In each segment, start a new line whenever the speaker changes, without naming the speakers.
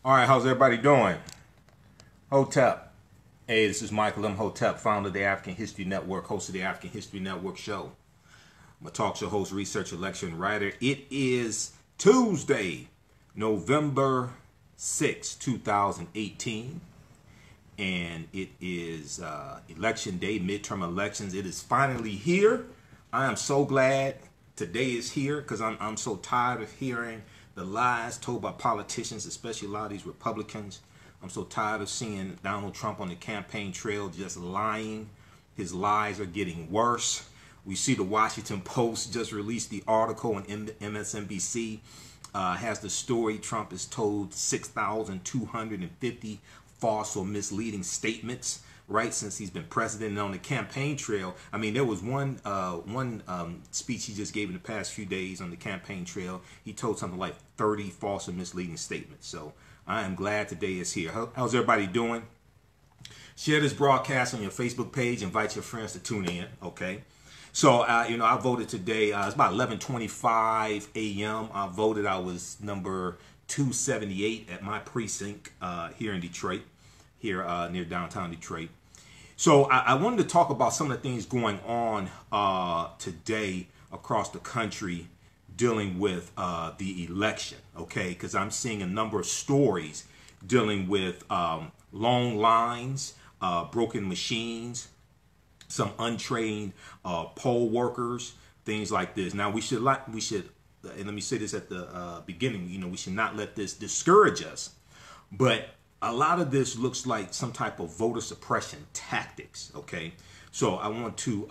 All right, how's everybody doing? Hotep. Hey, this is Michael Imhotep, founder of the African History Network, host of the African History Network show. I'm a talk show host, researcher, lecturer, and writer. It is Tuesday, November 6, 2018. And it is Election Day, midterm elections. It is finally here. I am so glad today is here because I'm so tired of hearing the lies told by politicians, especially a lot of these Republicans. I'm so tired of seeing Donald Trump on the campaign trail just lying. His lies are getting worse. We see the Washington Post just released the article, and MSNBC has the story. Trump has told 6,250 false or misleading statements, right, since he's been president. And on the campaign trail, I mean, there was one speech he just gave in the past few days on the campaign trail. He told something like 30 false or misleading statements. So I am glad today is here. How's everybody doing? Share this broadcast on your Facebook page. Invite your friends to tune in, okay? So, I voted today. It's about 11:25 a.m. I voted. I was number 278 at my precinct here in Detroit, here near downtown Detroit. So I wanted to talk about some of the things going on today across the country dealing with the election, okay? Because I'm seeing a number of stories dealing with long lines, broken machines, some untrained poll workers, things like this. Now we should, and let me say this at the beginning, we should not let this discourage us, but a lot of this looks like some type of voter suppression tactics, okay? So I want to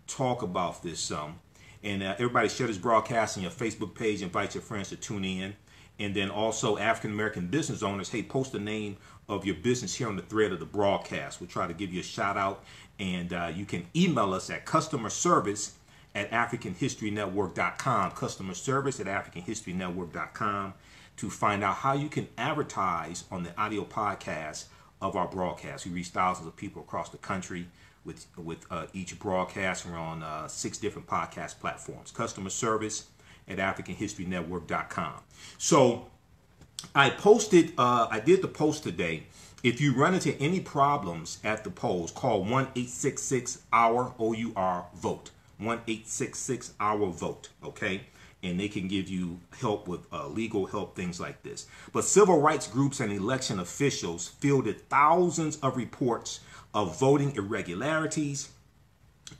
talk about this some. And everybody share this broadcast on your Facebook page. Invite your friends to tune in. And then also African-American business owners, hey, post the name of your business here on the thread of the broadcast. We'll try to give you a shout out. And you can email us at customerservice@africanhistorynetwork.com, customerservice@africanhistorynetwork.com, to find out how you can advertise on the audio podcast of our broadcast. We reach thousands of people across the country with each broadcast. We're on 6 different podcast platforms. customerservice@africanhistorynetwork.com. So I did the post today. If you run into any problems at the polls, call 1-866-OUR-VOTE, 1-866-OUR-VOTE, okay? And they can give you help with legal help, things like this. But civil rights groups and election officials fielded thousands of reports of voting irregularities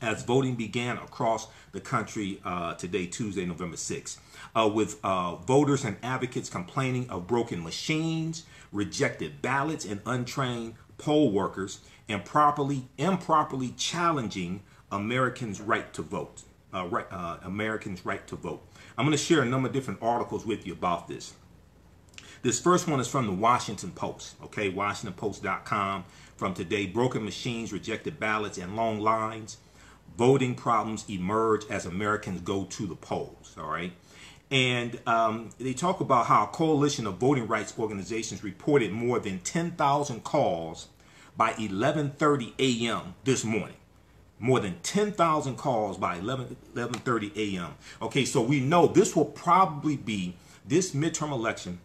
as voting began across the country today, Tuesday, November 6th, with voters and advocates complaining of broken machines, rejected ballots, and untrained poll workers, and improperly challenging Americans' right to vote. Americans' right to vote. I'm going to share a number of different articles with you about this. This first one is from the Washington Post, okay, WashingtonPost.com, from today. Broken machines, rejected ballots, and long lines. Voting problems emerge as Americans go to the polls, all right? And they talk about how a coalition of voting rights organizations reported more than 10,000 calls by 11:30 a.m. this morning. More than 10,000 calls by 11:30 a.m. Okay, so we know this midterm election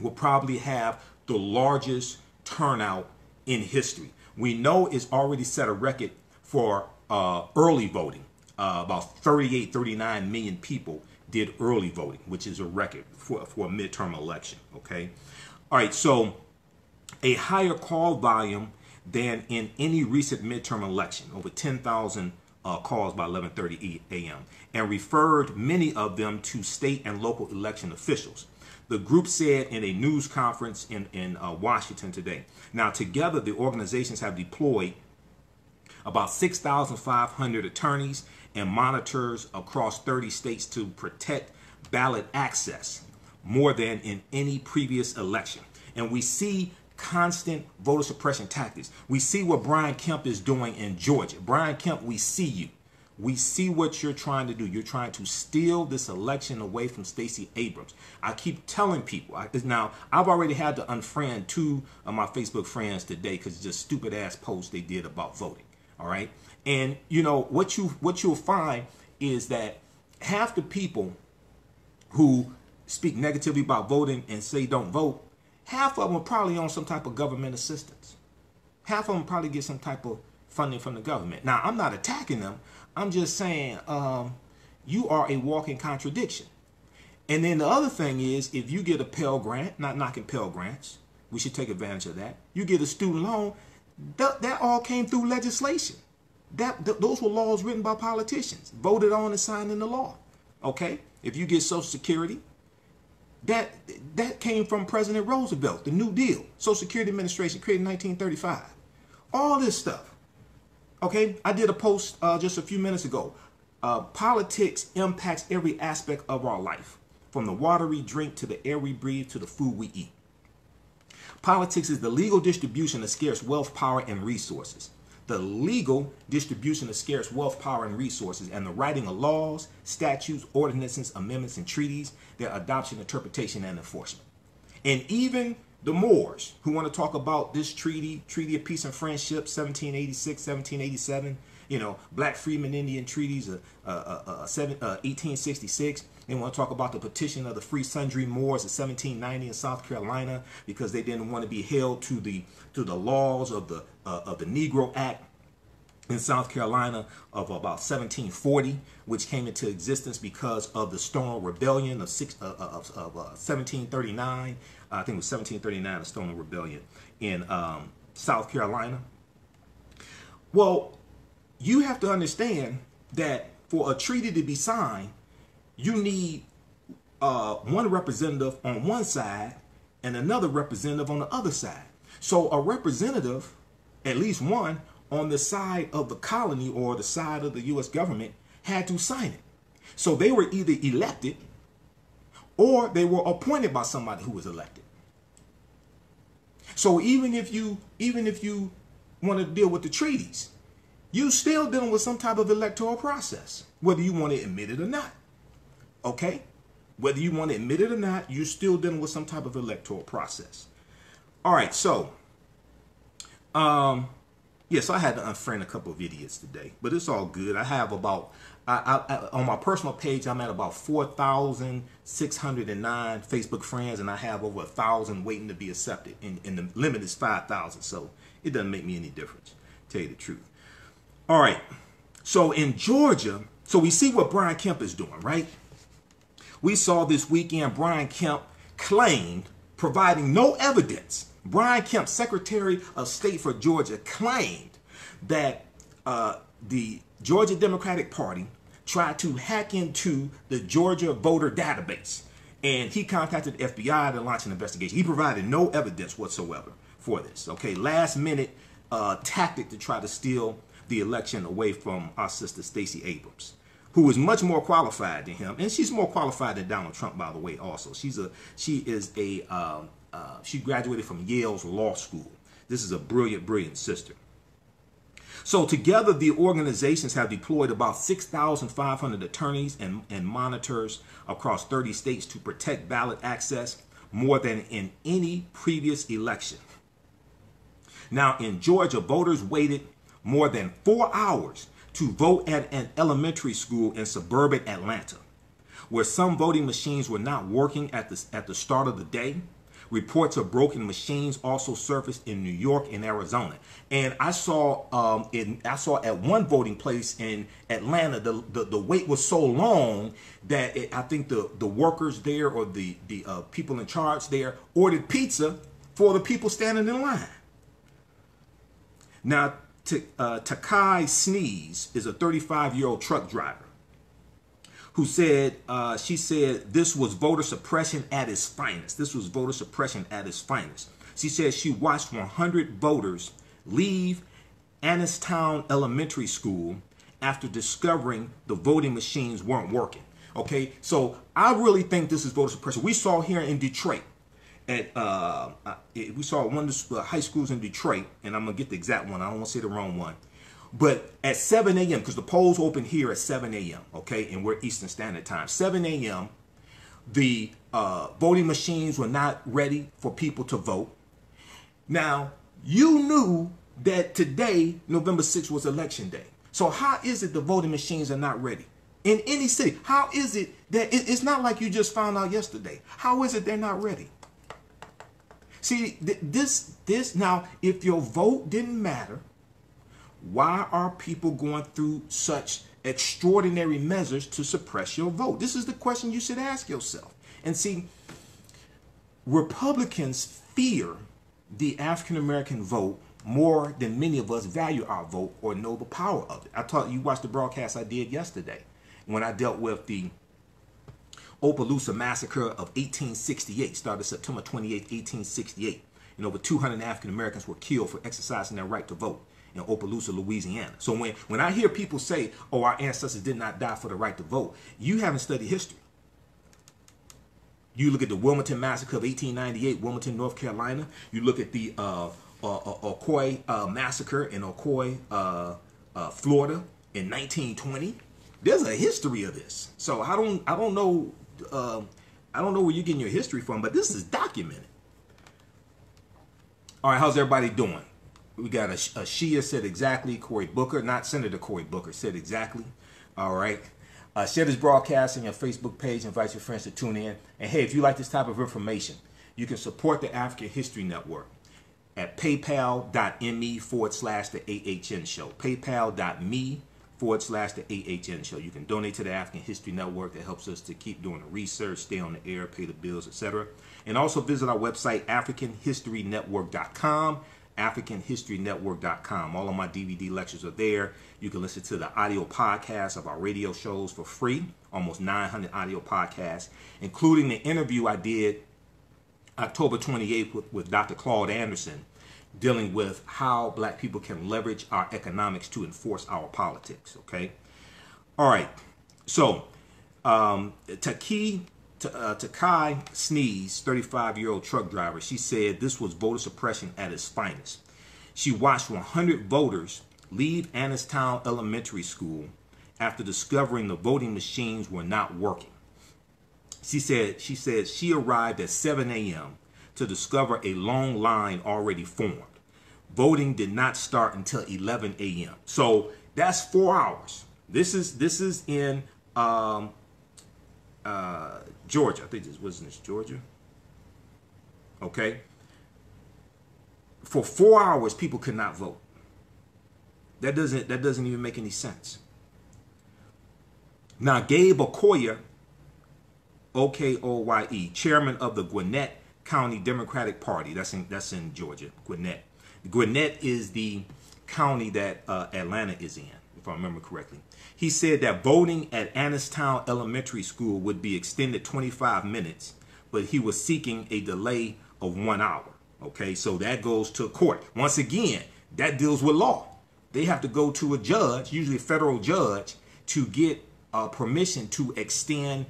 will probably have the largest turnout in history. We know it's already set a record for early voting. About 39 million people did early voting, which is a record for a midterm election, okay? All right, so a higher call volume than in any recent midterm election, over 10,000 calls by 11:30 a.m., and referred many of them to state and local election officials. The group said in a news conference in Washington today. Now, together, the organizations have deployed about 6,500 attorneys and monitors across 30 states to protect ballot access, more than in any previous election. And we see constant voter suppression tactics. We see what Brian Kemp is doing in Georgia. Brian Kemp, we see you. We see what you're trying to do. You're trying to steal this election away from Stacey Abrams. I keep telling people. Now, I've already had to unfriend 2 of my Facebook friends today because just stupid ass posts they did about voting. All right. And what you'll find is that half the people who speak negatively about voting and say don't vote half of them are probably on some type of government assistance. Half of them probably get some type of funding from the government. Now, I'm not attacking them. I'm just saying you are a walking contradiction. And then the other thing is, if you get a Pell Grant, not knocking Pell Grants, we should take advantage of that. You get a student loan, that all came through legislation. Those were laws written by politicians, voted on and signed into law. Okay? If you get Social Security, that came from President Roosevelt, the New Deal, Social Security Administration, created in 1935. All this stuff. Okay? I did a post just a few minutes ago. Politics impacts every aspect of our life, from the water we drink to the air we breathe to the food we eat. Politics is the legal distribution of scarce wealth, power, and resources. The legal distribution of scarce wealth, power, and resources, and the writing of laws, statutes, ordinances, amendments, and treaties, their adoption, interpretation, and enforcement. And even the Moors, who want to talk about this treaty of peace and friendship, 1786, 1787, Black Freedmen Indian treaties of 1866. They want to talk about the petition of the Free Sundry Moors of 1790 in South Carolina, because they didn't want to be held to the laws of the Negro Act in South Carolina of about 1740, which came into existence because of the Stonewall Rebellion of 1739. I think it was 1739, the Stonewall Rebellion in South Carolina. Well, you have to understand that for a treaty to be signed, you need one representative on one side and another representative on the other side. So a representative, at least one, on the side of the colony or the side of the U.S. government had to sign it. So they were either elected or they were appointed by somebody who was elected. So even if you want to deal with the treaties, you still dealing with some type of electoral process, whether you want to admit it or not. Okay? Whether you want to admit it or not, you're still dealing with some type of electoral process. All right, so yes, I had to unfriend a couple of idiots today, but it's all good. I have about on my personal page, I'm at about 4,609 Facebook friends, and I have over 1,000 waiting to be accepted, and the limit is 5,000, so it doesn't make me any difference, to tell you the truth. All right, so in Georgia, so we see what Brian Kemp is doing, right? We saw this weekend Brian Kemp claimed, providing no evidence, Brian Kemp, Secretary of State for Georgia, claimed that the Georgia Democratic Party tried to hack into the Georgia voter database, and he contacted the FBI to launch an investigation. He provided no evidence whatsoever for this. Okay, last minute tactic to try to steal the election away from our sister Stacey Abrams, who is much more qualified than him, and she's more qualified than Donald Trump, by the way. Also, she graduated from Yale's law school. This is a brilliant sister. So together, the organizations have deployed about 6,500 attorneys and monitors across 30 states to protect ballot access, more than in any previous election. Now, in Georgia, voters waited more than 4 hours to vote at an elementary school in suburban Atlanta, where some voting machines were not working at the start of the day. Reports of broken machines also surfaced in New York and Arizona. And I saw at one voting place in Atlanta, the wait was so long that I think the workers there, or the people in charge there, ordered pizza for the people standing in line. Now, Takai Sneeze is a 35-year-old truck driver who said, she said this was voter suppression at its finest. This was voter suppression at its finest. She said she watched 100 voters leave Annistown Elementary School after discovering the voting machines weren't working. Okay, so I really think this is voter suppression. We saw here in Detroit, we saw one of the high schools in Detroit, and I'm gonna get the exact one. I don't want to say the wrong one. But at 7 a.m., because the polls open here at 7 a.m., okay, and we're Eastern Standard Time, 7 a.m., the voting machines were not ready for people to vote. Now, you knew that today, November 6th, was Election Day. So how is it the voting machines are not ready? In any city, how is it that it's not like you just found out yesterday? How is it they're not ready? See, this now, if your vote didn't matter, why are people going through such extraordinary measures to suppress your vote? This is the question you should ask yourself. And see, Republicans fear the African American vote more than many of us value our vote or know the power of it. I taught you, watched the broadcast I did yesterday when I dealt with the Opelousas massacre of 1868, started September 28, 1868. And over 200 African Americans were killed for exercising their right to vote in Opelousas, Louisiana. So when I hear people say, oh, our ancestors did not die for the right to vote, you haven't studied history. You look at the Wilmington massacre of 1898, Wilmington, North Carolina. You look at the Ocoee massacre in Ocoee, Florida in 1920. There's a history of this. So I don't know where you're getting your history from, but this is documented. All right, how's everybody doing? We got a Shia said exactly. Cory Booker, not Senator Cory Booker, said exactly. All right. Share this broadcast on your Facebook page. Invite your friends to tune in. And hey, if you like this type of information, you can support the African History Network at paypal.me/the AHN show. Paypal.me/the AHN show. You can donate to the African History Network. That helps us to keep doing the research, stay on the air, pay the bills, etc. And also visit our website, AfricanHistoryNetwork.com. AfricanHistoryNetwork.com. All of my DVD lectures are there. You can listen to the audio podcasts of our radio shows for free. Almost 900 audio podcasts, including the interview I did October 28th with Dr. Claude Anderson, dealing with how black people can leverage our economics to enforce our politics. Okay. All right. So, Takai Sneeze, 35-year-old truck driver, she said this was voter suppression at its finest. She watched 100 voters leave Annistown Elementary School after discovering the voting machines were not working. She said she arrived at 7 a.m. to discover a long line already formed. Voting did not start until 11 a.m. So that's 4 hours. This is in Georgia. I think this wasn't Georgia. Okay. For 4 hours, people could not vote. That doesn't even make any sense. Now, Gabe Okoye, Okoye, chairman of the Gwinnett County Democratic Party, that's in Georgia. Gwinnett is the county that Atlanta is in, if I remember correctly. He said that voting at Annistown Elementary School would be extended 25 minutes, but he was seeking a delay of 1 hour. Okay, so that goes to court. Once again, that deals with law. They have to go to a judge, usually a federal judge, to get permission to extend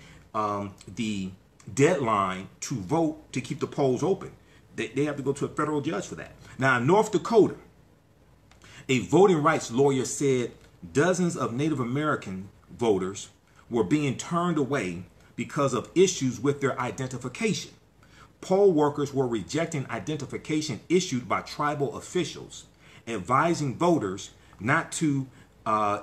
the deadline to vote to keep the polls open. They have to go to a federal judge for that. Now, in North Dakota, a voting rights lawyer said dozens of Native American voters were being turned away because of issues with their identification. Poll workers were rejecting identification issued by tribal officials, advising voters not to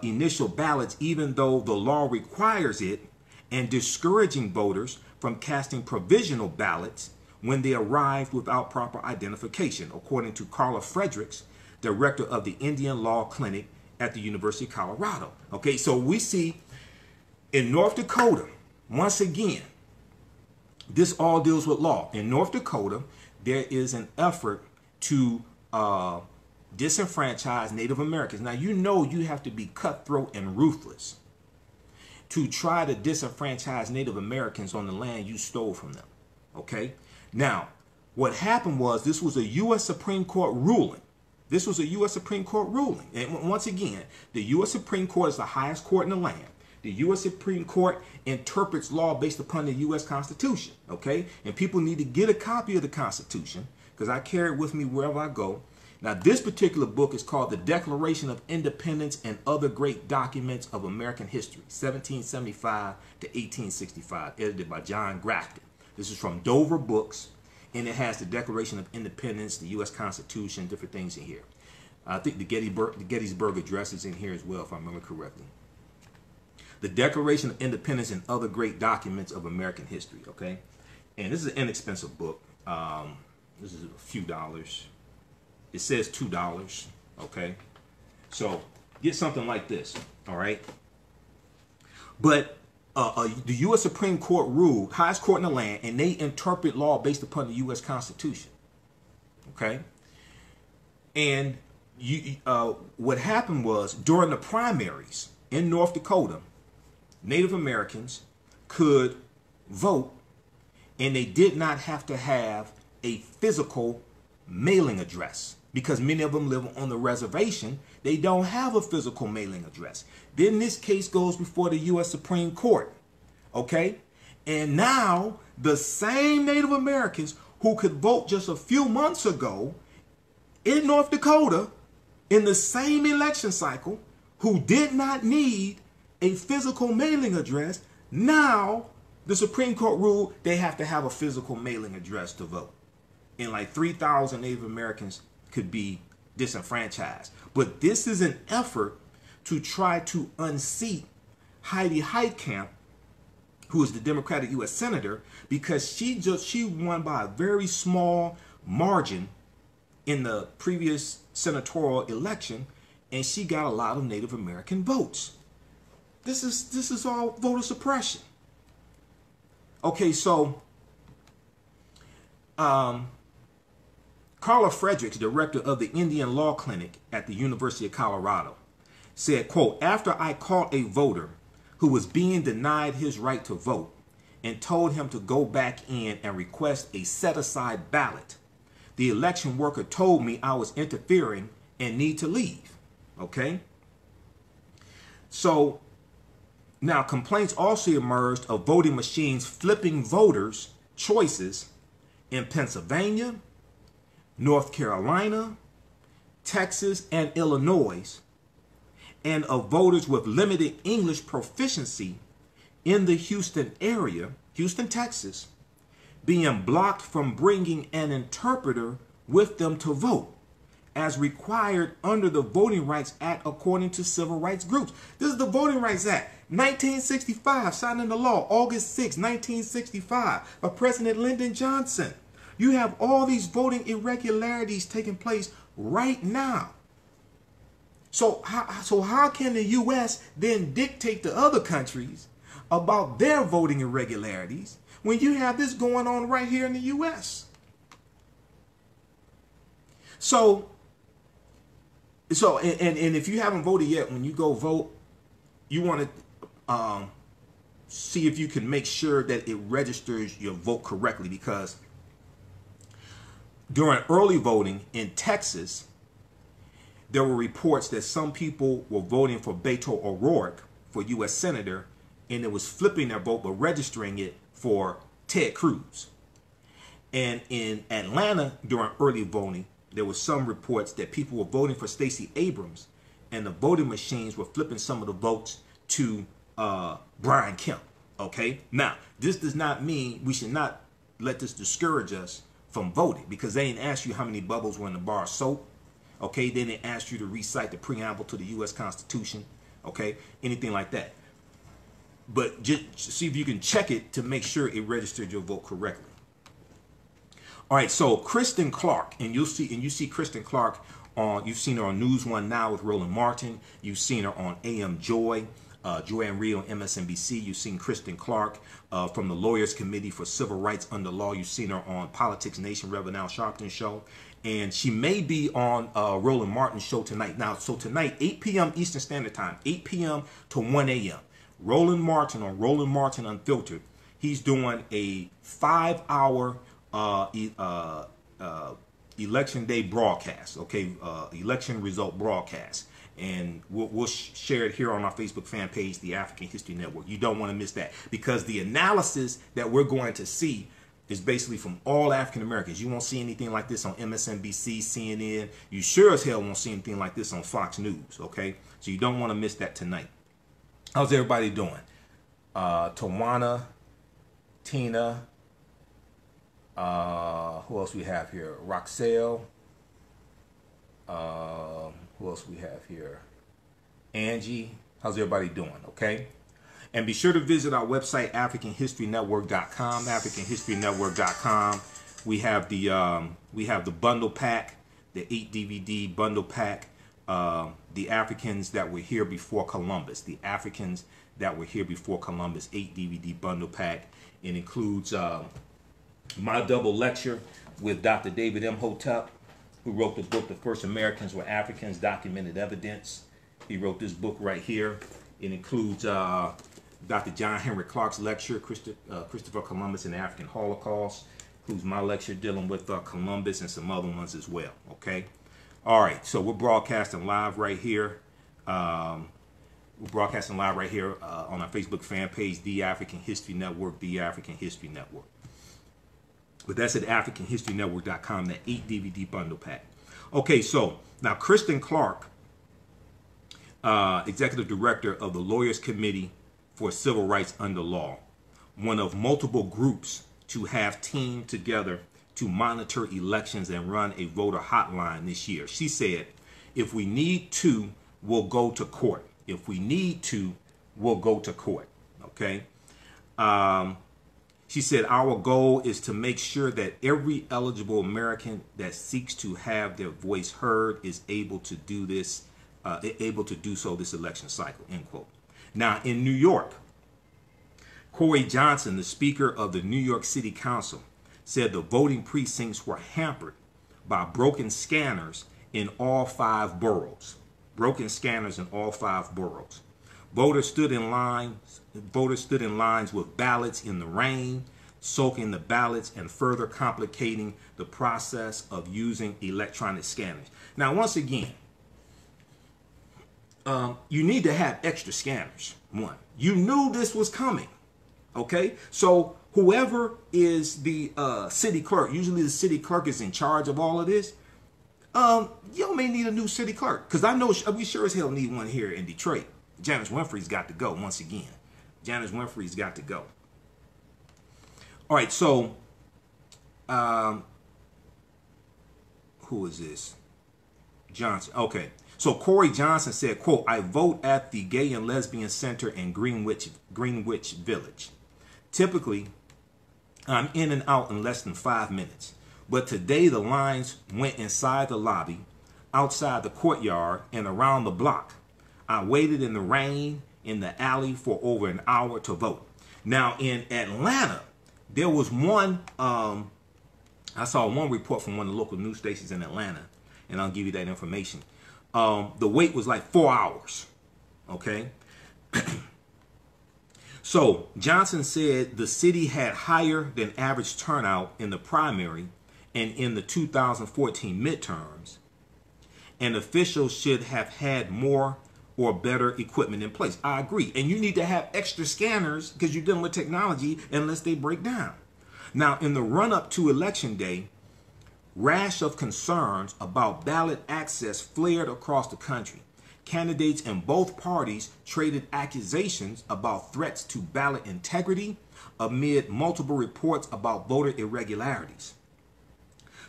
initial ballots even though the law requires it, and discouraging voters from casting provisional ballots when they arrived without proper identification, according to Carla Fredericks, director of the Indian Law Clinic at the University of Colorado. Okay, so we see in North Dakota, once again, this all deals with law. In North Dakota, there is an effort to disenfranchise Native Americans. Now, you know you have to be cutthroat and ruthless to try to disenfranchise Native Americans on the land you stole from them. Okay? Now, what happened was this was a U.S. Supreme Court ruling. This was a U.S. Supreme Court ruling. And once again, the U.S. Supreme Court is the highest court in the land. The U.S. Supreme Court interprets law based upon the U.S. Constitution. Okay? And people need to get a copy of the Constitution because I carry it with me wherever I go. Now, this particular book is called The Declaration of Independence and Other Great Documents of American History, 1775 to 1865, edited by John Grafton. This is from Dover Books, and it has the Declaration of Independence, the U.S. Constitution, different things in here. I think the Gettysburg Address is in here as well, if I remember correctly. The Declaration of Independence and Other Great Documents of American History, okay? And this is an inexpensive book. This is a few dollars. It says $2. Okay. So get something like this. All right. But the U.S. Supreme Court ruled, highest court in the land, and they interpret law based upon the U.S. Constitution. Okay. And what happened was during the primaries in North Dakota, Native Americans could vote, and they did not have to have a physical mailing address because many of them live on the reservation. They don't have a physical mailing address. Then this case goes before the U.S. Supreme Court. Okay? And now the same Native Americans who could vote just a few months ago in North Dakota in the same election cycle, who did not need a physical mailing address, now the Supreme Court ruled they have to have a physical mailing address to vote. And like 3,000 Native Americans could be disenfranchised. But this is an effort to try to unseat Heidi Heitkamp, who is the Democratic U.S. Senator, because she won by a very small margin in the previous senatorial election, and she got a lot of Native American votes. This is all voter suppression. Okay, so Carla Fredericks, director of the Indian Law Clinic at the University of Colorado, said, quote, "After I caught a voter who was being denied his right to vote and told him to go back in and request a set-aside ballot, the election worker told me I was interfering and need to leave." Okay? So now complaints also emerged of voting machines flipping voters' choices in Pennsylvania, North Carolina, Texas, and Illinois, and of voters with limited English proficiency in the Houston area, Houston, Texas, being blocked from bringing an interpreter with them to vote, as required under the Voting Rights Act according to civil rights groups. This is the Voting Rights Act, 1965, signed into law August 6, 1965, by President Lyndon Johnson. You have all these voting irregularities taking place right now. So how can the U.S. then dictate to other countries about their voting irregularities when you have this going on right here in the U.S.? So if you haven't voted yet, when you go vote, you want to see if you can make sure that it registers your vote correctly, because during early voting in Texas, there were reports that some people were voting for Beto O'Rourke for U.S. Senator, and it was flipping their vote but registering it for Ted Cruz. And in Atlanta, during early voting, there were some reports that people were voting for Stacey Abrams, and the voting machines were flipping some of the votes to Brian Kemp. Okay? Now, this does not mean we should not let this discourage us from voting, because they didn't ask you how many bubbles were in the bar of soap. Okay? They didn't ask you to recite the preamble to the U.S. Constitution. Okay? Anything like that. But just see if you can check it to make sure it registered your vote correctly. All right, so Kristen Clark, and you see Kristen Clark on, you've seen her on News One Now with Roland Martin. You've seen her on AM Joy, Joanne Reed on MSNBC. You've seen Kristen Clark from the Lawyers Committee for Civil Rights Under Law. You've seen her on Politics Nation, Reverend Al Sharpton show. And she may be on Roland Martin's show tonight. Now, so tonight, 8 p.m. Eastern Standard Time, 8 p.m. to 1 a.m. Roland Martin on Roland Martin Unfiltered. He's doing a 5-hour election day broadcast, okay, election result broadcast, and we'll share it here on our Facebook fan page, the African History Network. You don't want to miss that, because the analysis that we're going to see is basically from all African Americans. You won't see anything like this on MSNBC, CNN. You sure as hell won't see anything like this on Fox News, okay? So you don't want to miss that tonight. How's everybody doing? Tawana, Tina, who else we have here? Roxelle. Who else we have here? Angie. How's everybody doing? Okay. And be sure to visit our website, AfricanHistoryNetwork.com. AfricanHistoryNetwork.com. We have the bundle pack, the 8 DVD bundle pack. The Africans that were here before Columbus. The Africans that were here before Columbus, 8 DVD bundle pack. It includes my double lecture with Dr. David Imhotep, who wrote the book, The First Americans Were Africans, Documented Evidence. He wrote this book right here. It includes Dr. John Henry Clark's lecture, Christopher Columbus and the African Holocaust, includes my lecture dealing with Columbus and some other ones as well, okay? All right, so we're broadcasting live right here. On our Facebook fan page, The African History Network, The African History Network. But that's at AfricanHistoryNetwork.com, that 8 DVD bundle pack. Okay, so now Kristen Clark, Executive Director of the Lawyers Committee for Civil Rights Under Law, one of multiple groups to have teamed together to monitor elections and run a voter hotline this year. She said, if we need to, we'll go to court. If we need to, we'll go to court. Okay. She said, our goal is to make sure that every eligible American that seeks to have their voice heard is able to do this, so this election cycle, end quote. Now, in New York, Corey Johnson, the Speaker of the New York City Council, said the voting precincts were hampered by broken scanners in all 5 boroughs. Broken scanners in all 5 boroughs. Voters stood in lines with ballots in the rain, soaking the ballots and further complicating the process of using electronic scanners. Now, once again, you need to have extra scanners. One, you knew this was coming. Okay, so whoever is the city clerk, usually the city clerk is in charge of all of this. You may need a new city clerk, because I know we sure as hell need one here in Detroit. Janice Winfrey's got to go once again. Janice Winfrey's got to go. All right, so who is this? Johnson. Okay, so Corey Johnson said, quote, I vote at the Gay and Lesbian Center in Greenwich Village. Typically, I'm in and out in less than 5 minutes. But today the lines went inside the lobby, outside the courtyard, and around the block. I waited in the rain in the alley for over an hour to vote. Now in Atlanta, there was one, I saw one report from one of the local news stations in Atlanta, and I'll give you that information. The wait was like 4 hours, okay? So Johnson said the city had higher than average turnout in the primary and in the 2014 midterms, and officials should have had more or better equipment in place. I agree. And you need to have extra scanners because you're dealing with technology unless they break down. Now, in the run-up to Election Day, rash of concerns about ballot access flared across the country. Candidates in both parties traded accusations about threats to ballot integrity amid multiple reports about voter irregularities.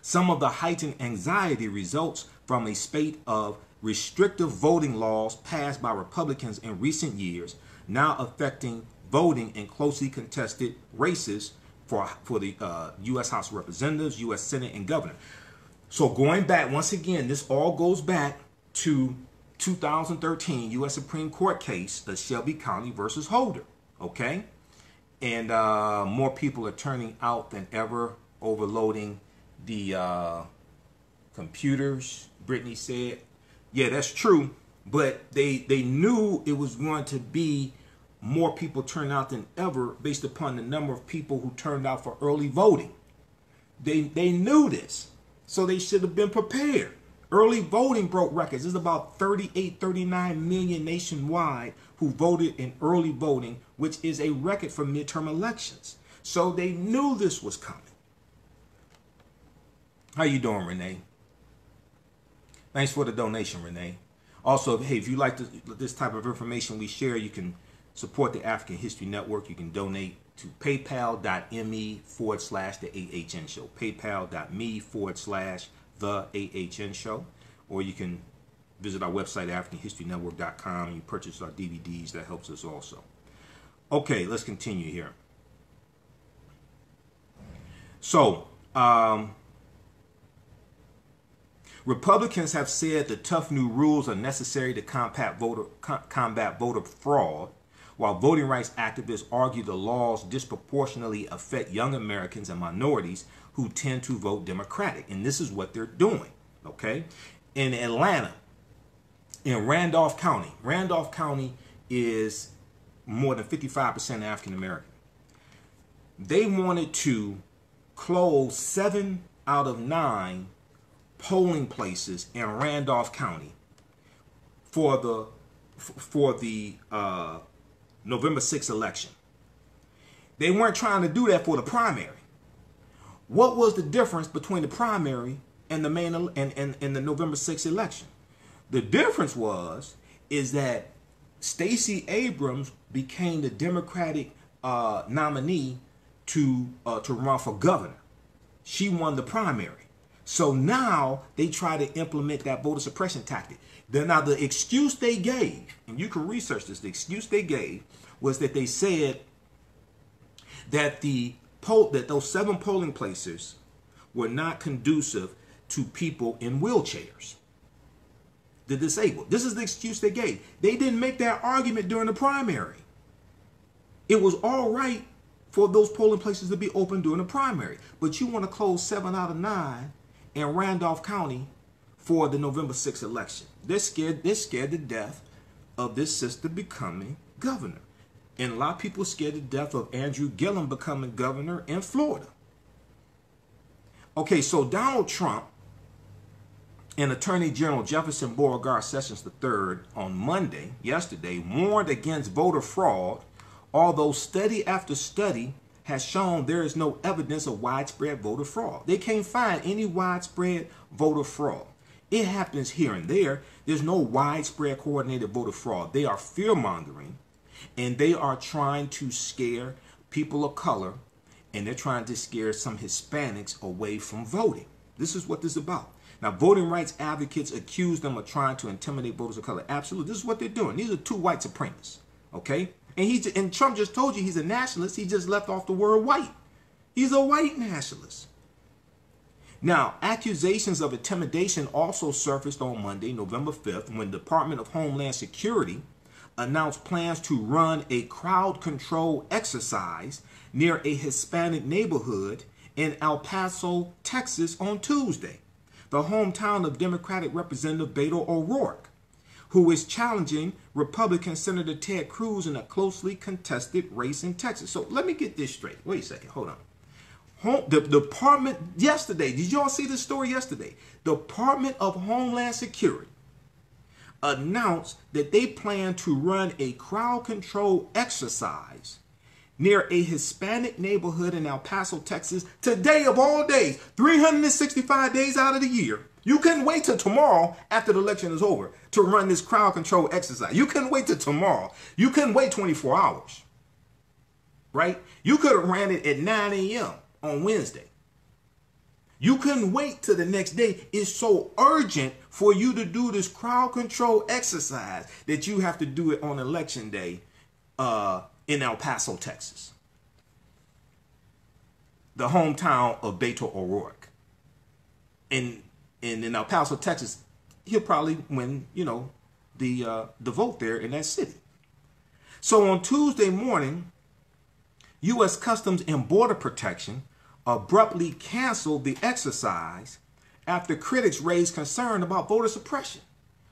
Some of the heightened anxiety results from a spate of restrictive voting laws passed by Republicans in recent years, now affecting voting in closely contested races for the U.S. House of Representatives, U.S. Senate, and governor. So going back, once again, this all goes back to 2013 U.S. Supreme Court case, the Shelby County versus Holder, okay? And more people are turning out than ever, overloading the computers, Brittany said. Yeah, that's true, but they knew it was going to be more people turn out than ever based upon the number of people who turned out for early voting. They knew this, so they should have been prepared. Early voting broke records. There's about 38, 39 million nationwide who voted in early voting, which is a record for midterm elections. So they knew this was coming. How you doing, Renee? Thanks for the donation, Renee. Also, hey, if you like this type of information we share, you can support the African History Network. You can donate to paypal.me/the AHN show. Paypal.me/the AHN show. Or you can visit our website, AfricanHistoryNetwork.com. You purchase our DVDs. That helps us also. Okay, let's continue here. So, Republicans have said the tough new rules are necessary to combat voter fraud, while voting rights activists argue the laws disproportionately affect young Americans and minorities who tend to vote Democratic. And this is what they're doing, okay? In Atlanta, in Randolph County is more than 55% African American. They wanted to close 7 out of 9 polling places in Randolph County for the November 6th election. They weren't trying to do that for the primary. What was the difference between the primary and the main and the November 6th election? The difference is that Stacey Abrams became the Democratic nominee to run for governor. She won the primary. So now they try to implement that voter suppression tactic. Now the excuse they gave, and you can research this, the excuse they gave was that they said that those 7 polling places were not conducive to people in wheelchairs, the disabled. This is the excuse they gave. They didn't make that argument during the primary. It was all right for those polling places to be open during the primary, but you want to close 7 out of 9 in Randolph County for the November 6th election. They're scared to death of this sister becoming governor. And a lot of people are scared to death of Andrew Gillum becoming governor in Florida. Okay, so Donald Trump and Attorney General Jefferson Beauregard Sessions III on Monday, yesterday, warned against voter fraud, although study after study has shown there is no evidence of widespread voter fraud. They can't find any widespread voter fraud. It happens here and there. There's no widespread coordinated voter fraud. They are fear-mongering, and they are trying to scare people of color, and they're trying to scare some Hispanics away from voting. This is what this is about. Now, voting rights advocates accuse them of trying to intimidate voters of color. Absolutely. This is what they're doing. These are 2 white supremacists, okay? And Trump just told you he's a nationalist. He just left off the word white. He's a white nationalist. Now, accusations of intimidation also surfaced on Monday, November 5th, when the Department of Homeland Security announced plans to run a crowd control exercise near a Hispanic neighborhood in El Paso, Texas on Tuesday, the hometown of Democratic Representative Beto O'Rourke, who is challenging Republican Senator Ted Cruz in a closely contested race in Texas. So let me get this straight. Wait a second. Hold on. The Department, yesterday, did you all see this story yesterday? Department of Homeland Security announced that they plan to run a crowd control exercise near a Hispanic neighborhood in El Paso, Texas, today of all days, 365 days out of the year. You couldn't wait till tomorrow after the election is over to run this crowd control exercise. You couldn't wait till tomorrow. You couldn't wait 24 hours, right? You could have ran it at 9 a.m. on Wednesday. You couldn't wait till the next day. It's so urgent for you to do this crowd control exercise that you have to do it on Election Day in El Paso, Texas, the hometown of Beto O'Rourke. And in El Paso, Texas, he'll probably win, the vote there in that city. So on Tuesday morning, U.S. Customs and Border Protection abruptly canceled the exercise after critics raised concern about voter suppression.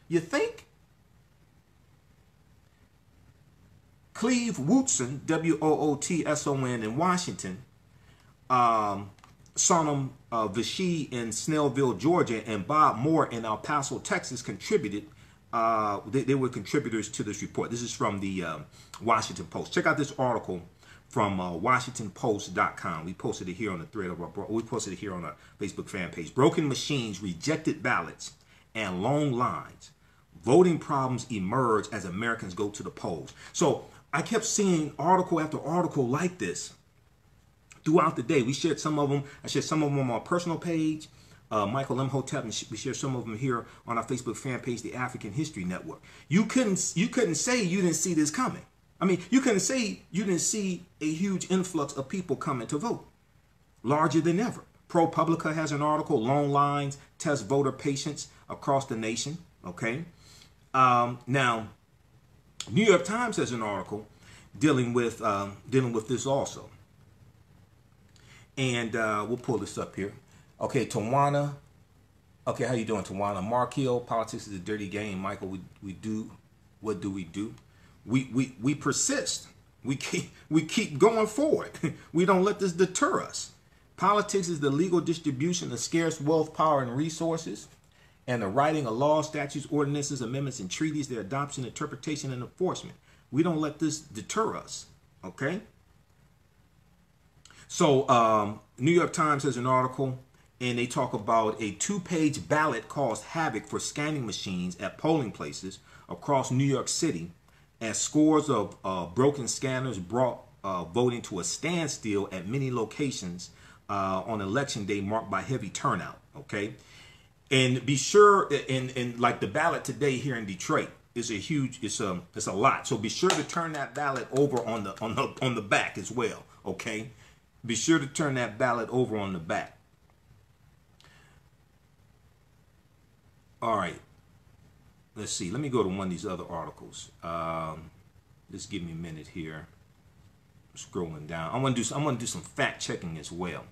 You think? Cleve Wootson, W-O-O-T-S-O-N in Washington, Sonam Vichy in Snellville, Georgia, and Bob Moore in El Paso, Texas contributed. They were contributors to this report. This is from the Washington Post. Check out this article from WashingtonPost.com. We posted it here on the thread of we posted it here on our Facebook fan page. Broken machines, rejected ballots, and long lines. Voting problems emerge as Americans go to the polls. So I kept seeing article after article like this throughout the day. We shared some of them. I shared some of them on my personal page, Michael Imhotep, and we shared some of them here on our Facebook fan page, the African History Network. You couldn't say you didn't see this coming. I mean, you couldn't say you didn't see a huge influx of people coming to vote, larger than ever. ProPublica has an article, Long Lines Test Voter Patience Across the Nation. Okay. Now, New York Times has an article dealing with this also. And we'll pull this up here. Okay, Tawana. Okay, how you doing, Tawana? Mark Hill, politics is a dirty game. Michael, we do. What do? We persist. We keep going forward. We don't let this deter us. Politics is the legal distribution of scarce wealth, power, and resources, and the writing of laws, statutes, ordinances, amendments, and treaties, their adoption, interpretation, and enforcement. We don't let this deter us. Okay? So New York Times has an article, and they talk about a 2-page ballot caused havoc for scanning machines at polling places across New York City, as scores of broken scanners brought voting to a standstill at many locations on Election Day, marked by heavy turnout. Okay, and be sure, and like the ballot today here in Detroit is a huge, it's a lot. So be sure to turn that ballot over on the back as well. Okay, be sure to turn that ballot over on the back. All right. Let's see. Let me go to one of these other articles. Just give me a minute here. I'm scrolling down. I'm gonna do some fact checking as well.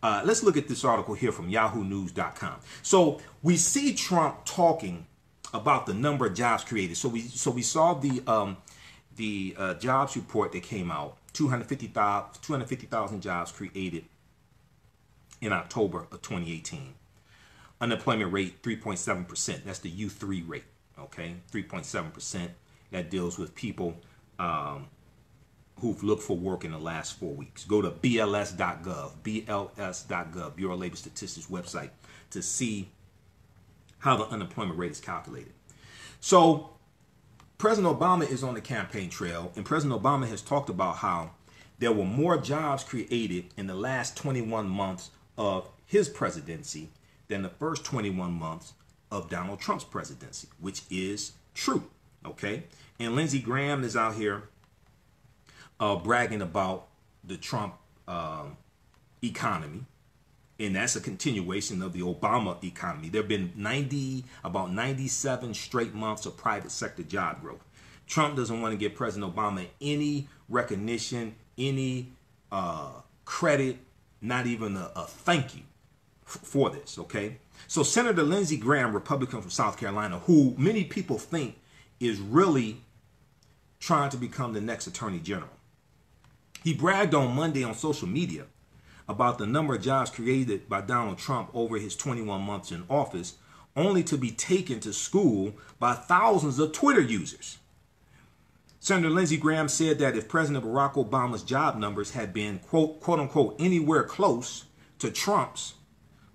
Let's look at this article here from YahooNews.com. So we see Trump talking about the number of jobs created. So we saw the jobs report that came out. 250,000 jobs created in October of 2018. Unemployment rate 3.7%. That's the U3 rate. Okay, 3.7%. That deals with people who've looked for work in the last 4 weeks. Go to BLS.gov, BLS.gov, Bureau of Labor Statistics website, to see how the unemployment rate is calculated. So President Obama is on the campaign trail, and President Obama has talked about how there were more jobs created in the last 21 months of his presidency than the first 21 months of Donald Trump's presidency, which is true. Okay, and Lindsey Graham is out here bragging about the Trump economy, and that's a continuation of the Obama economy. There have been about 97 straight months of private sector job growth. Trump doesn't want to give President Obama any recognition, any credit, not even a thank you for this. Okay, so Senator Lindsey Graham, Republican from South Carolina, who many people think is really trying to become the next Attorney General, he bragged on Monday on social media about the number of jobs created by Donald Trump over his 21 months in office, only to be taken to school by thousands of Twitter users. Senator Lindsey Graham said that if President Barack Obama's job numbers had been, quote unquote, anywhere close to Trump's,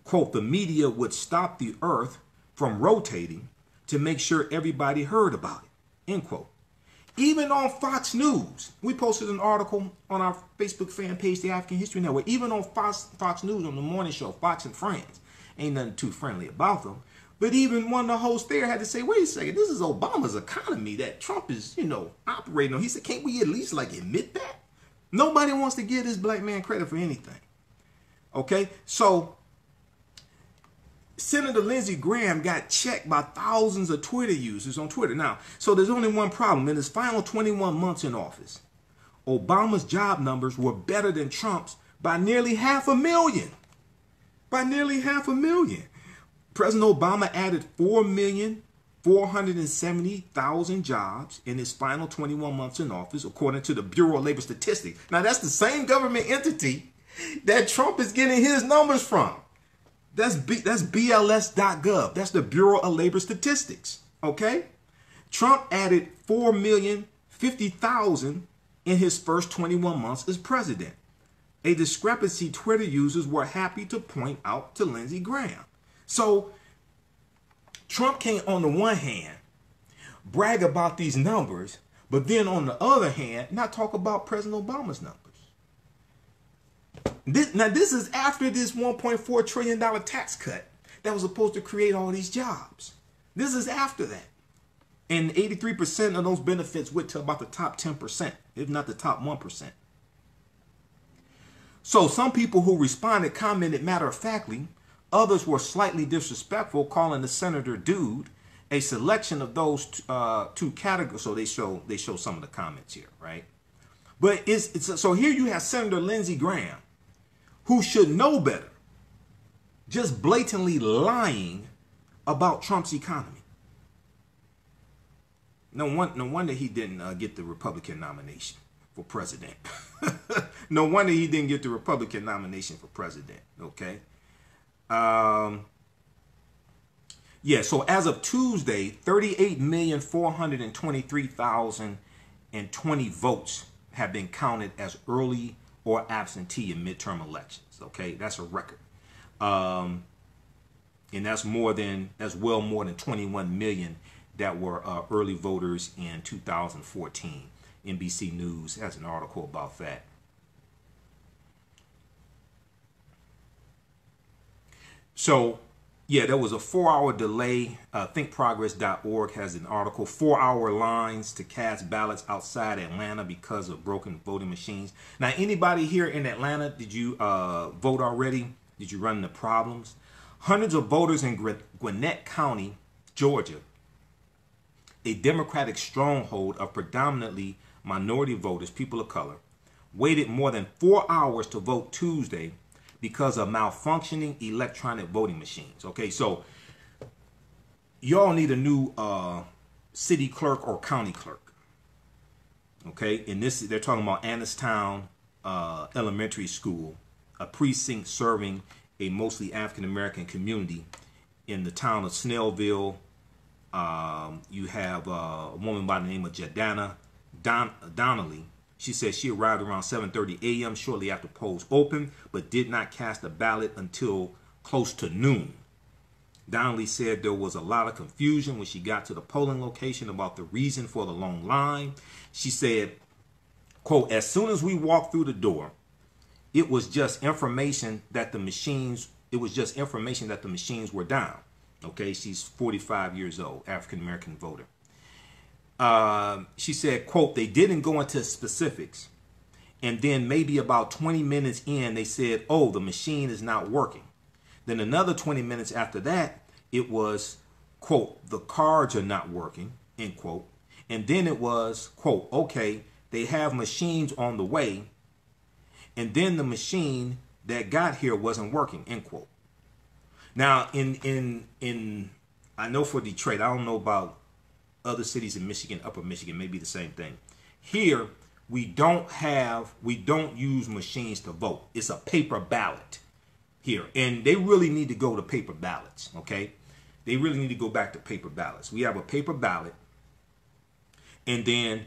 quote, the media would stop the earth from rotating to make sure everybody heard about it, end quote. Even on Fox News, we posted an article on our Facebook fan page, The African History Network. Even on Fox News, on the morning show, Fox and Friends, ain't nothing too friendly about them. But even one of the hosts there had to say, wait a second, this is Obama's economy that Trump is, operating on. He said, can't we at least admit that? Nobody wants to give this black man credit for anything. Okay, so Senator Lindsey Graham got checked by thousands of Twitter users on Twitter. Now, so there's only one problem. In his final 21 months in office, Obama's job numbers were better than Trump's by nearly 500,000. By nearly 500,000. President Obama added 4,470,000 jobs in his final 21 months in office, according to the Bureau of Labor Statistics. Now, that's the same government entity that Trump is getting his numbers from. That's BLS.gov. That's the Bureau of Labor Statistics. Okay? Trump added 4,050,000 in his first 21 months as president. A discrepancy Twitter users were happy to point out to Lindsey Graham. So Trump can't, on the one hand, brag about these numbers, but then on the other hand, not talk about President Obama's numbers. This is after this $1.4 trillion tax cut that was supposed to create all these jobs. This is after that. And 83% of those benefits went to about the top 10%, if not the top 1%. So some people who responded commented matter-of-factly. Others were slightly disrespectful, calling the senator dude. A selection of those two categories. So they show some of the comments here, right? But so here you have Senator Lindsey Graham, who should know better, just blatantly lying about Trump's economy. No wonder he didn't get the Republican nomination for president. No wonder he didn't get the Republican nomination for president. Okay. Yeah, so as of Tuesday, 38,423,020 votes have been counted as early or absentee in midterm elections. Okay, that's a record. And that's well more than 21 million that were early voters in 2014. NBC News has an article about that. So, yeah, there was a 4-hour delay. ThinkProgress.org has an article, 4-hour lines to cast ballots outside Atlanta because of broken voting machines. Now, anybody here in Atlanta, did you vote already? Did you run into problems? Hundreds of voters in Gwinnett County, Georgia, a Democratic stronghold of predominantly minority voters, people of color, waited more than 4 hours to vote Tuesday because of malfunctioning electronic voting machines. Okay, so y'all need a new city clerk or county clerk. Okay, in this, they're talking about Annistown Elementary School, a precinct serving a mostly African-American community in the town of Snellville. You have a woman by the name of Jadana Donnelly. She said she arrived around 7:30 a.m. shortly after polls opened, but did not cast a ballot until close to noon. Donnelly said there was a lot of confusion when she got to the polling location about the reason for the long line. She said, quote, as soon as we walked through the door, it was just information that the machines were down. Okay, she's 45 years old, African-American voter. She said, quote, they didn't go into specifics. And then maybe about 20 minutes in, they said, oh, the machine is not working. Then another 20 minutes after that, it was, quote, the cards are not working, end quote. And then it was, quote, okay, they have machines on the way. And then the machine that got here wasn't working, end quote. Now, I know for Detroit, I don't know about other cities in Michigan, Upper Michigan, maybe the same thing. Here, we don't use machines to vote. It's a paper ballot here. And they really need to go to paper ballots, okay? They really need to go back to paper ballots. We have a paper ballot, and then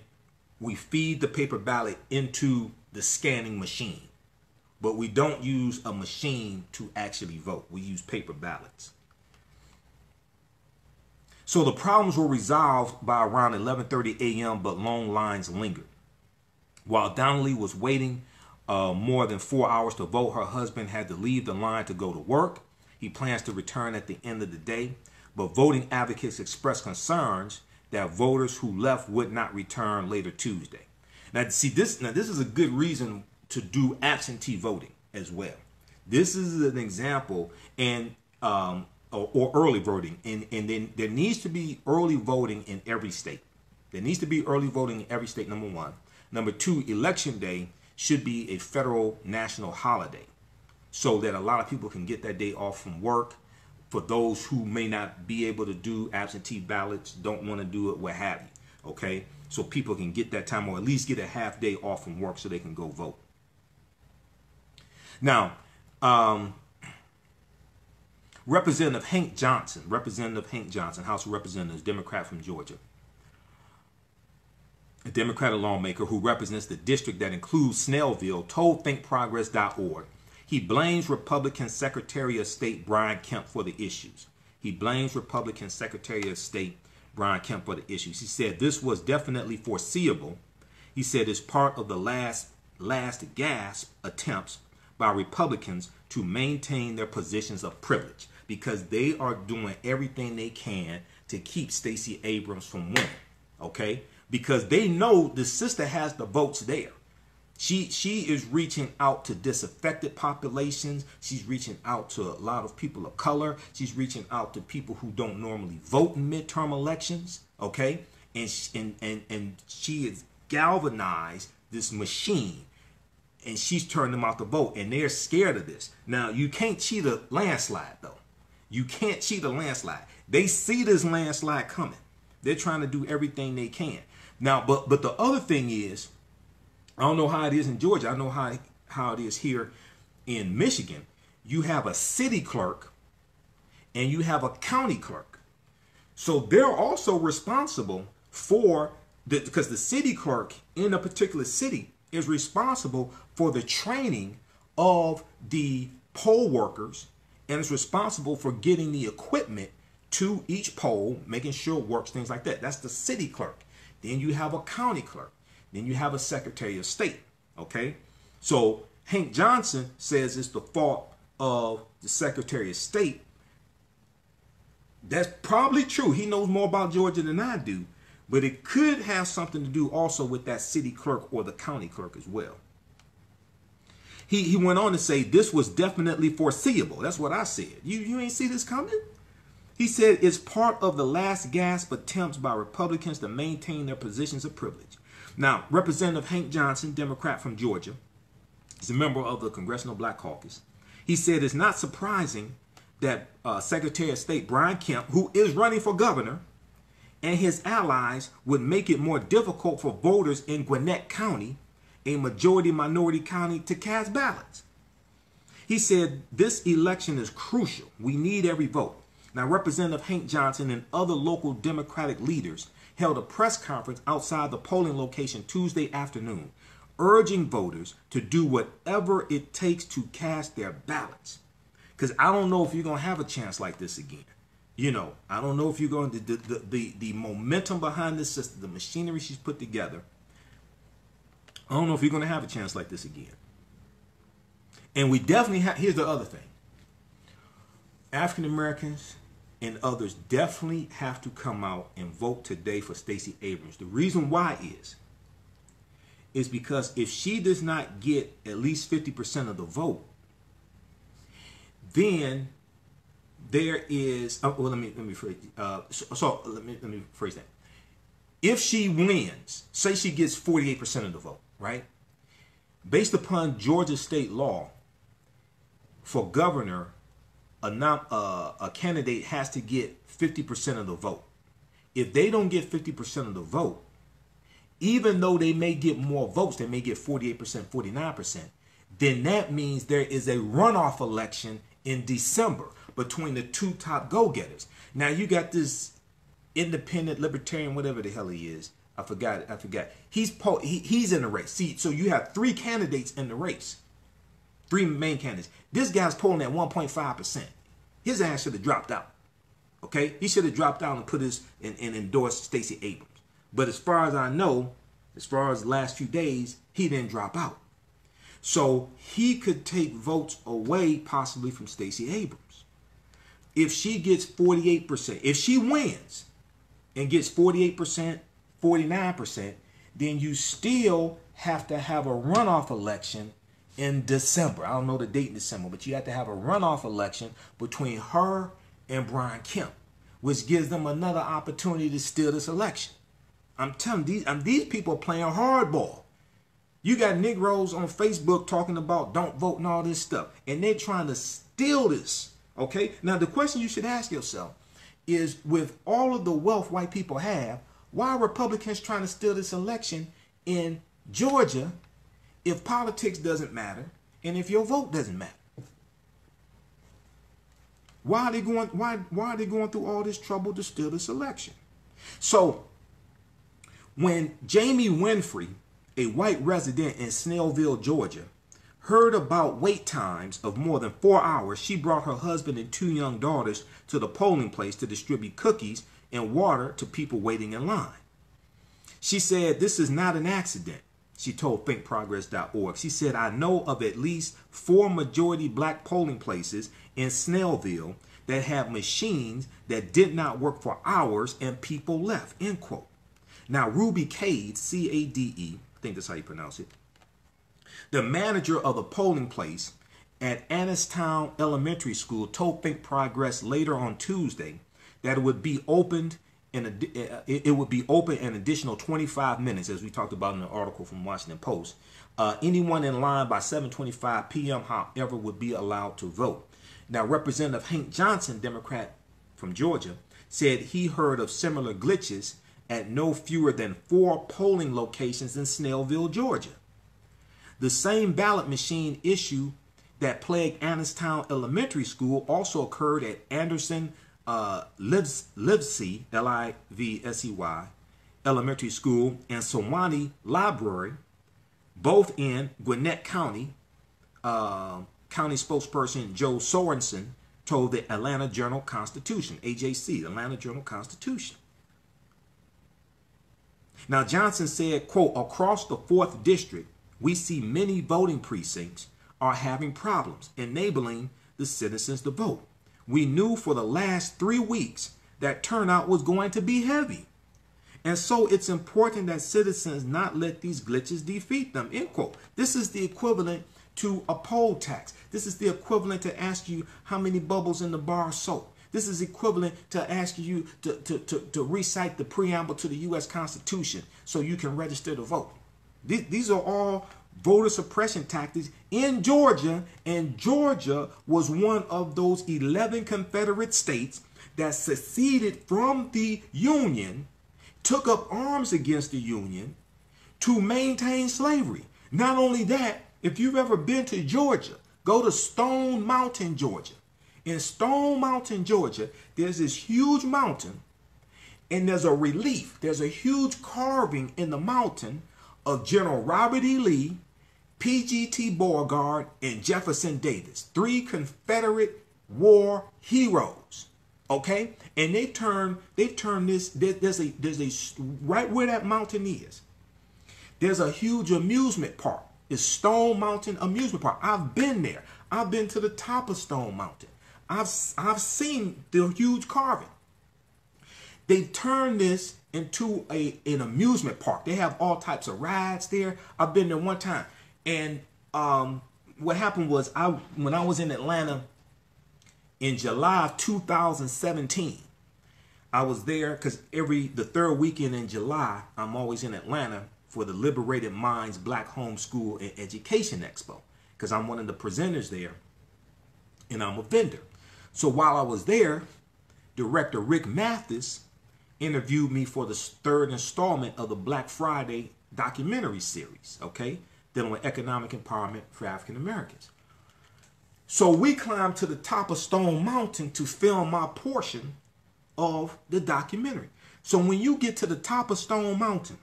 we feed the paper ballot into the scanning machine. But we don't use a machine to actually vote. We use paper ballots. So the problems were resolved by around 11:30 a.m., but long lines lingered. While Donnelly was waiting more than 4 hours to vote, her husband had to leave the line to go to work. He plans to return at the end of the day, but voting advocates expressed concerns that voters who left would not return later Tuesday. Now, see, this is a good reason to do absentee voting as well. This is an example, and or early voting, and then there needs to be early voting in every state. There needs to be early voting in every state, number one. Number two, Election Day should be a federal national holiday so that a lot of people can get that day off from work. For those who may not be able to do absentee ballots, don't want to do it, what have you, okay? So people can get that time, or at least get a half day off from work so they can go vote. Now, Representative Hank Johnson, House of Representatives, Democrat from Georgia, a Democratic lawmaker who represents the district that includes Snellville, told ThinkProgress.org he blames Republican Secretary of State Brian Kemp for the issues. He said this was definitely foreseeable. He said it's part of the last gasp attempts by Republicans to maintain their positions of privilege, because they are doing everything they can to keep Stacey Abrams from winning, okay? Because they know the sister has the votes there. She is reaching out to disaffected populations. She's reaching out to a lot of people of color. She's reaching out to people who don't normally vote in midterm elections. Okay, and she has galvanized this machine, and she's turned them out to vote, and they're scared of this. Now, you can't cheat a landslide, though. You can't cheat a landslide. They see this landslide coming. They're trying to do everything they can. Now, but the other thing is, I don't know how it is in Georgia. I know how it is here in Michigan. You have a city clerk and you have a county clerk. So they're also responsible for because the city clerk in a particular city is responsible for the training of the poll workers and is responsible for getting the equipment to each poll, making sure it works, things like that. That's the city clerk. Then you have a county clerk. Then you have a Secretary of State, okay? So Hank Johnson says it's the fault of the Secretary of State. That's probably true. He knows more about Georgia than I do, but it could have something to do also with that city clerk or the county clerk as well. He went on to say this was definitely foreseeable. That's what I said. You ain't see this coming? He said it's part of the last gasp attempts by Republicans to maintain their positions of privilege. Now, Representative Hank Johnson, Democrat from Georgia, is a member of the Congressional Black Caucus. He said it's not surprising that Secretary of State Brian Kemp, who is running for governor, and his allies would make it more difficult for voters in Gwinnett County, a majority-minority county, to cast ballots. He said this election is crucial. We need every vote. Now, Representative Hank Johnson and other local Democratic leaders held a press conference outside the polling location Tuesday afternoon, urging voters to do whatever it takes to cast their ballots. Because I don't know if you're going to have a chance like this again. You know, I don't know if you're going to, the momentum behind this system, the machinery she's put together, I don't know if you're going to have a chance like this again. And we definitely have, here's the other thing. African Americans and others definitely have to come out and vote today for Stacey Abrams. The reason why is because if she does not get at least 50% of the vote, then there is, let me phrase, let me phrase that. If she wins, say she gets 48% of the vote, right? Based upon Georgia state law, for governor, a candidate has to get 50% of the vote. If they don't get 50% of the vote, even though they may get more votes, they may get 48%, 49%, then that means there is a runoff election in December between the two top go-getters. Now you got this independent libertarian, whatever the hell he is. I forgot. He's in the race. See, so you have three candidates in the race. Three main candidates. This guy's polling at 1.5%. His ass should have dropped out. Okay? He should have dropped out and put his and endorsed Stacey Abrams. But as far as I know, as far as the last few days, he didn't drop out. So he could take votes away possibly from Stacey Abrams. If she gets 48%, if she wins and gets 48%, 49%, then you still have to have a runoff election in December. I don't know the date in December, but you have to have a runoff election between her and Brian Kemp, which gives them another opportunity to steal this election. I'm telling you, these people are playing hardball. You got Negroes on Facebook talking about don't vote and all this stuff, and they're trying to steal this. Okay? Now, the question you should ask yourself is, with all of the wealth white people have, why are Republicans trying to steal this election in Georgia if politics doesn't matter and if your vote doesn't matter? Why are they going through all this trouble to steal this election? So when Jamie Winfrey, a white resident in Snellville, Georgia, heard about wait times of more than 4 hours, she brought her husband and two young daughters to the polling place to distribute cookies and water to people waiting in line. She said, "This is not an accident," she told thinkprogress.org. She said, "I know of at least 4 majority black polling places in Snellville that have machines that did not work for hours and people left," end quote. Now, Ruby Cade, C-A-D-E, I think that's how you pronounce it, The manager of the polling place at Annistown Elementary School told Think Progress later on Tuesday that it would be opened an additional 25 minutes, as we talked about in the article from Washington Post. Anyone in line by 7:25 p.m., however, would be allowed to vote. Now, Representative Hank Johnson, Democrat from Georgia, said he heard of similar glitches at no fewer than 4 polling locations in Snellville, Georgia. The same ballot machine issue that plagued Annistown Elementary School also occurred at Anderson Livesey, Livsey Elementary School, and Sewanee Library, both in Gwinnett County. County spokesperson Joe Sorensen told the Atlanta Journal-Constitution, AJC, Atlanta Journal-Constitution. Now, Johnson said, quote, across the 4th district, we see many voting precincts are having problems enabling the citizens to vote. We knew for the last 3 weeks that turnout was going to be heavy. And so it's important that citizens not let these glitches defeat them, end quote. This is the equivalent to a poll tax. This is the equivalent to ask you how many bubbles in the bar of soap. This is equivalent to asking you to recite the preamble to the U.S. Constitution so you can register to vote. These are all voter suppression tactics in Georgia, and Georgia was one of those 11 Confederate states that seceded from the Union, took up arms against the Union to maintain slavery. Not only that, if you've ever been to Georgia, go to Stone Mountain, Georgia. In Stone Mountain, Georgia, there's this huge mountain, and there's a relief. There's a huge carving in the mountain of General Robert E. Lee, P.G.T. Beauregard, and Jefferson Davis, 3 Confederate war heroes. Okay, and they've turned this. There's a right where that mountain is. There's a huge amusement park. It's Stone Mountain Amusement Park. I've been there. I've been to the top of Stone Mountain. I've seen the huge carving. They've turned this into an amusement park. They have all types of rides there. I've been there one time. And what happened was when I was in Atlanta in July of 2017, I was there because the third weekend in July, I'm always in Atlanta for the Liberated Minds Black Homeschool and Education Expo, because I'm one of the presenters there and I'm a vendor. So while I was there, director Rick Mathis interviewed me for the 3rd installment of the Black Friday documentary series, okay, dealing with economic empowerment for African Americans. So we climbed to the top of Stone Mountain to film my portion of the documentary. So when you get to the top of Stone Mountain,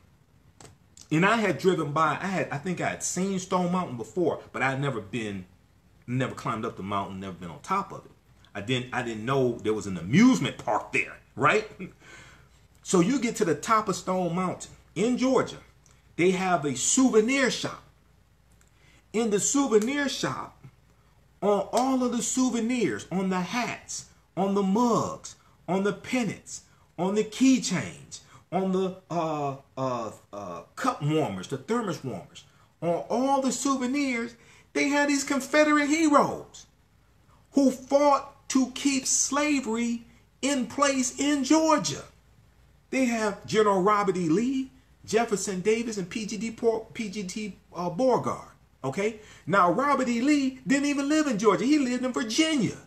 and I had driven by, I think I had seen Stone Mountain before, but I'd never climbed up the mountain, never been on top of it. I didn't know there was an amusement park there, right? So you get to the top of Stone Mountain in Georgia, they have a souvenir shop. In the souvenir shop, on all of the souvenirs, on the hats, on the mugs, on the pennants, on the keychains, on the cup warmers, the thermos warmers, on all the souvenirs, they had these Confederate heroes who fought to keep slavery in place in Georgia. They have General Robert E. Lee, Jefferson Davis, and P.G.T. Beauregard. Okay? Now, Robert E. Lee didn't even live in Georgia. He lived in Virginia.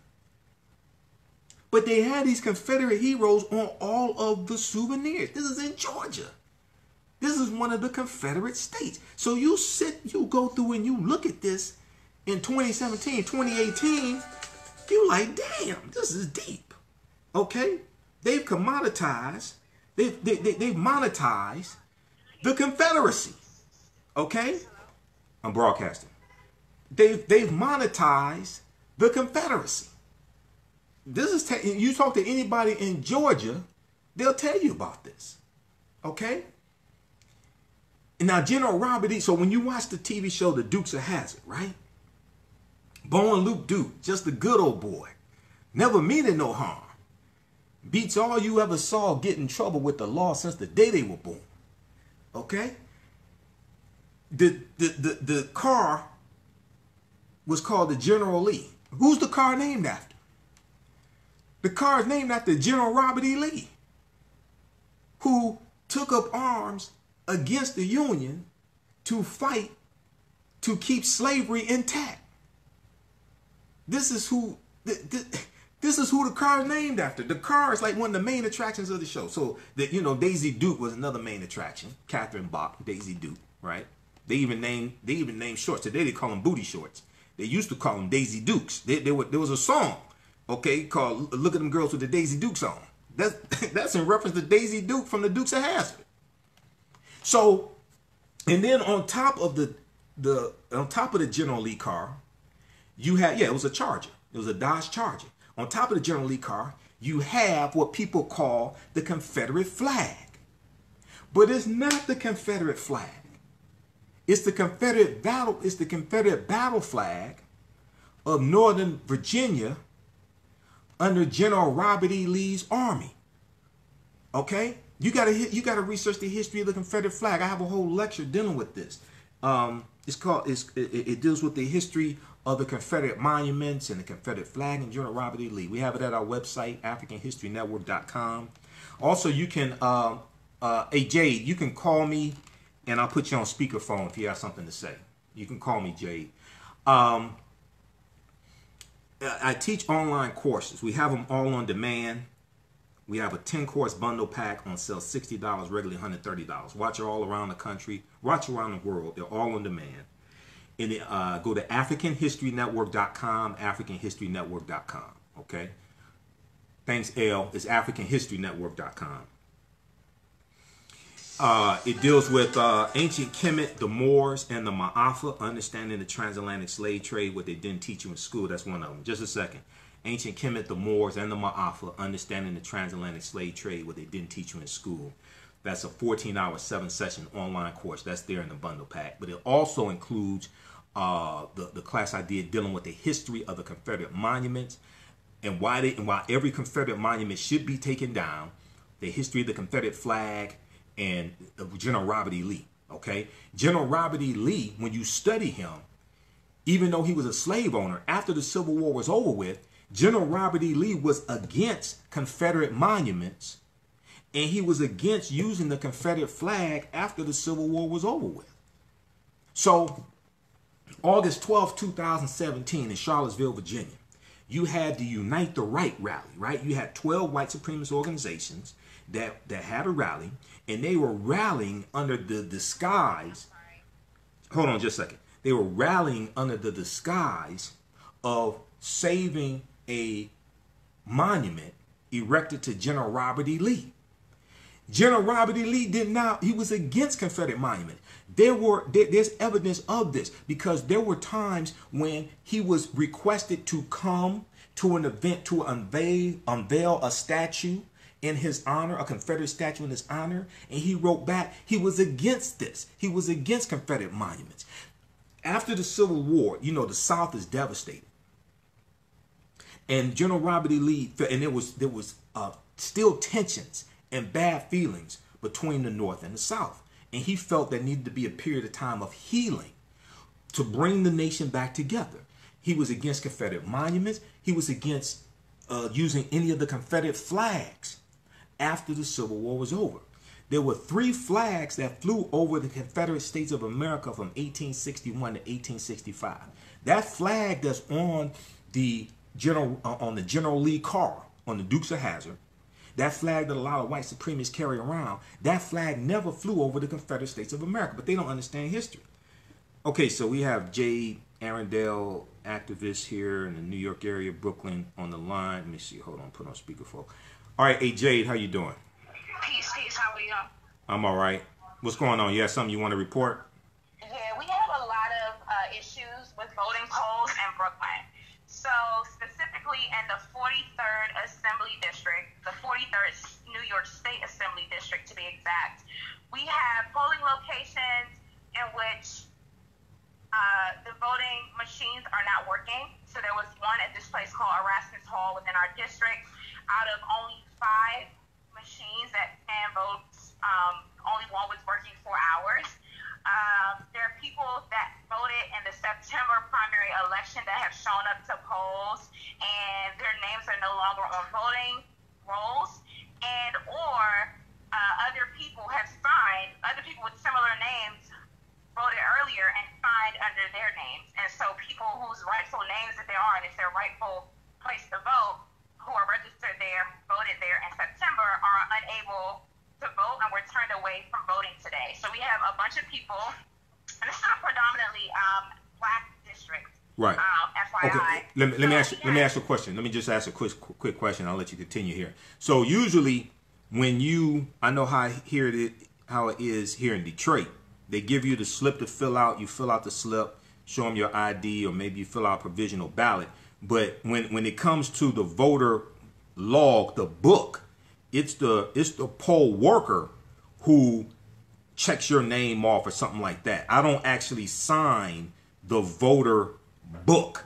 But they had these Confederate heroes on all of the souvenirs. This is in Georgia. This is one of the Confederate states. So you go through and you look at this in 2017, 2018, you're like, damn, this is deep. Okay? They've commoditized, they've monetized the Confederacy. Okay? I'm broadcasting. They've monetized the Confederacy. This is you talk to anybody in Georgia, they'll tell you about this. Okay? And now General Robert E. So when you watch the TV show The Dukes of Hazzard, right? Bo and Luke Duke, just a good old boy, never meaning no harm, beats all you ever saw get in trouble with the law since the day they were born. Okay? The car was called the General Lee. Who's the car named after? The car is named after General Robert E. Lee, who took up arms against the Union to fight to keep slavery intact. This is who the car is named after. The car is like one of the main attractions of the show. So that, you know, Daisy Duke was another main attraction. Catherine Bach, Daisy Duke, right? They even named shorts. Today they call them booty shorts. They used to call them Daisy Dukes. There was a song, okay, called "Look at Them Girls with the Daisy Dukes on." That's in reference to Daisy Duke from the Dukes of Hazzard. So, and then on top of the General Lee car, you had, it was a Charger. It was a Dodge Charger. On top of the General Lee car, you have what people call the Confederate flag. But it's not the Confederate flag. It's the Confederate battle flag of Northern Virginia under General Robert E. Lee's army. Okay? You gotta research the history of the Confederate flag. I have a whole lecture dealing with this. It deals with the history of the Confederate monuments and the Confederate flag and General Robert E. Lee. We have it at our website, AfricanHistoryNetwork.com. Also, you can, hey Jade, you can call me and I'll put you on speakerphone if you have something to say. You can call me, Jade. I teach online courses. We have them all on demand. We have a 10-course bundle pack on sale, $60, regularly $130. Watch it all around the country. Watch around the world. They're all on demand. And go to AfricanHistoryNetwork.com, AfricanHistoryNetwork.com. Okay? Thanks, L. It's AfricanHistoryNetwork.com. It deals with ancient Kemet, the Moors, and the Ma'afa, understanding the transatlantic slave trade, what they didn't teach you in school. That's one of them. Just a second. Ancient Kemet, the Moors, and the Ma'afa, understanding the transatlantic slave trade, what they didn't teach you in school. That's a 14-hour, 7-session online course. That's there in the bundle pack. But it also includes the class I did dealing with the history of the Confederate monuments and why every Confederate monument should be taken down, the history of the Confederate flag, and General Robert E. Lee. Okay? General Robert E. Lee, when you study him, even though he was a slave owner, after the Civil War was over with, General Robert E. Lee was against Confederate monuments, and he was against using the Confederate flag after the Civil War was over with. So, August 12, 2017 in Charlottesville, Virginia, you had the Unite the Right rally, right? You had 12 white supremacist organizations that had a rally, and they were rallying under the disguise. Hold on just a second. They were rallying under the disguise of saving a monument erected to General Robert E. Lee. General Robert E. Lee he was against Confederate monument. There's evidence of this because there were times when he was requested to come to an event to unveil a statue in his honor, a Confederate statue in his honor, and he wrote back he was against this. He was against Confederate monuments. After the Civil War, you know, the South is devastated. And General Robert E. Lee, and there was still tensions and bad feelings between the North and the South. And he felt there needed to be a period of time of healing to bring the nation back together. He was against Confederate monuments. He was against using any of the Confederate flags after the Civil War was over. There were 3 flags that flew over the Confederate States of America from 1861 to 1865. That flag that's on the General Lee car, on the Dukes of Hazzard, that flag that a lot of white supremacists carry around, that flag never flew over the Confederate States of America, but they don't understand history. Okay, so we have Jade Arundel, activist here in the New York area, Brooklyn, on the line. Let me see. Hold on. Put on speakerphone. All right. Hey, Jade, how you doing?
Peace. How are you?
I'm all right. What's going on? You have something you want to report?
Yeah, we have a lot of issues with voting polls in Brooklyn. So specifically in the 43rd Assembly District, the 43rd New York State Assembly District to be exact, we have polling locations in which the voting machines are not working. So there was one at this place called Erasmus Hall within our district. Out of only 5 machines that can vote, only one was working 4 hours. There are people that voted in the September primary election that have shown up to polls, and their names are no longer on voting rolls, and or other people have signed, other people with similar names voted earlier and signed under their names. And so people whose rightful names that they are, and it's their rightful place to vote, who are registered there, voted there in September, are unable to vote and were turned away from voting today. So we have a bunch of people, and it's not predominantly black districts.
Right.
FYI.
Okay. Let me ask you a question. Let me just ask a quick question. I'll let you continue here. So usually, when I know how it is here in Detroit, they give you the slip to fill out. You fill out the slip, show them your ID, or maybe you fill out a provisional ballot. But when it comes to the voter log, the book, it's the poll worker who checks your name off or something like that. I don't actually sign the voter book.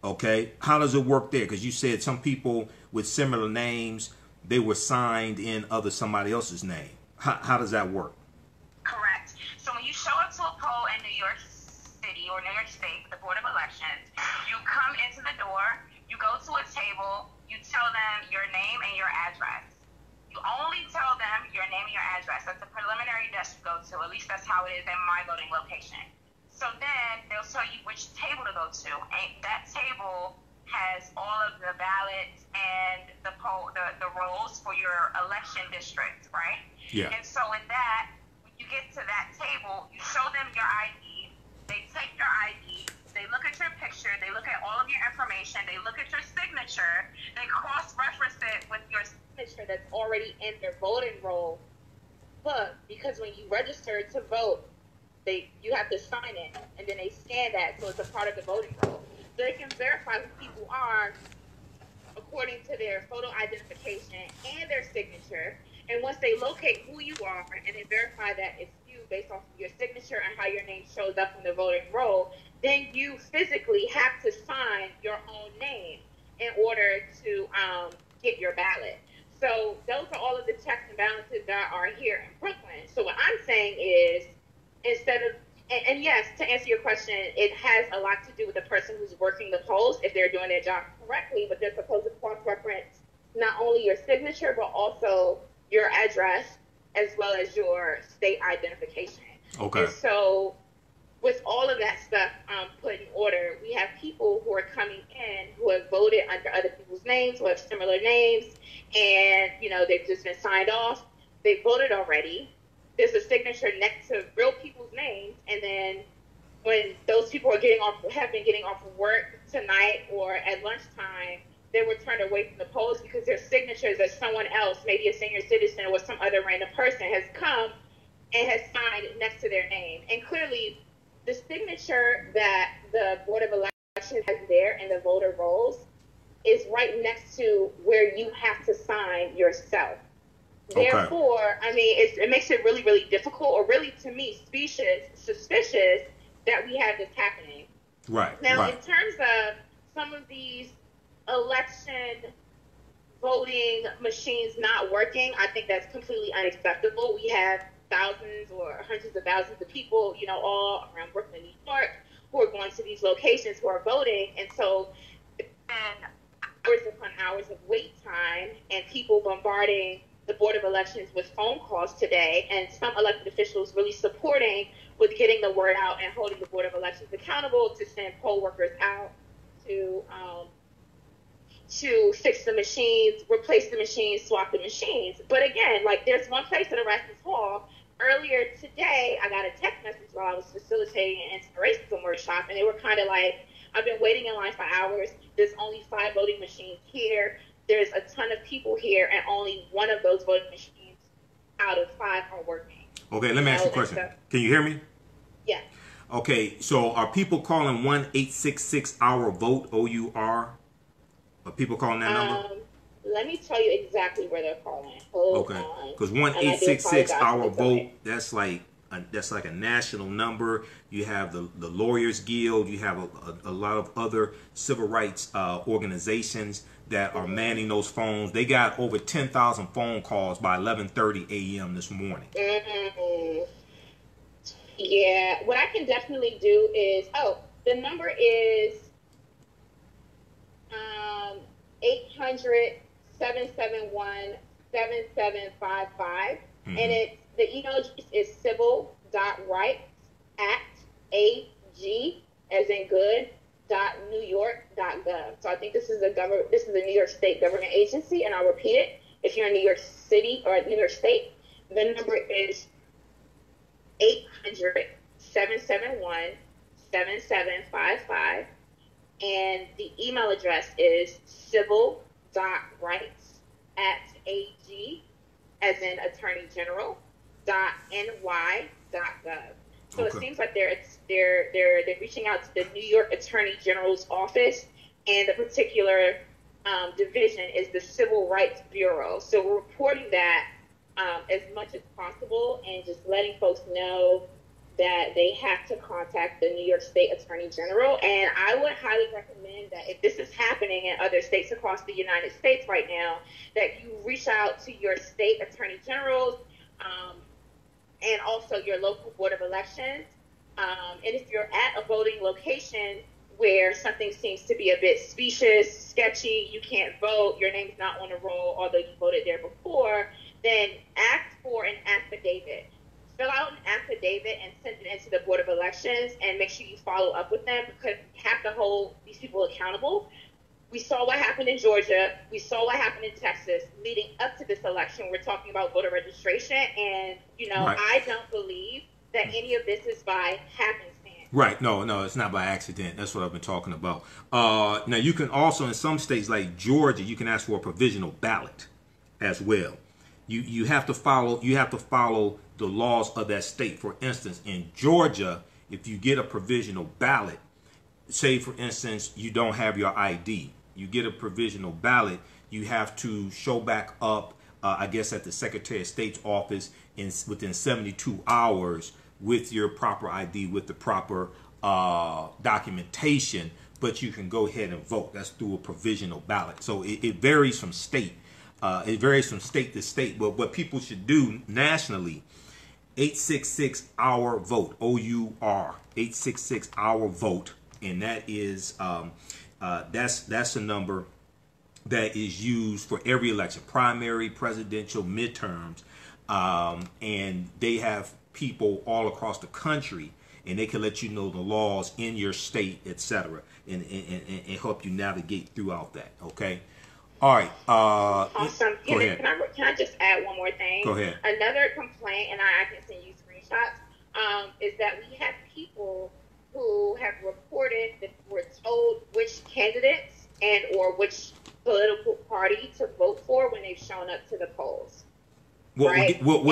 Okay, how does it work there? Because you said some people with similar names, they were signed in somebody else's name. How does that work?
Correct. So when you show up to a poll in New York City or New York State, the Board of Elections, you come into the door, you go to a table, you tell them your name and your address. You only tell them your name and your address. That's the preliminary desk you go to. At least that's how it is in my voting location. So then they'll tell you which table to go to. And that table has all of the ballots and the rolls for your election district, right?
Yeah.
And so in that, when you get to that table, you show them your ID. They take your ID. They look at your picture. They look at all of your information. They look at your signature. They cross-reference it with your signature that's already in their voting roll. But because when you register to vote, you have to sign it, and then they scan that, so it's a part of the voting roll. So they can verify who people are according to their photo identification and their signature. And once they locate who you are and they verify that it's you based off of your signature and how your name shows up in the voting roll, then you physically have to sign your own name in order to get your ballot. So those are all of the checks and balances that are here in Brooklyn. So what I'm saying is, instead of, and yes, to answer your question, it has a lot to do with the person who's working the polls, if they're doing their job correctly, but they're supposed to cross-reference not only your signature, but also your address, as well as your state identification.
Okay.
And so with all of that stuff put in order, we have people who are coming in who have voted under other people's names, who have similar names, and, they've just been signed off. They voted already. There's a signature next to real people's names, and then when those people have been getting off of work tonight or at lunchtime, they were turned away from the polls because their signatures that someone else, maybe a senior citizen or some other random person, has come and has signed next to their name. And clearly, the signature that the Board of Elections has there in the voter rolls is right next to where you have to sign yourself.
Okay.
Therefore, it makes it really, really difficult, or really, to me, suspicious that we have this happening.
Right.
Now,
right.
in terms of some of these election voting machines not working, I think that's completely unacceptable. We have thousands or hundreds of thousands of people, all around Brooklyn, New York, who are going to these locations who are voting. And so it's been hours upon hours of wait time and people bombarding the Board of Elections with phone calls today, and some elected officials really supporting with getting the word out and holding the Board of Elections accountable to send poll workers out to fix the machines, replace the machines, swap the machines. But again, there's one place at Erasmus Hall. Earlier today, I got a text message while I was facilitating an inspirational workshop, and they were kind of like, I've been waiting in line for hours. There's only 5 voting machines here. There's a ton of people here, and only one of those voting machines out of 5 are working.
Okay, let me ask you a question. Can you hear me?
Yeah.
Okay, so are people calling 1-866-OUR-VOTE, OUR? Are people calling that number?
Let me tell you exactly where they're calling. Hold on.
Because 1-866-OUR-VOTE, that's like a national number. You have the Lawyers Guild. You have a lot of other civil rights organizations that are manning those phones. They got over 10,000 phone calls by 11:30 a.m. this morning.
Yeah, what I can definitely do is, the number is 800 and
Mm-hmm.
the email address is civil.rights at ag, as in good, .newyork.gov. So I think this is a New York State government agency, and I'll repeat it. If you're in New York City or New York State, the number is 800-771-7755, and the email address is civil.rights at ag, as in Attorney General, .ny.gov. So it seems like they're reaching out to the New York Attorney General's office, and the particular division is the Civil Rights Bureau. So we're reporting that as much as possible, and just letting folks know that they have to contact the New York State Attorney General. And I would highly recommend that if this is happening in other states across the United States right now, that you reach out to your state attorney generals, and also your local board of elections. And if you're at a voting location where something seems to be a bit specious, sketchy, you can't vote, your name's not on the roll, although you voted there before, then ask for an affidavit. Fill out an affidavit and send it into the Board of Elections, and make sure you follow up with them, because you have to hold these people accountable. We saw what happened in Georgia. We saw what happened in Texas leading up to this election. We're talking about voter registration, and, right. I don't believe that any of this is by happenstance.
Right. No, it's not by accident. That's what I've been talking about. Now, you can also, in some states like Georgia, you can ask for a provisional ballot as well. You have to follow the laws of that state. For instance, in Georgia, if you get a provisional ballot, say for instance you don't have your ID, you get a provisional ballot, you have to show back up, I guess at the Secretary of State's office within 72 hours with your proper ID, with the proper documentation, but you can go ahead and vote. That's through a provisional ballot. So it varies from state. It varies from state to state. But what people should do nationally, 866-OUR-VOTE, OUR, 866-OUR-VOTE, and that is that's a number that is used for every election, primary, presidential, midterms, and they have people all across the country, and they can let you know the laws in your state, etc., and help you navigate throughout that. Okay. All right.
Awesome.
Go ahead.
Can I just add one more thing?
Go ahead.
Another complaint, and I can send you screenshots, is that we have people who have reported that were told which candidates and or which political party to vote for when they've shown up to the polls.
What do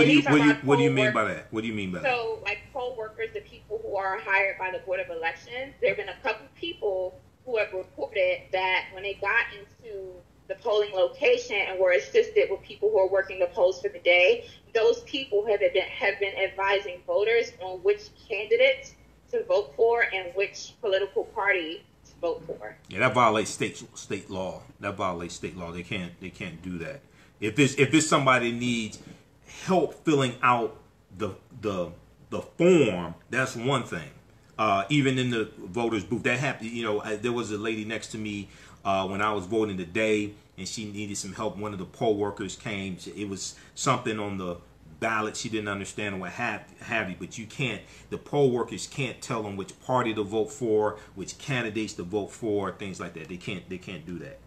you mean by that? What do you mean by that?
So, like poll workers, the people who are hired by the Board of Elections, there have been a couple people who have reported that when they got into the polling location and were assisted with people who are working the polls for the day, those people have been advising voters on which candidates to vote for and which political party to vote for.
Yeah, that violates state law. That violates state law. They can't do that. If it's somebody needs help filling out the form, that's one thing. Even in the voters booth, that happened. There was a lady next to me when I was voting today, and she needed some help. One of the poll workers came. It was something on the ballot she didn't understand, what have you. But the poll workers can't tell them which party to vote for, which candidates to vote for, things like that. They can't do that.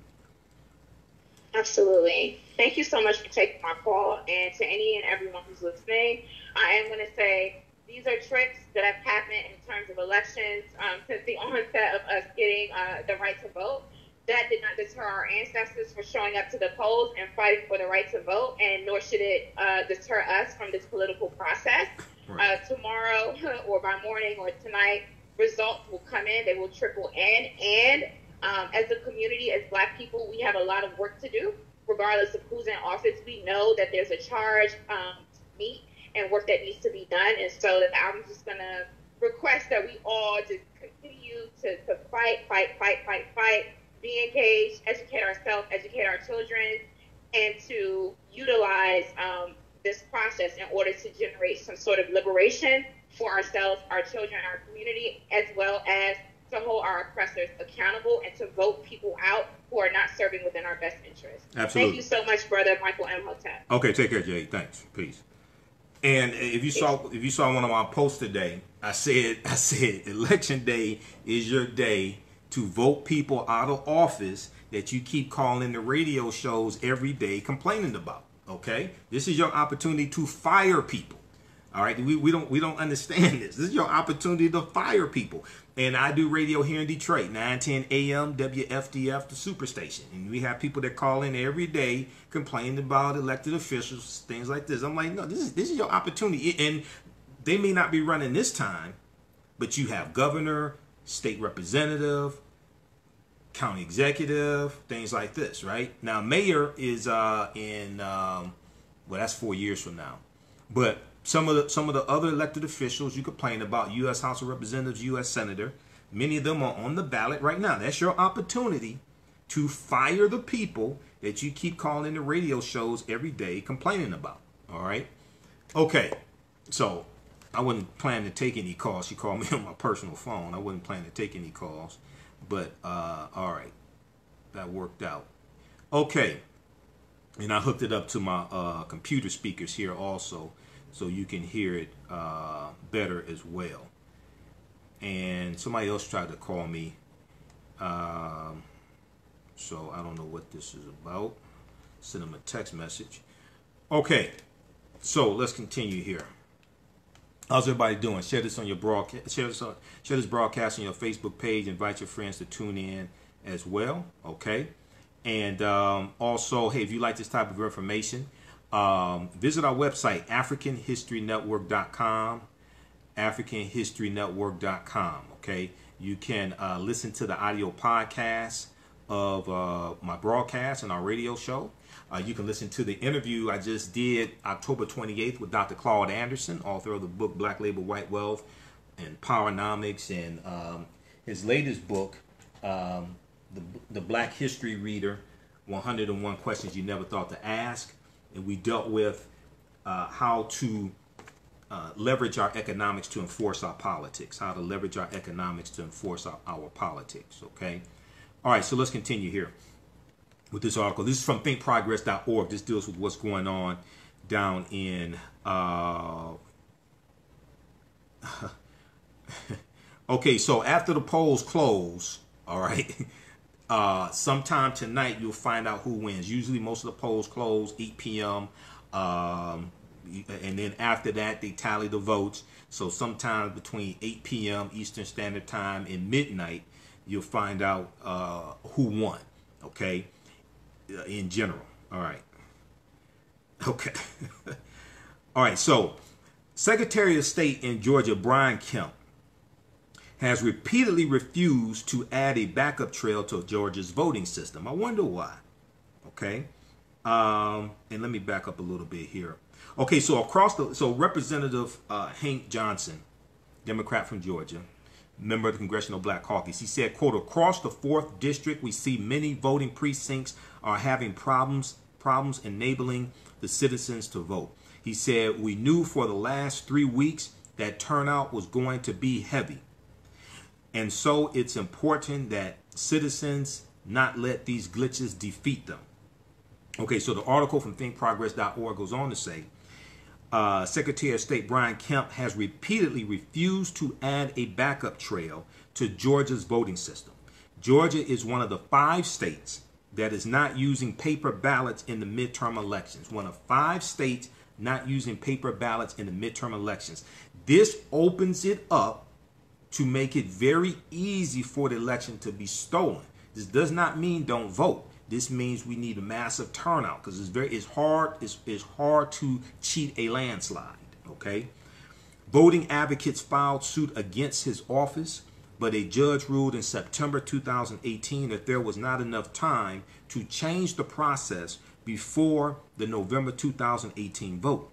Absolutely. Thank you so much for taking my call, and to any and everyone who's listening, I am going to say these are tricks that have happened in terms of elections since the onset of us getting the right to vote. That did not deter our ancestors from showing up to the polls and fighting for the right to vote, and nor should it deter us from this political process. Right. Tomorrow or by morning or tonight, results will come in. They will trickle in. And as a community, as Black people, we have a lot of work to do, regardless of who's in office. We know that there's a charge to meet and work that needs to be done. And so I'm just going to request that we all just continue to fight, be engaged, educate ourselves, educate our children, and to utilize this process in order to generate some sort of liberation for ourselves, our children, our community, as well as to hold our oppressors accountable and to vote people out who are not serving within our best interest.
Absolutely.
Thank you so much, Brother Michael Imhotep.
Okay, take care, Jay. Thanks. Peace. And if you saw one of my posts today, I said Election Day is your day to vote people out of office that you keep calling the radio shows every day complaining about. Okay, this is your opportunity to fire people. All right, we don't understand this. This is your opportunity to fire people. And I do radio here in Detroit, 910 AM, WFDF, the Superstation. And we have people that call in every day complaining about elected officials, things like this. I'm like, no, this is your opportunity. And they may not be running this time, but you have governor, state representative, county executive, things like this, right? Now, mayor is well, that's 4 years from now. But some of the other elected officials you complain about, U.S. House of Representatives, U.S. Senator, many of them are on the ballot right now. That's your opportunity to fire the people that you keep calling the radio shows every day complaining about. All right? Okay. So I wasn't planning to take any calls. She called me on my personal phone. I wasn't planning to take any calls. But, all right. That worked out. Okay. And I hooked it up to my computer speakers here also, so you can hear it better as well. And somebody else tried to call me, so I don't know what this is about. Send them a text message. Okay, so let's continue here. How's everybody doing? Share this on your broadcast. Share this broadcast on your Facebook page. Invite your friends to tune in as well. Okay, and also, hey, if you like this type of information, visit our website, AfricanHistoryNetwork.com, AfricanHistoryNetwork.com. Okay, you can listen to the audio podcast of my broadcast and our radio show. You can listen to the interview I just did October 28th with Dr. Claude Anderson, author of the book Black Labor, White Wealth and Powernomics, and his latest book, the Black History Reader, 101 Questions You Never Thought to Ask. And we dealt with how to leverage our economics to enforce our politics, how to leverage our economics to enforce our politics, okay? All right, so let's continue here with this article. This is from thinkprogress.org. This deals with what's going on down in... Okay, so after the polls close, all right, sometime tonight you'll find out who wins. Usually most of the polls close 8 p.m. And then after that they tally the votes. So sometime between 8 p.m. Eastern Standard Time and midnight you'll find out who won. Okay, in general. All right. Okay. All right. So Secretary of State in Georgia Brian Kemp has repeatedly refused to add a backup trail to Georgia's voting system. I wonder why. Okay. And let me back up a little bit here. Okay, so Representative Hank Johnson, Democrat from Georgia, member of the Congressional Black Caucus, he said, quote, across the 4th district, we see many voting precincts are having problems enabling the citizens to vote. He said, we knew for the last 3 weeks that turnout was going to be heavy. And so it's important that citizens not let these glitches defeat them. Okay, so the article from thinkprogress.org goes on to say, Secretary of State Brian Kemp has repeatedly refused to add a backup trail to Georgia's voting system. Georgia is one of the 5 states that is not using paper ballots in the midterm elections. One of 5 states not using paper ballots in the midterm elections. This opens it up to make it very easy for the election to be stolen. This does not mean don't vote. This means we need a massive turnout because it's hard to cheat a landslide. Okay, voting advocates filed suit against his office, but a judge ruled in September 2018 that there was not enough time to change the process before the November 2018 vote.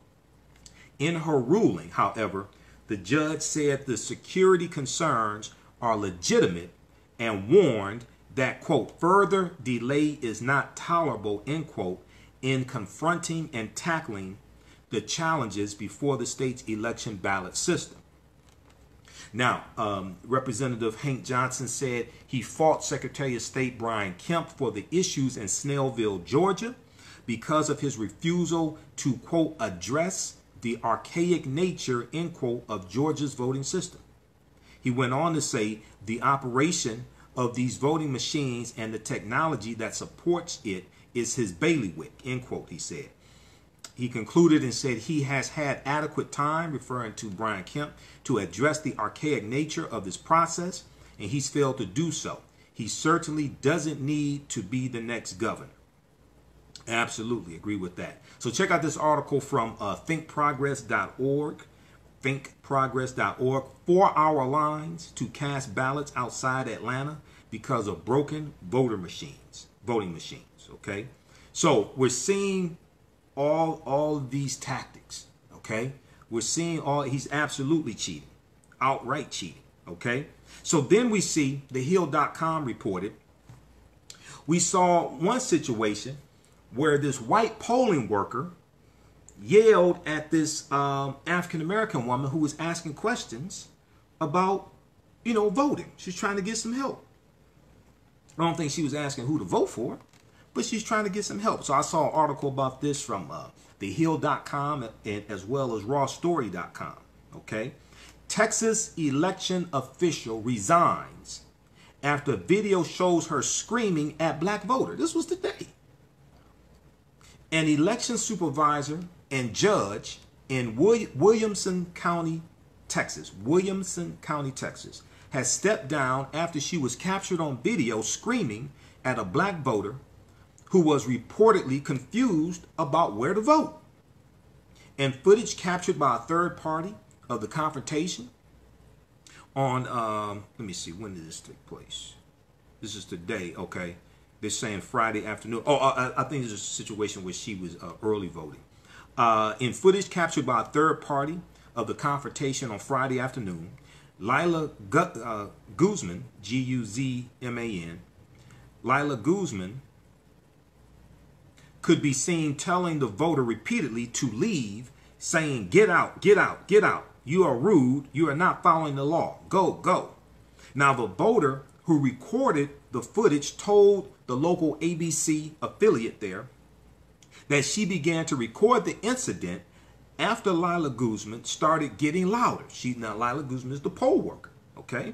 In her ruling, however, the judge said the security concerns are legitimate and warned that, quote, further delay is not tolerable, end quote, in confronting and tackling the challenges before the state's election ballot system. Now, Representative Hank Johnson said he fought Secretary of State Brian Kemp for the issues in Snellville, Georgia, because of his refusal to, quote, address the archaic nature, end quote, of Georgia's voting system. He went on to say the operation of these voting machines and the technology that supports it is his bailiwick, end quote, he said. He concluded and said he has had adequate time, referring to Brian Kemp, to address the archaic nature of this process, and he's failed to do so. He certainly doesn't need to be the next governor. Absolutely agree with that. So check out this article from thinkprogress.org. Thinkprogress.org. 4-hour lines to cast ballots outside Atlanta because of broken voting machines. Okay, so we're seeing all of these tactics. Okay, we're seeing he's absolutely cheating, outright cheating. Okay, so then we see the Hill.com reported. We saw one situation where this white polling worker yelled at this African-American woman who was asking questions about, voting. She's trying to get some help. I don't think she was asking who to vote for, but she's trying to get some help. So I saw an article about this from thehill.com and as well as rawstory.com. Okay. Texas election official resigns after video shows her screaming at black voter. This was today. An election supervisor and judge in Williamson County, Texas, has stepped down after she was captured on video screaming at a black voter who was reportedly confused about where to vote. And footage captured by a third party of the confrontation on, let me see, when did this take place? This is today, okay. They're saying Friday afternoon. I think this is a situation where she was early voting. In footage captured by a third party of the confrontation on Friday afternoon, Lila Guzman, Guzman, Lila Guzman could be seen telling the voter repeatedly to leave, saying, "Get out, get out, get out. You are rude. You are not following the law. Go, go." Now, the voter who recorded the footage told the local ABC affiliate there that she began to record the incident after Lila Guzman started getting louder. Now Lila Guzman is the poll worker, okay?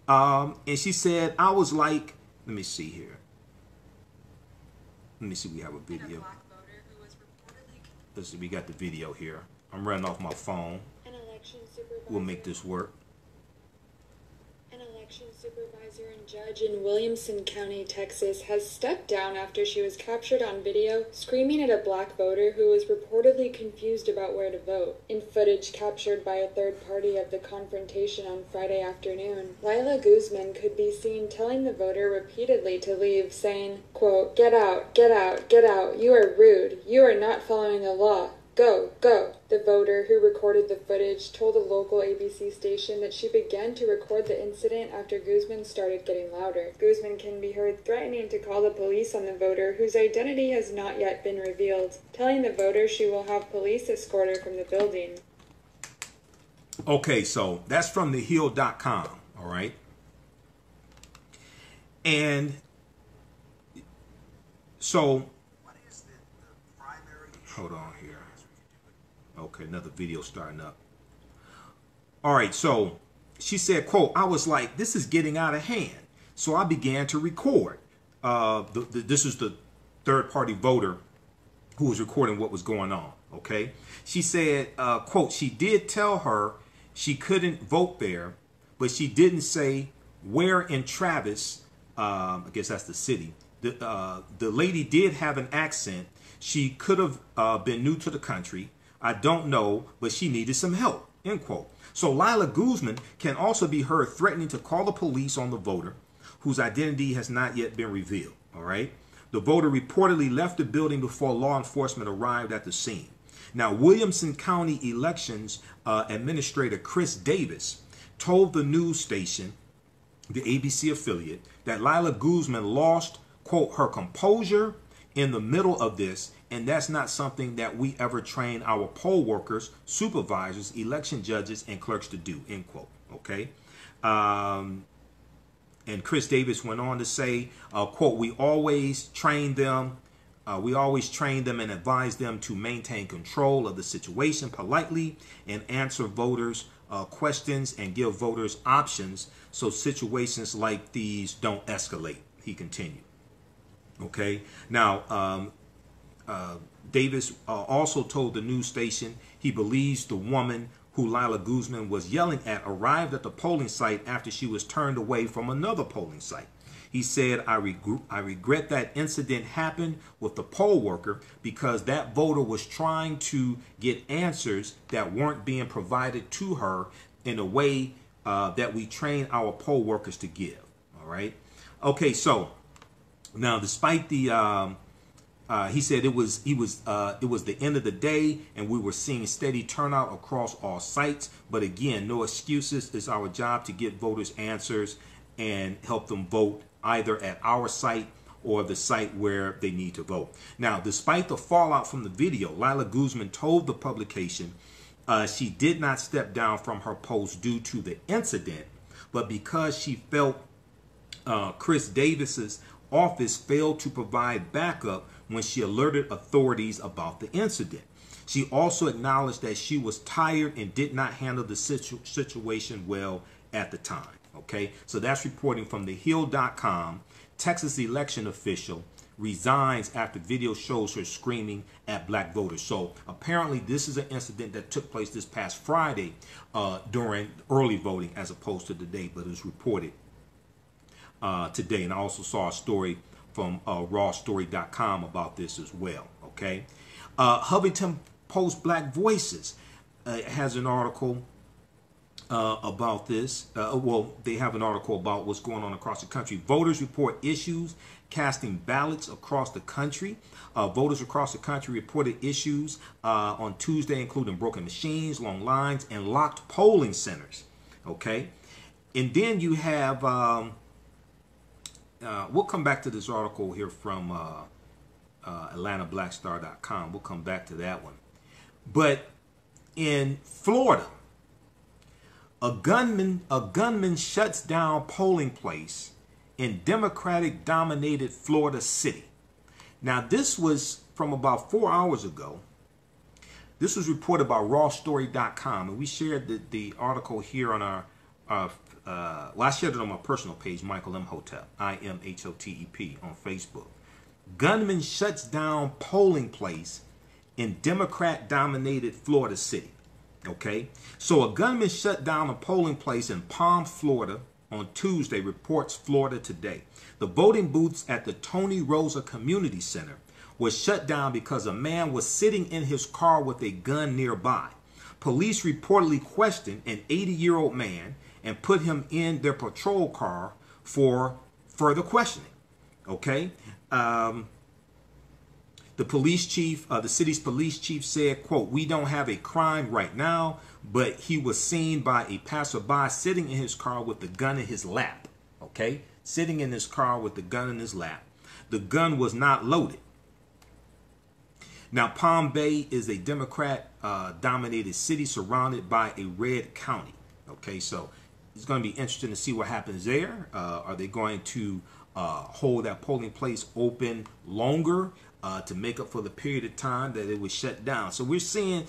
And she said, I was like, let me see here. Let me see, we have a video. Listen, we got the video here. I'm running off my phone. We'll make this work.
An election supervisor and judge in Williamson County, Texas, has stepped down after she was captured on video screaming at a black voter who was reportedly confused about where to vote. In footage captured by a third party of the confrontation on Friday afternoon, Lila Guzman could be seen telling the voter repeatedly to leave, saying, quote, "Get out, get out, get out. You are rude. You are not following the law. Go, go." The voter who recorded the footage told a local ABC station that she began to record the incident after Guzman started getting louder. Guzman can be heard threatening to call the police on the voter, whose identity has not yet been revealed, telling the voter she will have police escort her from the building.
Okay, so that's from thehill.com, all right? And so, hold on here. Okay, another video starting up. All right, so she said, quote, "I was like, this is getting out of hand. So I began to record." This is the third-party voter who was recording what was going on, okay? She said, quote, "She did tell her she couldn't vote there, but she didn't say where in Travis," I guess that's the city. The lady did have an accent. She could have been new to the country. I don't know, but she needed some help, end quote. So Lila Guzman can also be heard threatening to call the police on the voter, whose identity has not yet been revealed, all right? The voter reportedly left the building before law enforcement arrived at the scene. Now, Williamson County Elections Administrator Chris Davis told the news station, the ABC affiliate, that Lila Guzman lost, quote, her composure in the middle of this, and that's not something that we ever train our poll workers, supervisors, election judges, and clerks to do, end quote. Okay. And Chris Davis went on to say, quote, we always train them and advise them to maintain control of the situation politely and answer voters' questions and give voters options so situations like these don't escalate, he continued. Okay. Now, Davis also told the news station he believes the woman who Lila Guzman was yelling at arrived at the polling site after she was turned away from another polling site. He said, I regret that incident happened with the poll worker because that voter was trying to get answers that weren't being provided to her in a way that we train our poll workers to give. All right. Okay. So now, despite the he said it was the end of the day and we were seeing steady turnout across all sites. But again, no excuses. It's our job to get voters answers and help them vote either at our site or the site where they need to vote. Now, despite the fallout from the video, Lila Guzman told the publication she did not step down from her post due to the incident, but because she felt Chris Davis's office failed to provide backup when she alerted authorities about the incident. She also acknowledged that she was tired and did not handle the situation well at the time. Okay, so that's reporting from thehill.com. Texas election official resigns after video shows her screaming at black voters. So apparently this is an incident that took place this past Friday during early voting as opposed to today, but it was reported today. And I also saw a story from rawstory.com about this as well. Okay, Huffington Post Black Voices has an article about this. Well, they have an article about what's going on across the country. Voters report issues casting ballots across the country. Voters across the country reported issues on Tuesday, including broken machines, long lines, and locked polling centers. Okay, and then you have we'll come back to this article here from AtlantaBlackStar.com. We'll come back to that one. But in Florida, a gunman shuts down polling place in Democratic-dominated Florida city. Now, this was from about 4 hours ago. This was reported by rawstory.com, and we shared the article here on our well, I shared it on my personal page, Michael Imhotep, IMHOTEP, on Facebook. Gunman shuts down polling place in Democrat-dominated Florida city. Okay, so a gunman shut down a polling place in Palm, Florida on Tuesday, reports Florida Today. The voting booths at the Tony Rosa Community Center was shut down because a man was sitting in his car with a gun nearby. Police reportedly questioned an 80-year-old man and put him in their patrol car for further questioning. Okay. The police chief, the city's police chief said, quote, we don't have a crime right now, but he was seen by a passerby sitting in his car with the gun in his lap. Okay. Sitting in his car with the gun in his lap. The gun was not loaded. Now, Palm Bay is a Democrat-dominated city surrounded by a red county. Okay, so it's going to be interesting to see what happens there. Are they going to hold that polling place open longer to make up for the period of time that it was shut down? So we're seeing,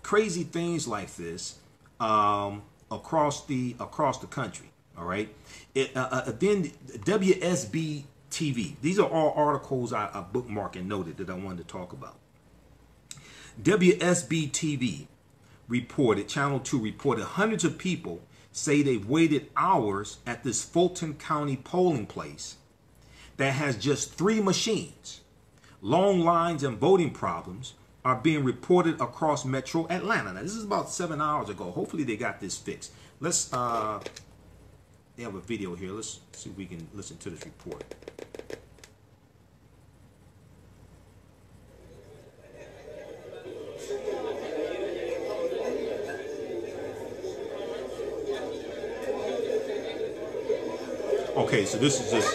crazy things like this across the country. All right. Then WSB TV. These are all articles I bookmarked and noted that I wanted to talk about. WSB TV reported, Channel 2 reported, hundreds of people say they've waited hours at this Fulton County polling place that has just 3 machines. Long lines and voting problems are being reported across Metro Atlanta. Now, this is about 7 hours ago. Hopefully they got this fixed. Let's, they have a video here. Let's see if we can listen to this report. Okay, so this is just,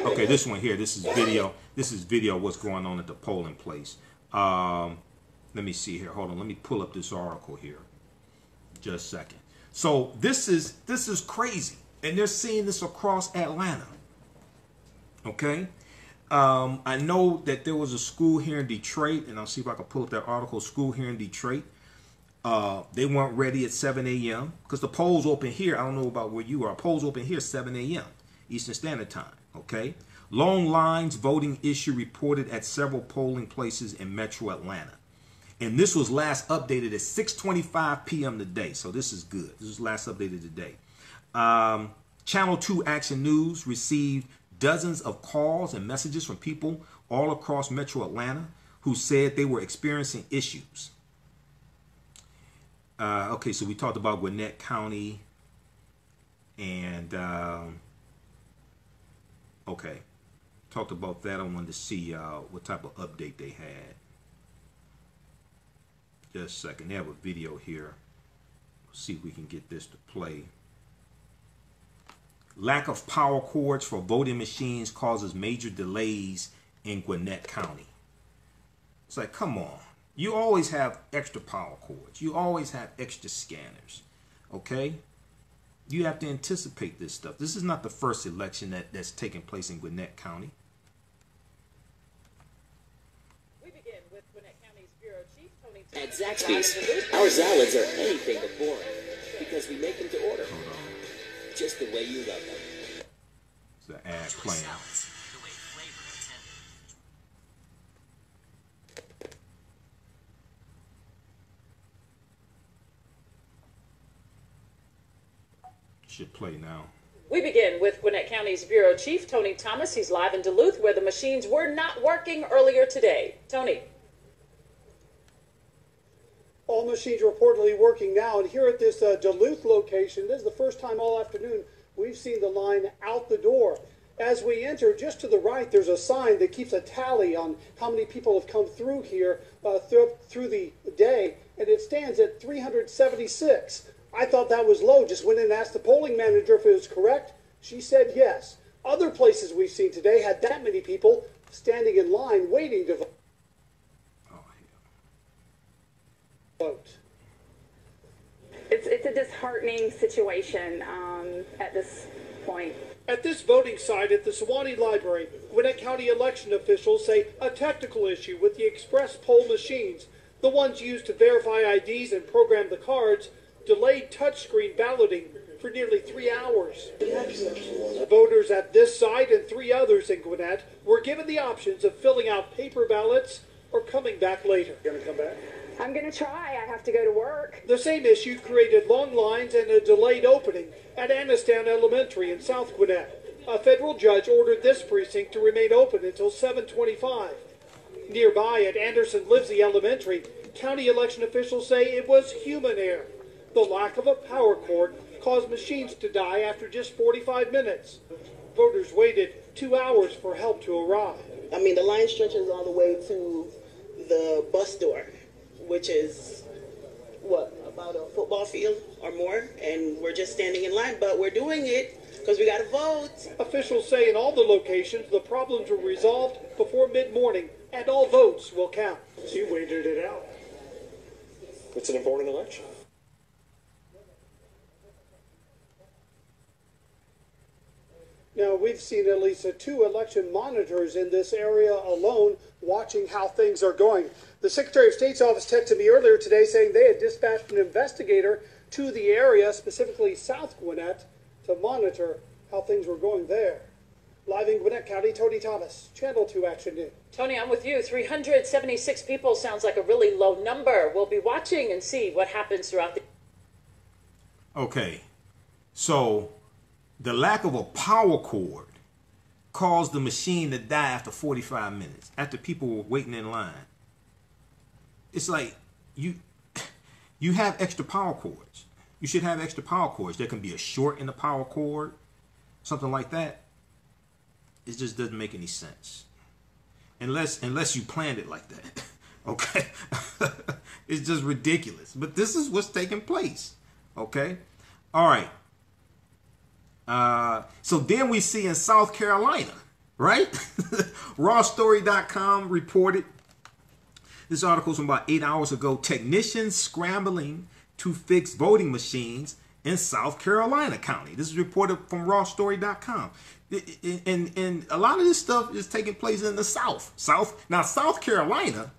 okay, this one here, this is video of what's going on at the polling place. Let me see here, hold on, let me pull up this article here, just a second. So this is crazy, and they're seeing this across Atlanta. Okay, I know that there was a school here in Detroit, and I'll see if I can pull up that article. School here in Detroit. They weren't ready at 7 a.m. because the polls open here. I don't know about where you are. Polls open here 7 a.m. Eastern Standard Time. Okay. Long lines, voting issue reported at several polling places in Metro Atlanta. And this was last updated at 6:25 p.m. today. So this is good. This was last updated today. Channel 2 Action News received dozens of calls and messages from people all across Metro Atlanta who said they were experiencing issues. Okay, so we talked about Gwinnett County and okay. Talked about that. I wanted to see what type of update they had. Just a second. They have a video here. Let's see if we can get this to play. Lack of power cords for voting machines causes major delays in Gwinnett County. It's like, come on. You always have extra power cords. You always have extra scanners. Okay? You have to anticipate this stuff. This is not the first election that's taking place in Gwinnett County.
At Zaxby's, our salads are anything but boring because we make them to order.
Hold on.
Just the way you love them.
It's the ad playing. Should play now.
We begin with Gwinnett County's Bureau Chief, Tony Thomas. He's live in Duluth, where the machines were not working earlier today. Tony.
All machines are reportedly working now, and here at this Duluth location, this is the first time all afternoon we've seen the line out the door. As we enter, just to the right, there's a sign that keeps a tally on how many people have come through here through the day, and it stands at 376. I thought that was low. Just went in and asked the polling manager if it was correct. She said yes. Other places we've seen today had that many people standing in line waiting to vote.
It's a disheartening situation at this point.
At this voting site at the Sewanee Library, Gwinnett County election officials say a technical issue with the express poll machines, the ones used to verify IDs and program the cards, delayed touchscreen balloting for nearly 3 hours. Voters at this site and 3 others in Gwinnett were given the options of filling out paper ballots or coming back later. You gonna come back?
I'm going to try. I have to go to work.
The same issue created long lines and a delayed opening at Annistown Elementary in South Gwinnett. A federal judge ordered this precinct to remain open until 7:25. Nearby at Anderson-Livesey Elementary, county election officials say it was human error. The lack of a power cord caused machines to die after just 45 minutes. Voters waited 2 hours for help to arrive.
I mean, the line stretches all the way to the bus door, which is, what, about a football field or more, and we're just standing in line, but we're doing it because we got to vote.
Officials say in all the locations the problems were resolved before mid-morning, and all votes will count. She waited it out.
It's an important election.
Now, we've seen at least 2 election monitors in this area alone watching how things are going. The Secretary of State's office texted me earlier today saying they had dispatched an investigator to the area, specifically South Gwinnett, to monitor how things were going there. Live in Gwinnett County, Tony Thomas, Channel 2 Action News.
Tony, I'm with you. 376 people sounds like a really low number. We'll be watching and see what happens throughout the...
Okay, so the lack of a power cord caused the machine to die after 45 minutes, after people were waiting in line. It's like you have extra power cords. You should have extra power cords. There can be a short in the power cord, something like that. It just doesn't make any sense. Unless you planned it like that. Okay? It's just ridiculous. But this is what's taking place. Okay? All right. So then we see in South Carolina, right? Rawstory.com reported, this article from about 8 hours ago, technicians scrambling to fix voting machines in South Carolina County. This is reported from rawstory.com. And a lot of this stuff is taking place in the South. Now, South Carolina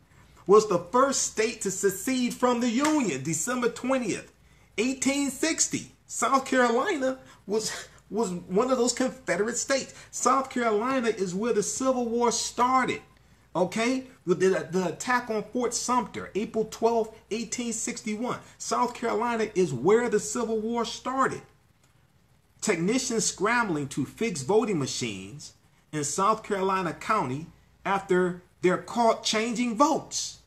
was the first state to secede from the Union, December 20th, 1860. South Carolina was one of those Confederate states. South Carolina is where the Civil War started. Okay, with the attack on Fort Sumter, April 12, 1861. South Carolina is where the Civil War started. Technicians scrambling to fix voting machines in South Carolina County after they're caught changing votes.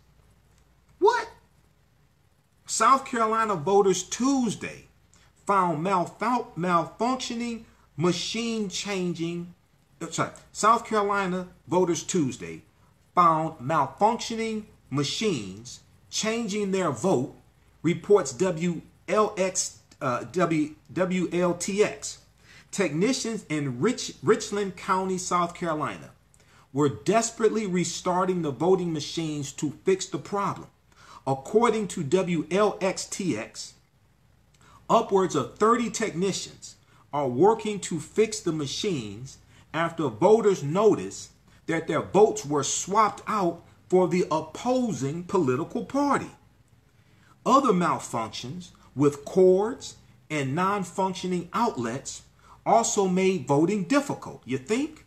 What? South Carolina voters Tuesday found malfunctioning machine changing. South Carolina voters Tuesday found malfunctioning machines changing their vote, reports WLTX. Technicians in Richland County, South Carolina, were desperately restarting the voting machines to fix the problem. According to WLXTX, upwards of 30 technicians are working to fix the machines after voters noticed that their votes were swapped out for the opposing political party. Other malfunctions with cords and non-functioning outlets also made voting difficult. You think?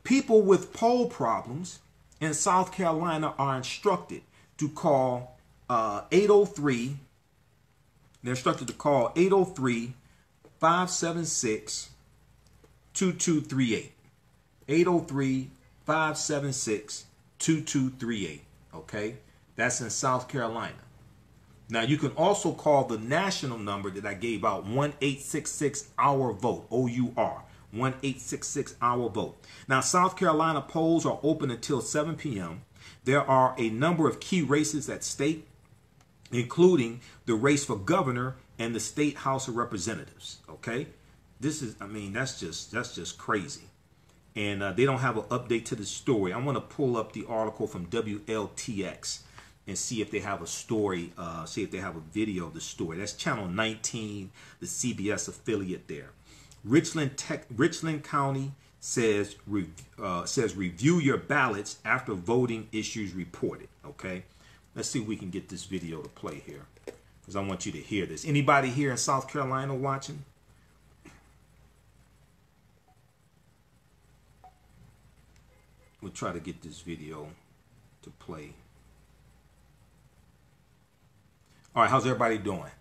People with poll problems in South Carolina are instructed to call 803. They're instructed to call 803-576-2238. 803-576-2238. Okay, that's in South Carolina. Now you can also call the national number that I gave out, 1-866-OUR-VOTE, OUR, 1-866-OUR-VOTE. Now South Carolina polls are open until 7 p.m. There are a number of key races at stake, including the race for governor and the state House of Representatives. Okay, this is, I mean, that's just crazy. And they don't have an update to the story. I'm going to pull up the article from WLTX and see if they have a story, see if they have a video of the story. That's channel 19, the CBS affiliate there. Richland County says review your ballots after voting issues reported. Okay, let's see if we can get this video to play here, because I want you to hear this. Anybody here in South Carolina watching? We'll try to get this video to play. All right, how's everybody doing?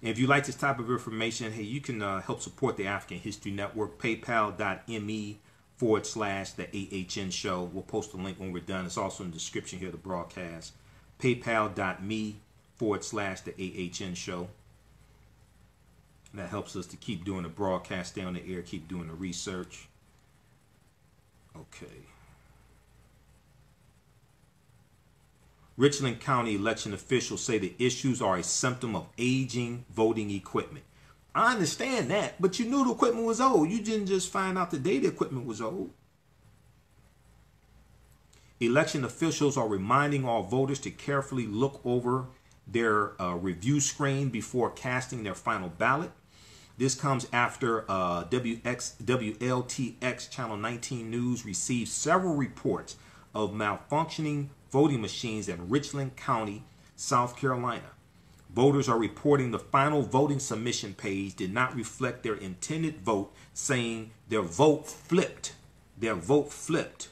And if you like this type of information, hey, you can help support the African History Network, paypal.me/the AHN show. We'll post a link when we're done. It's also in the description here of the broadcast. paypal.me/the AHN show. And that helps us to keep doing the broadcast, stay on the air, keep doing the research. Okay. Richland County election officials say the issues are a symptom of aging voting equipment. I understand that, but you knew the equipment was old. You didn't just find out the day the equipment was old. Election officials are reminding all voters to carefully look over their review screen before casting their final ballot. This comes after WLTX Channel 19 News received several reports of malfunctioning voting machines in Richland County, South Carolina. Voters are reporting the final voting submission page did not reflect their intended vote, saying their vote flipped. Their vote flipped.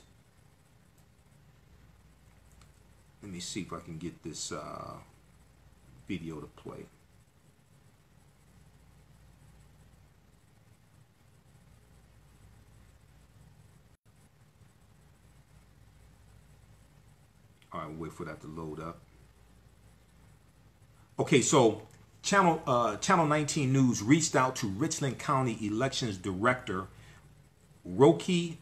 Let me see if I can get this video to play. All right, wait for that to load up. Okay, so Channel 19 News reached out to Richland County Elections Director Roki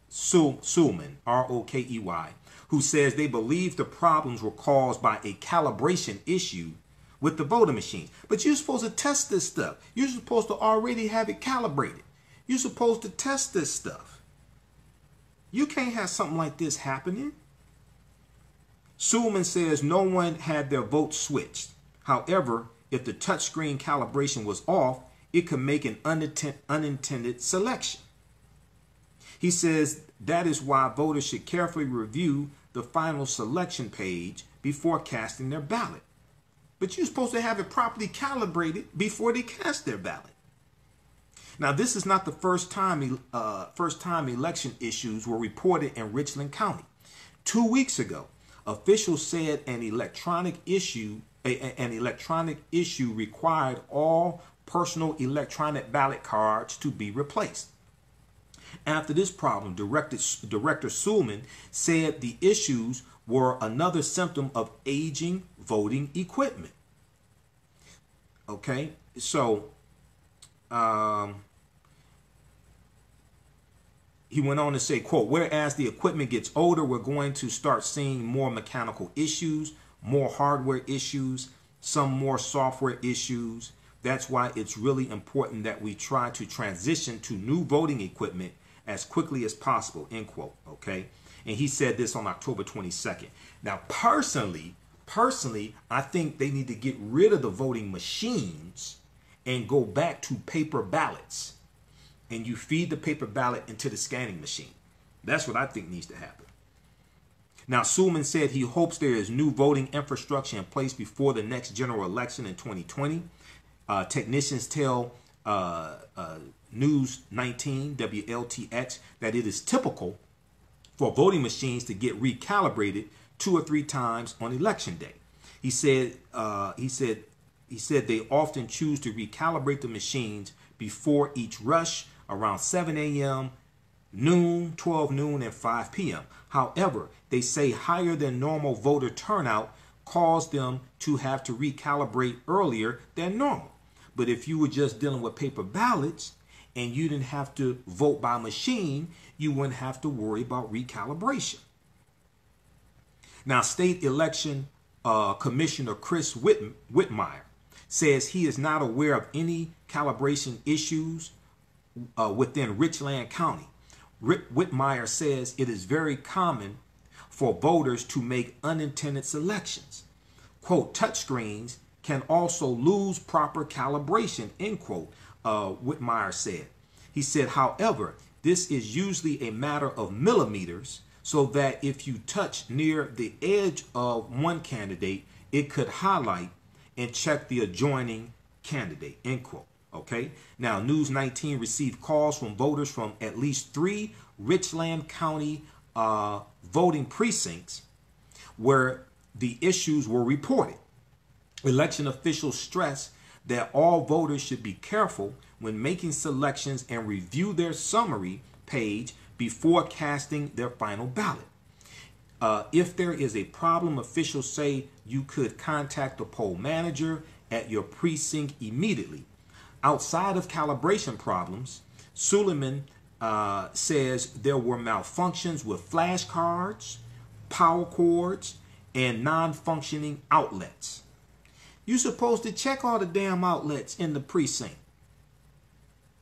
Sulman, R-O-K-E-Y, who says they believe the problems were caused by a calibration issue with the voting machines. But you're supposed to test this stuff. You're supposed to already have it calibrated. You're supposed to test this stuff. You can't have something like this happening. Sulman says no one had their vote switched. However, if the touchscreen calibration was off, it could make an unintended selection. He says that is why voters should carefully review the final selection page before casting their ballot. But you're supposed to have it properly calibrated before they cast their ballot. Now, this is not the first time election issues were reported in Richland County. 2 weeks ago, officials said an electronic issue required all personal electronic ballot cards to be replaced. After this problem, Director Suleman said the issues were another symptom of aging voting equipment. Okay, so he went on to say, quote, whereas the equipment gets older, we're going to start seeing more mechanical issues, more hardware issues, some more software issues. That's why it's really important that we try to transition to new voting equipment as quickly as possible, end quote, okay? And he said this on October 22nd. Now, personally, I think they need to get rid of the voting machines and go back to paper ballots. And you feed the paper ballot into the scanning machine. That's what I think needs to happen. Now, Suleman said he hopes there is new voting infrastructure in place before the next general election in 2020. Technicians tell News 19 WLTX that it is typical for voting machines to get recalibrated 2 or 3 times on election day. He said they often choose to recalibrate the machines before each rush around 7 a.m., noon, 12 noon, and 5 p.m. However, they say higher than normal voter turnout caused them to have to recalibrate earlier than normal. But if you were just dealing with paper ballots and you didn't have to vote by machine, you wouldn't have to worry about recalibration. Now, State Election Commissioner Chris Whitmire says he is not aware of any calibration issues within Richland County. Whitmire says it is very common for voters to make unintended selections. Quote, touchscreens can also lose proper calibration, end quote, Whitmire said. He said, however, this is usually a matter of millimeters, so that if you touch near the edge of one candidate, it could highlight and check the adjoining candidate, end quote. Okay. Now, News 19 received calls from voters from at least 3 Richland County voting precincts where the issues were reported. Election officials stress that all voters should be careful when making selections and review their summary page before casting their final ballot. If there is a problem, officials say you could contact the poll manager at your precinct immediately. Outside of calibration problems, Suleman says there were malfunctions with flashcards, power cords, and non-functioning outlets. You're supposed to check all the damn outlets in the precinct.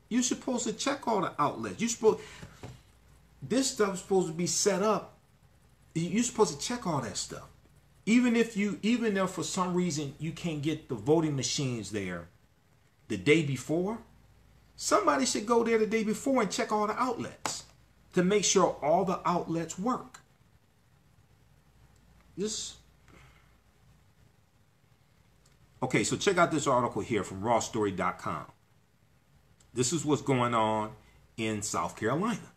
You're supposed to check all the outlets. This stuff's supposed to be set up. You're supposed to check all that stuff. Even if for some reason you can't get the voting machines there the day before, somebody should go there the day before and check all the outlets to make sure all the outlets work. Okay, so check out this article here from rawstory.com. This is what's going on in South Carolina.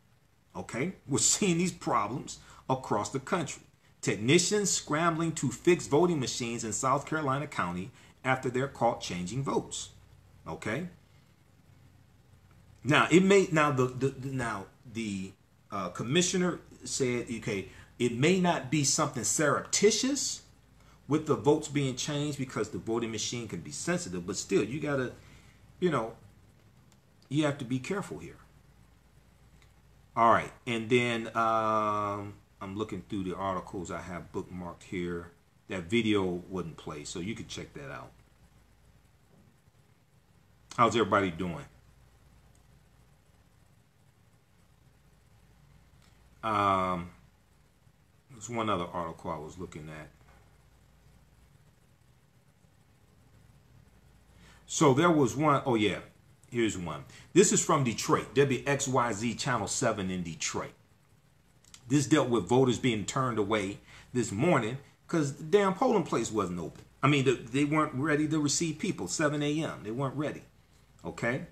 Okay, we're seeing these problems across the country. Technicians scrambling to fix voting machines in South Carolina County after they're caught changing votes. Okay. Now the commissioner said, okay, it may not be something surreptitious with the votes being changed because the voting machine can be sensitive, but still you gotta, you have to be careful here. All right, and then I'm looking through the articles I have bookmarked here. That video wouldn't play, so you can check that out. How's everybody doing? There's one other article I was looking at. So there was one, oh yeah, here's one. This is from Detroit, WXYZ Channel 7 in Detroit. This dealt with voters being turned away this morning because the damn polling place wasn't open. I mean, they weren't ready to receive people, 7 a.m. They weren't ready, okay?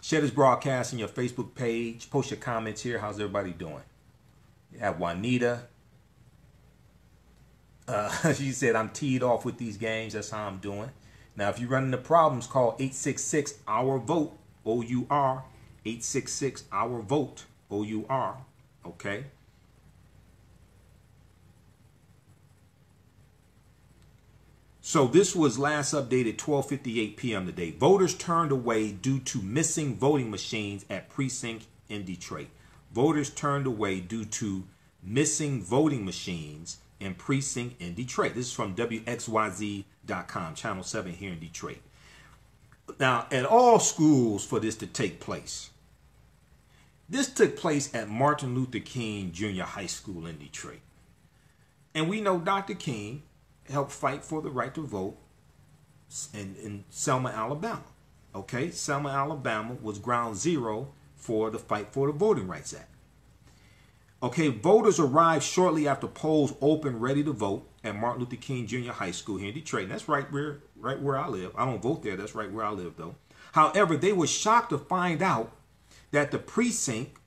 Share this broadcast on your Facebook page. Post your comments here. How's everybody doing? You have Juanita. She said, I'm teed off with these games. That's how I'm doing. Now, if you're running the problems, call 866-OUR-VOTE, O-U-R, 866-OUR-VOTE, O-U-R, okay? So this was last updated 12:58 p.m. today. Voters turned away due to missing voting machines at precinct in Detroit. Voters turned away due to missing voting machines in precinct in Detroit. This is from WXYZ.com, Channel 7 here in Detroit. Now, at all schools for this to take place, this took place at Martin Luther King Jr. High School in Detroit. And we know Dr. King helped fight for the right to vote in Selma, Alabama. Okay, Selma, Alabama was ground zero for the fight for the Voting Rights Act. Okay, voters arrived shortly after polls opened ready to vote at Martin Luther King Jr. High School here in Detroit. And that's right where I live. I don't vote there. That's right where I live, though. However, they were shocked to find out that the precinct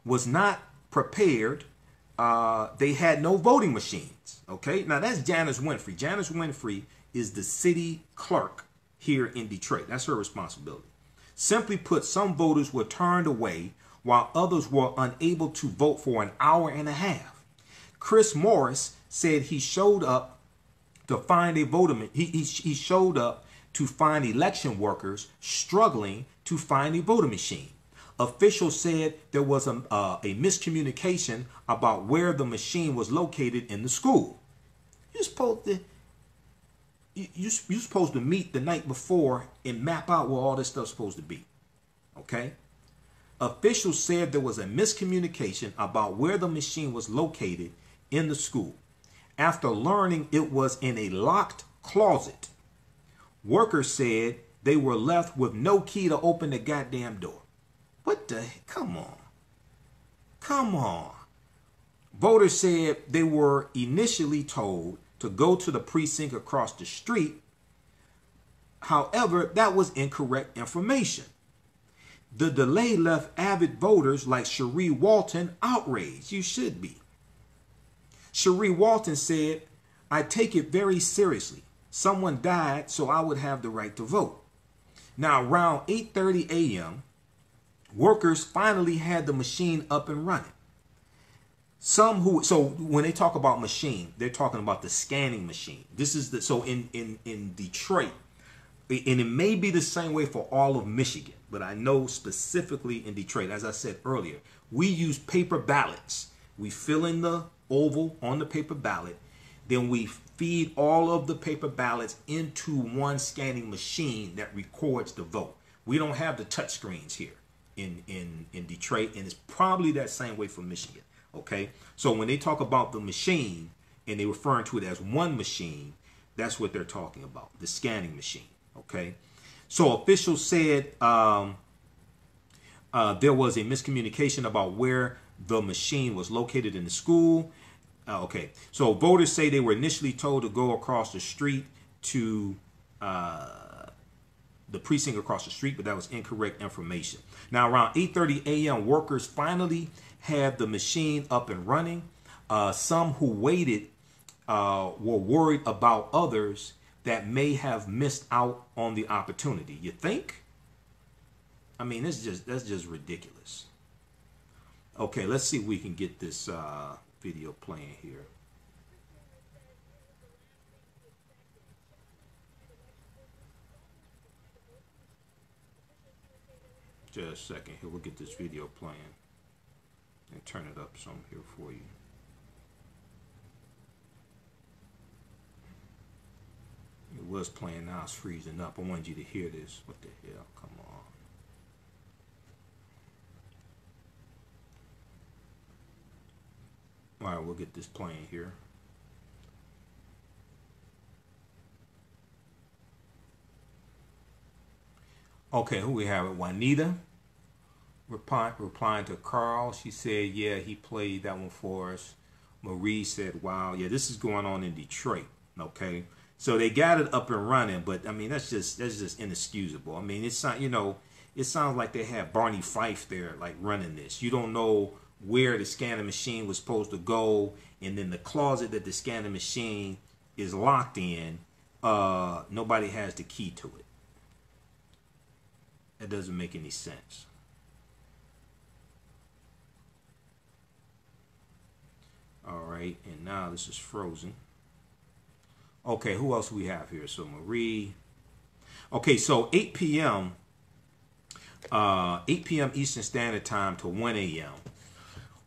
was not prepared. They had no voting machines. Okay, now that's Janice Winfrey. Janice Winfrey is the city clerk here in Detroit. That's her responsibility. Simply put, some voters were turned away while others were unable to vote for an hour and a half. Chris Morris said he showed up to find a voter. He showed up to find election workers struggling to find a voting machine. Officials said there was a miscommunication about where the machine was located in the school. You're supposed to meet the night before and map out where all this stuff's supposed to be. Okay? Officials said there was a miscommunication about where the machine was located in the school. After learning it was in a locked closet, workers said they were left with no key to open the goddamn door. What the heck? Come on. Come on. Voters said they were initially told to go to the precinct across the street. However, that was incorrect information. The delay left avid voters like Cherie Walton outraged. You should be. Cherie Walton said, I take it very seriously. Someone died, so I would have the right to vote. Now, around 8:30 a.m., workers finally had the machine up and running. So when they talk about machine, they're talking about the scanning machine. This is in Detroit, and it may be the same way for all of Michigan, but I know specifically in Detroit, as I said earlier, we use paper ballots. We fill in the oval on the paper ballot, then we feed all of the paper ballots into one scanning machine that records the vote. We don't have the touch screens here in Detroit, and it's probably that same way for Michigan. Okay, so when they talk about the machine and they're referring to it as one machine, that's what they're talking about, the scanning machine. Okay, so officials said there was a miscommunication about where the machine was located in the school. Okay, so voters say they were initially told to go across the street to the precinct across the street, but that was incorrect information. Now, around 8:30 a.m., workers finally had the machine up and running. Some who waited were worried about others that may have missed out on the opportunity. You think? I mean, that's just ridiculous. Okay, let's see if we can get this video playing here. Just a second here. We'll get this video playing and turn it up some here for you. It was playing, now it's freezing up. I wanted you to hear this. What the hell? Come on. All right, we'll get this playing here. Okay, who we have? Juanita replying to Carl. She said, yeah, he played that one for us. Marie said, wow, yeah, this is going on in Detroit. Okay, so they got it up and running, but I mean that's just inexcusable. I mean, it's not, you know, it sounds like they have Barney Fife there like running this. You don't know where the scanning machine was supposed to go, and then the closet that the scanning machine is locked in, nobody has the key to it. That doesn't make any sense. All right, and now this is frozen. Okay, who else we have here? So Marie. Okay, so 8 p.m. 8 p.m. Eastern Standard Time to 1 a.m.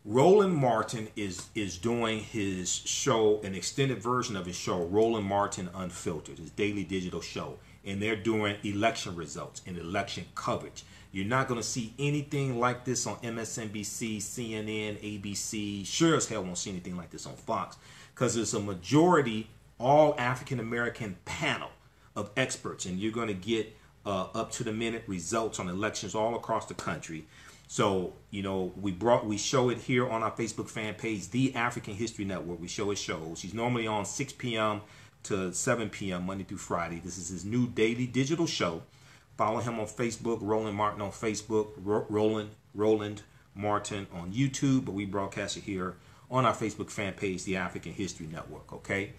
Roland Martin is doing his show, an extended version of his show, Roland Martin Unfiltered, his daily digital show. And they're doing election results and election coverage. You're not going to see anything like this on MSNBC, CNN, ABC. Sure as hell won't see anything like this on Fox, because it's a majority all African-American panel of experts. And you're going to get up-to-the-minute results on elections all across the country. So, you know, we show it here on our Facebook fan page, The African History Network. We show his shows. He's normally on 6 p.m. to 7 p.m. Monday through Friday. This is his new daily digital show. Follow him on Facebook, Roland Martin on Facebook, Roland Martin on YouTube. But we broadcast it here on our Facebook fan page, The African History Network. Okay.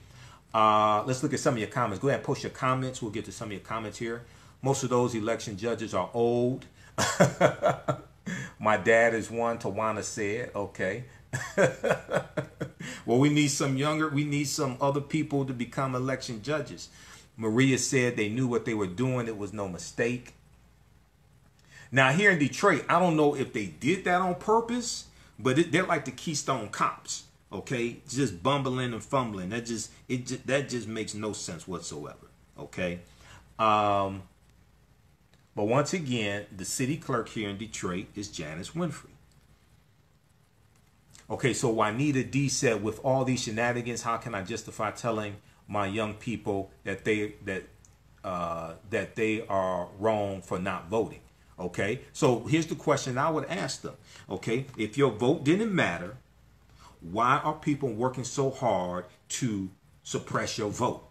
Let's look at some of your comments. Go ahead and post your comments. We'll get to some of your comments here. Most of those election judges are old. My dad is one, Tawana said. Okay. Well, we need some younger, we need some other people to become election judges. Maria said they knew what they were doing. It was no mistake. Now, here in Detroit, I don't know if they did that on purpose, but they're like the Keystone Cops. Okay, just bumbling and fumbling. That just makes no sense whatsoever. Okay. But once again, the city clerk here in Detroit is Janice Winfrey. Okay, so Juanita D said, with all these shenanigans, how can I justify telling my young people that they are wrong for not voting? Okay, so here's the question I would ask them. Okay, if your vote didn't matter, why are people working so hard to suppress your vote?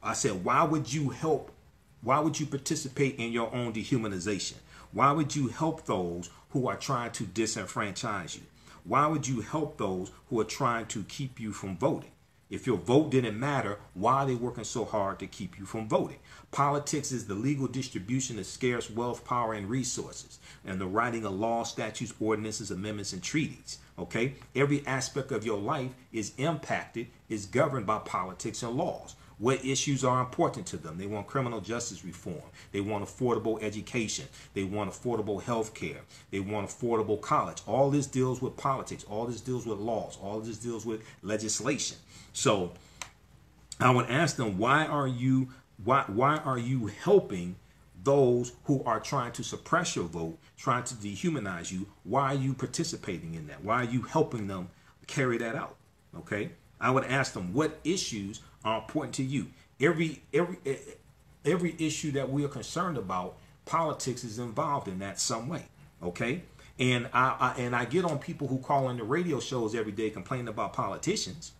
I said, why would you help? Why would you participate in your own dehumanization? Why would you help those who are trying to disenfranchise you? Why would you help those who are trying to keep you from voting? If your vote didn't matter, why are they working so hard to keep you from voting? Politics is the legal distribution of scarce wealth, power, and resources, and the writing of laws, statutes, ordinances, amendments, and treaties. Okay? Every aspect of your life is impacted, is governed by politics and laws. What issues are important to them? They want criminal justice reform. They want affordable education. They want affordable health care. They want affordable college. All this deals with politics. All this deals with laws. All this deals with legislation. So I would ask them, why are you helping those who are trying to suppress your vote, trying to dehumanize you? Why are you participating in that? Why are you helping them carry that out? Okay? I would ask them, what issues are important to you? Every issue that we are concerned about, politics is involved in that some way. Okay, and I get on people who call in the radio shows every day complaining about politicians,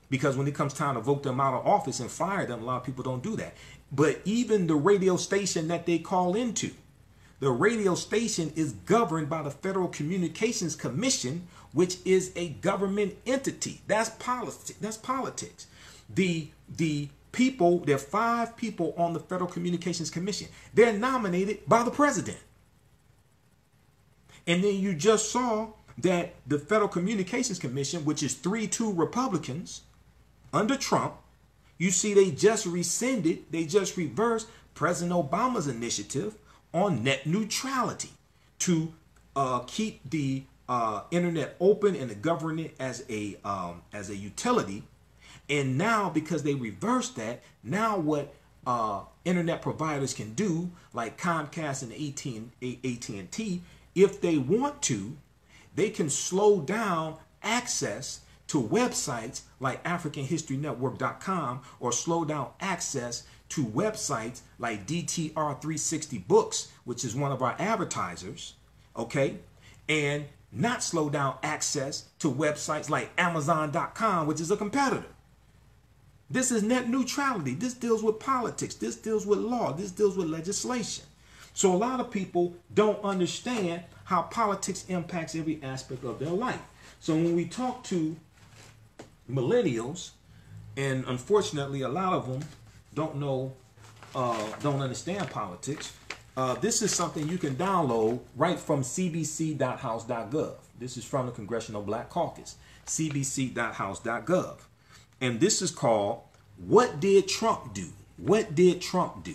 because when it comes time to vote them out of office and fire them, a lot of people don't do that. But even the radio station that they call into, the radio station is governed by the Federal Communications Commission, which is a government entity. That's politics. That's politics. The people, there are 5 people on the Federal Communications Commission. They're nominated by the president. And then you just saw that the Federal Communications Commission, which is 3-2 Republicans under Trump, you see they just rescinded, they just reversed President Obama's initiative on net neutrality to keep the internet open and to govern it as a utility. And now, because they reversed that, now what internet providers can do, like Comcast and AT&T, if they want to, they can slow down access to websites like AfricanHistoryNetwork.com or slow down access to websites like DTR360 Books, which is one of our advertisers, okay, and not slow down access to websites like Amazon.com, which is a competitor. This is net neutrality. This deals with politics. This deals with law. This deals with legislation. So a lot of people don't understand how politics impacts every aspect of their life. So when we talk to millennials, and unfortunately a lot of them don't understand politics, this is something you can download right from cbc.house.gov. This is from the Congressional Black Caucus, cbc.house.gov. And this is called, What Did Trump Do? What did Trump do?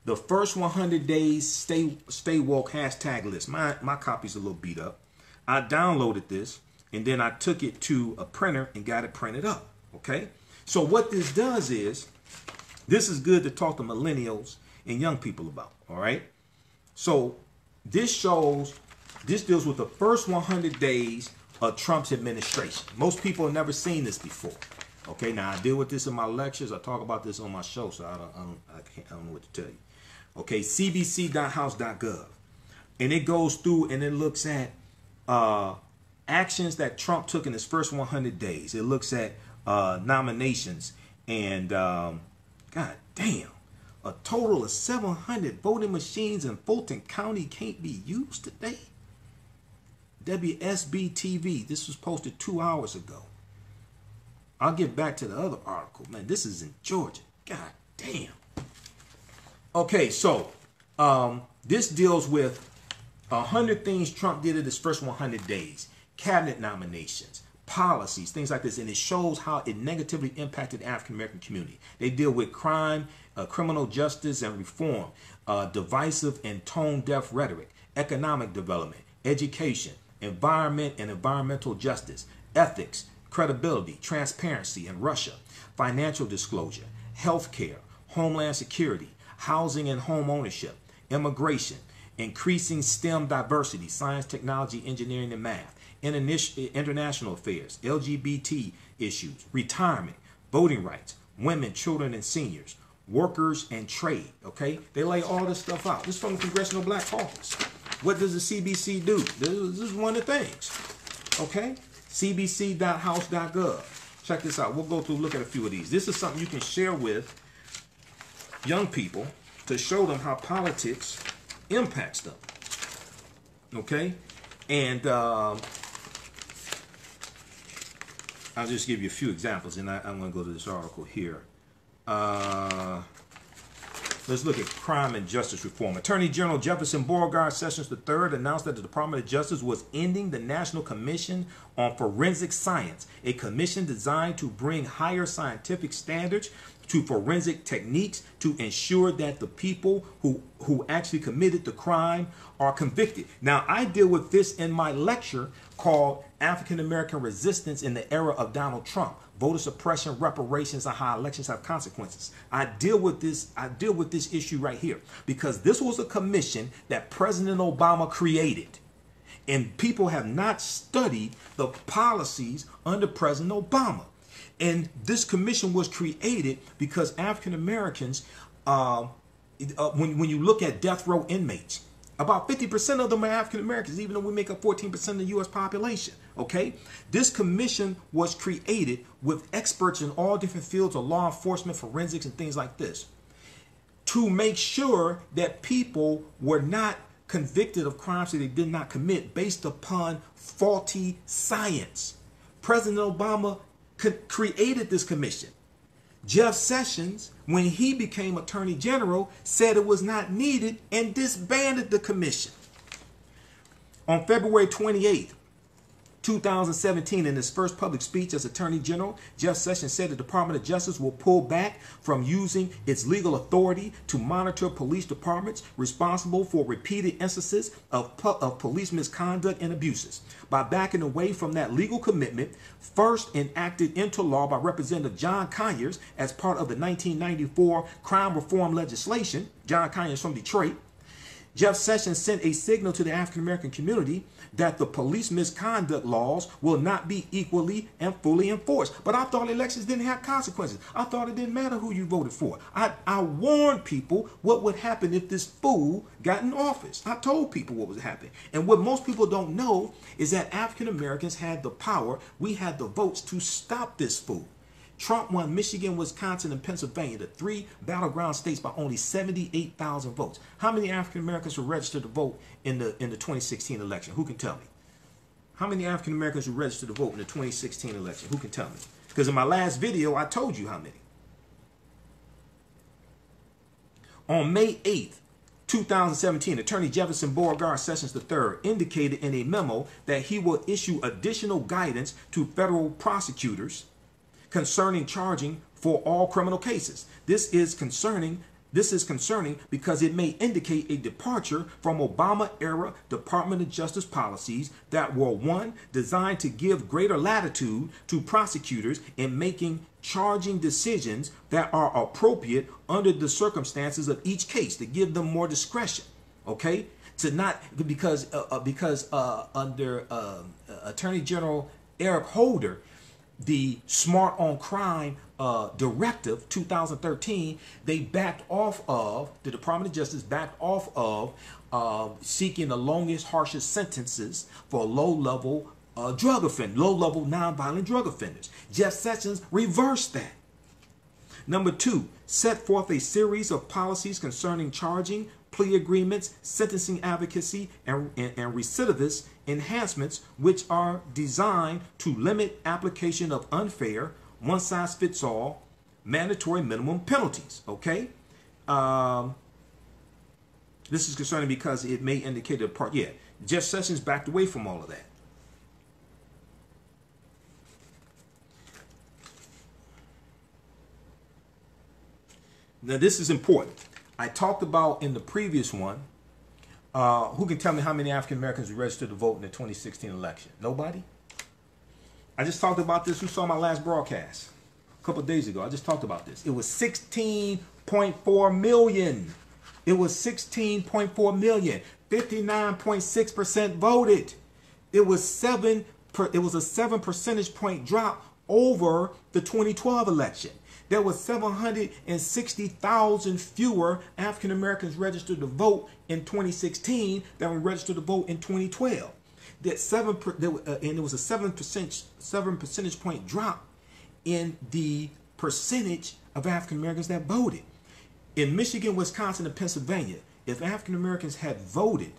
The first 100 days stay woke hashtag list. My copy's a little beat up. I downloaded this and then I took it to a printer and got it printed up. Okay. So what this does is, this is good to talk to millennials and young people about. All right. So this deals with the first 100 days of Trump's administration. Most people have never seen this before. Okay. Now I deal with this in my lectures. I talk about this on my show. So I don't know what to tell you. Okay, cbc.house.gov. And it goes through and it looks at actions that Trump took in his first 100 days. It looks at nominations and, God damn, a total of 700 voting machines in Fulton County can't be used today. WSB TV, this was posted 2 hours ago. I'll get back to the other article. Man, this is in Georgia. God damn. Okay, so this deals with 100 things Trump did in his first 100 days. Cabinet nominations, policies, things like this. And it shows how it negatively impacted the African-American community. They deal with crime, criminal justice and reform, divisive and tone-deaf rhetoric, economic development, education, environment and environmental justice, ethics, credibility, transparency in Russia, financial disclosure, healthcare, homeland security, housing and home ownership, immigration, increasing STEM diversity, science, technology, engineering, and math, international affairs, LGBT issues, retirement, voting rights, women, children, and seniors, workers, and trade. Okay, they lay all this stuff out. This is from the Congressional Black Caucus. What does the CBC do? This is one of the things. Okay, cbc.house.gov. Check this out. We'll go through, look at a few of these. This is something you can share with young people to show them how politics impacts them. Okay? And I'll just give you a few examples, and I'm going to go to this article here. Let's look at crime and justice reform. Attorney General Jefferson Beauregard Sessions III announced that the Department of Justice was ending the National Commission on Forensic Science, a commission designed to bring higher scientific standards to forensic techniques to ensure that the people who actually committed the crime are convicted. Now, I deal with this in my lecture called African American Resistance in the Era of Donald Trump. Voter suppression, reparations, and how elections have consequences. I deal with this issue right here because this was a commission that President Obama created. And people have not studied the policies under President Obama. And this commission was created because African Americans, when you look at death row inmates, about 50% of them are African Americans, even though we make up 14% of the U.S. population. Okay, this commission was created with experts in all different fields of law enforcement, forensics, and things like this, to make sure that people were not convicted of crimes that they did not commit based upon faulty science. President Obama created this commission. Jeff Sessions, when he became Attorney General, said it was not needed and disbanded the commission. On February 28th, 2017, in his first public speech as Attorney General, Jeff Sessions said the Department of Justice will pull back from using its legal authority to monitor police departments responsible for repeated instances of police misconduct and abuses. By backing away from that legal commitment, first enacted into law by Representative John Conyers as part of the 1994 crime reform legislation. John Conyers from Detroit. Jeff Sessions sent a signal to the African American community that the police misconduct laws will not be equally and fully enforced. But I thought elections didn't have consequences. I thought it didn't matter who you voted for. I warned people what would happen if this fool got in office. I told people what would happen. And what most people don't know is that African Americans had the power, we had the votes to stop this fool. Trump won Michigan, Wisconsin, and Pennsylvania, the 3 battleground states, by only 78,000 votes. How many African Americans were registered to vote in the 2016 election? Who can tell me? How many African Americans were registered to vote in the 2016 election? Who can tell me? Because in my last video, I told you how many. On May 8th, 2017, Attorney Jefferson Beauregard Sessions III indicated in a memo that he will issue additional guidance to federal prosecutors concerning charging for all criminal cases. This is concerning because it may indicate a departure from Obama-era Department of Justice policies that were, one, designed to give greater latitude to prosecutors in making charging decisions that are appropriate under the circumstances of each case, to give them more discretion, okay? To not, because under Attorney General Eric Holder, the Smart on Crime Directive 2013, they backed off of, the Department of Justice backed off of seeking the longest, harshest sentences for low-level drug offenders, low-level nonviolent drug offenders. Jeff Sessions reversed that. Number 2, set forth a series of policies concerning charging, plea agreements, sentencing advocacy, and recidivist enhancements, which are designed to limit application of unfair, one-size-fits-all, mandatory minimum penalties. Okay, this is concerning because it may indicate a part. Yeah, Jeff Sessions backed away from all of that. Now this is important. I talked about in the previous one, who can tell me how many African Americans were registered to vote in the 2016 election? Nobody? I just talked about this. Who saw my last broadcast a couple of days ago? I just talked about this. It was 16.4 million. It was 16.4 million. 59.6% voted. It was a 7 percentage point drop over the 2012 election. There was 760,000 fewer African Americans registered to vote in 2016 than were registered to vote in 2012. And it was a 7 percentage point drop in the percentage of African Americans that voted. In Michigan, Wisconsin, and Pennsylvania, if African Americans had voted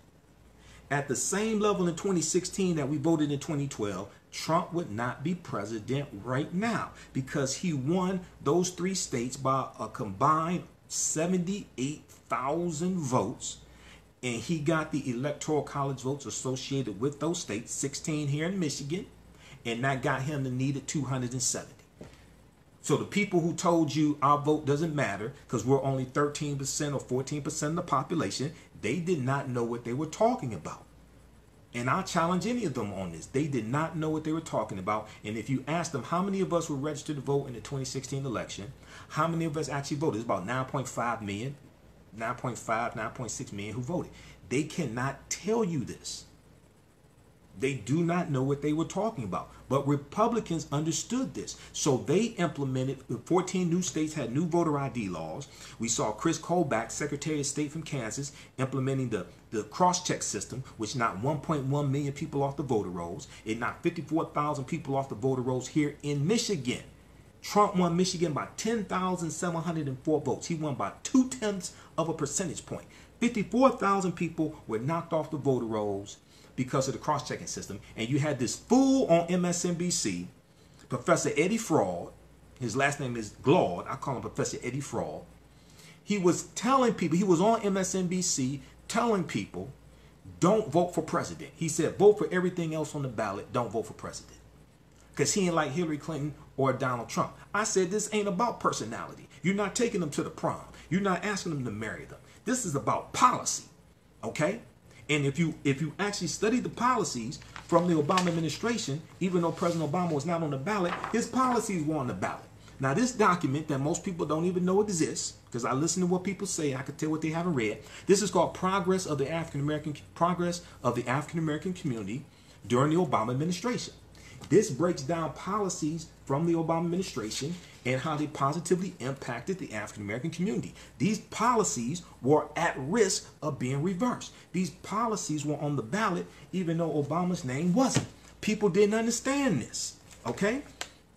at the same level in 2016 that we voted in 2012, Trump would not be president right now, because he won those 3 states by a combined 78,000 votes, and he got the electoral college votes associated with those states, 16 here in Michigan, and that got him the needed 270. So the people who told you our vote doesn't matter because we're only 13% or 14% of the population, they did not know what they were talking about. And I'll challenge any of them on this. They did not know what they were talking about. And if you ask them how many of us were registered to vote in the 2016 election, how many of us actually voted? It's about 9.5 million, 9.6 million who voted. They cannot tell you this. They do not know what they were talking about. But Republicans understood this. So they implemented, 14 new states had new voter ID laws. We saw Chris Kobach, Secretary of State from Kansas, implementing the cross-check system, which knocked 1.1 million people off the voter rolls. It knocked 54,000 people off the voter rolls here in Michigan. Trump won Michigan by 10,704 votes. He won by 0.2 of a percentage point. 54,000 people were knocked off the voter rolls because of the cross-checking system. And you had this fool on MSNBC, Professor Eddie Fraud. His last name is Glaud. I call him Professor Eddie Fraud. He was telling people, he was on MSNBC telling people, don't vote for president. He said, vote for everything else on the ballot. Don't vote for president. Because he ain't like Hillary Clinton or Donald Trump. I said, this ain't about personality. You're not taking them to the prom. You're not asking them to marry them. This is about policy. Okay? And if you actually study the policies from the Obama administration, even though President Obama was not on the ballot, his policies were on the ballot. Now, this document that most people don't even know exists, because I listen to what people say, I can tell what they haven't read. This is called Progress of the African American Community during the Obama administration. This breaks down policies from the Obama administration and how they positively impacted the African American community. These policies were at risk of being reversed. These policies were on the ballot even though Obama's name wasn't. People didn't understand this. Okay?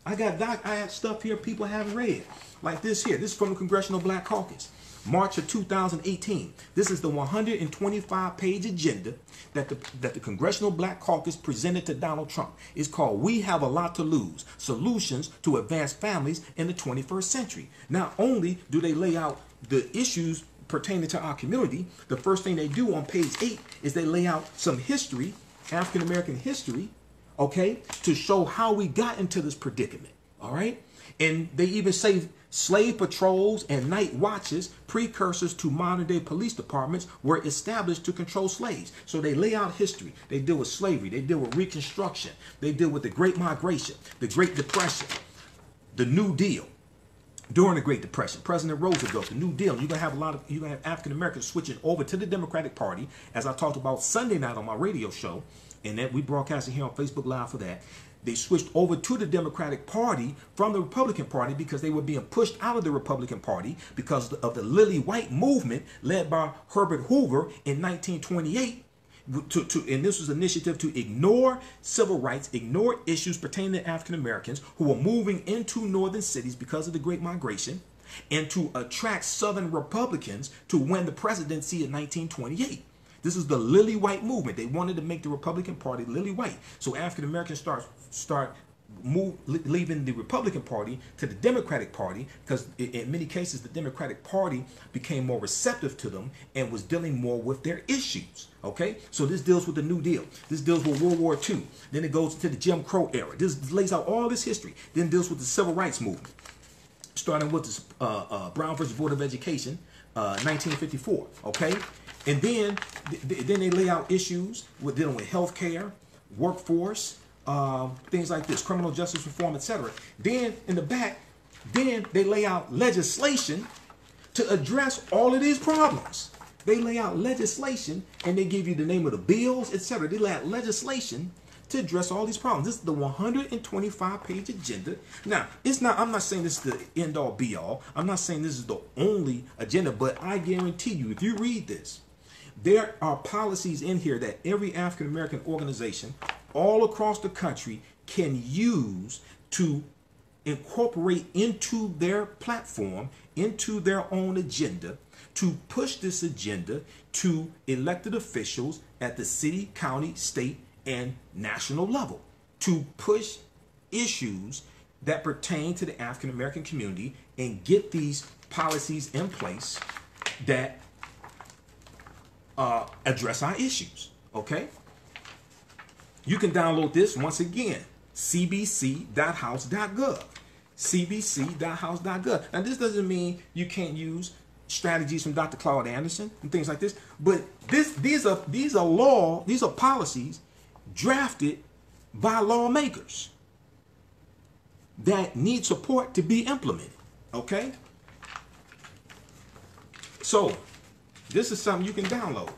I had stuff here people haven't read. Like this here. This is from the Congressional Black Caucus. March of 2018. This is the 125-page agenda that the Congressional Black Caucus presented to Donald Trump. It's called We Have a Lot to Lose, Solutions to Advance Families in the 21st Century. Not only do they lay out the issues pertaining to our community, the first thing they do on page 8 is they lay out some history, African American history, okay, to show how we got into this predicament, all right? And they even say slave patrols and night watches, precursors to modern day police departments, were established to control slaves. So they lay out history. They deal with slavery. They deal with Reconstruction. They deal with the Great Migration, the Great Depression, the New Deal. During the Great Depression, President Roosevelt, the New Deal, you're gonna have African Americans switching over to the Democratic Party, as I talked about Sunday night on my radio show, and that we broadcasted here on Facebook Live for that. They switched over to the Democratic Party from the Republican Party because they were being pushed out of the Republican Party because of the Lily White movement led by Herbert Hoover in 1928. And this was an initiative to ignore civil rights, ignore issues pertaining to African Americans who were moving into northern cities because of the Great Migration, and to attract Southern Republicans to win the presidency in 1928. This is the Lily White movement. They wanted to make the Republican Party lily white. So African Americans start leaving the Republican Party to the Democratic Party because in many cases the Democratic Party became more receptive to them and was dealing more with their issues. Okay, so this deals with the New Deal. This deals with World War II. Then it goes to the Jim Crow era. This lays out all this history. Then deals with the Civil Rights Movement, starting with the Brown versus Board of Education, 1954. Okay. And then they lay out issues with dealing with healthcare, workforce, things like this, criminal justice reform, etc. Then in the back, then they lay out legislation to address all of these problems. They lay out legislation and they give you the name of the bills, etc. They lay out legislation to address all these problems. This is the 125-page agenda. Now, I'm not saying this is the end all be all. I'm not saying this is the only agenda, but I guarantee you, if you read this, there are policies in here that every African American organization all across the country can use to incorporate into their platform, into their own agenda, to push this agenda to elected officials at the city, county, state, and national level, to push issues that pertain to the African American community and get these policies in place that address our issues. Okay, you can download this once again, cbc.house.gov, cbc.house.gov. Now this doesn't mean you can't use strategies from Dr. Claude Anderson and things like this, but these are policies drafted by lawmakers that need support to be implemented. Okay, so this is something you can download.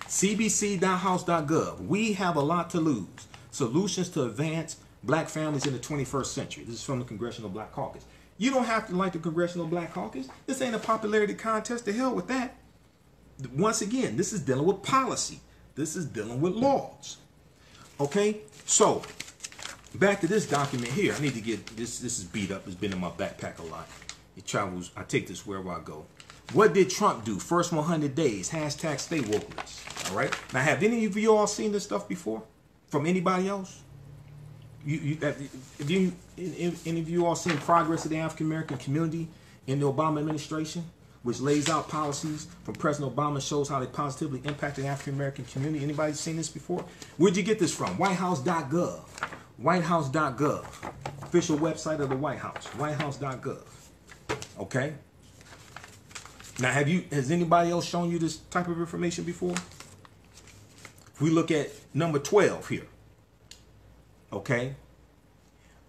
cbc.house.gov. We have a lot to lose. Solutions to advance black families in the 21st century. This is from the Congressional Black Caucus. You don't have to like the Congressional Black Caucus. This ain't a popularity contest. To hell with that. Once again, this is dealing with policy. This is dealing with laws. Okay, so back to this document here. I need to get this. This is beat up. It's been in my backpack a lot. It travels. I take this wherever I go. What did Trump do? First 100 days. Hashtag stay wokeness. All right. Now, have any of you all seen this stuff before? From anybody else? Have any of you all seen Progress of the African American Community in the Obama administration, which lays out policies from President Obama, shows how they positively impacted the African American community? Anybody seen this before? Where'd you get this from? Whitehouse.gov. Whitehouse.gov. Official website of the White House. Whitehouse.gov. Okay. Now, has anybody else shown you this type of information before? If we look at number 12 here, okay,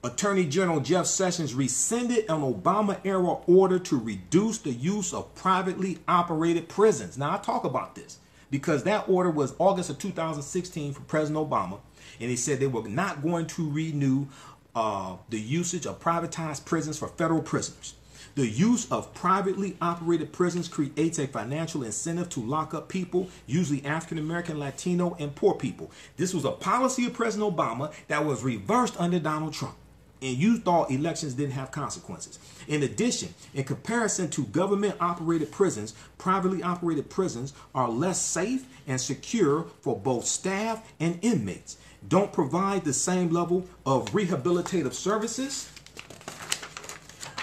Attorney General Jeff Sessions rescinded an Obama-era order to reduce the use of privately operated prisons. Now, I talk about this because that order was August of 2016 for President Obama, and he said they were not going to renew the usage of privatized prisons for federal prisoners. The use of privately operated prisons creates a financial incentive to lock up people, usually African American, Latino, and poor people. This was a policy of President Obama that was reversed under Donald Trump. And you thought elections didn't have consequences. In addition, in comparison to government-operated prisons, privately operated prisons are less safe and secure for both staff and inmates. Don't provide the same level of rehabilitative services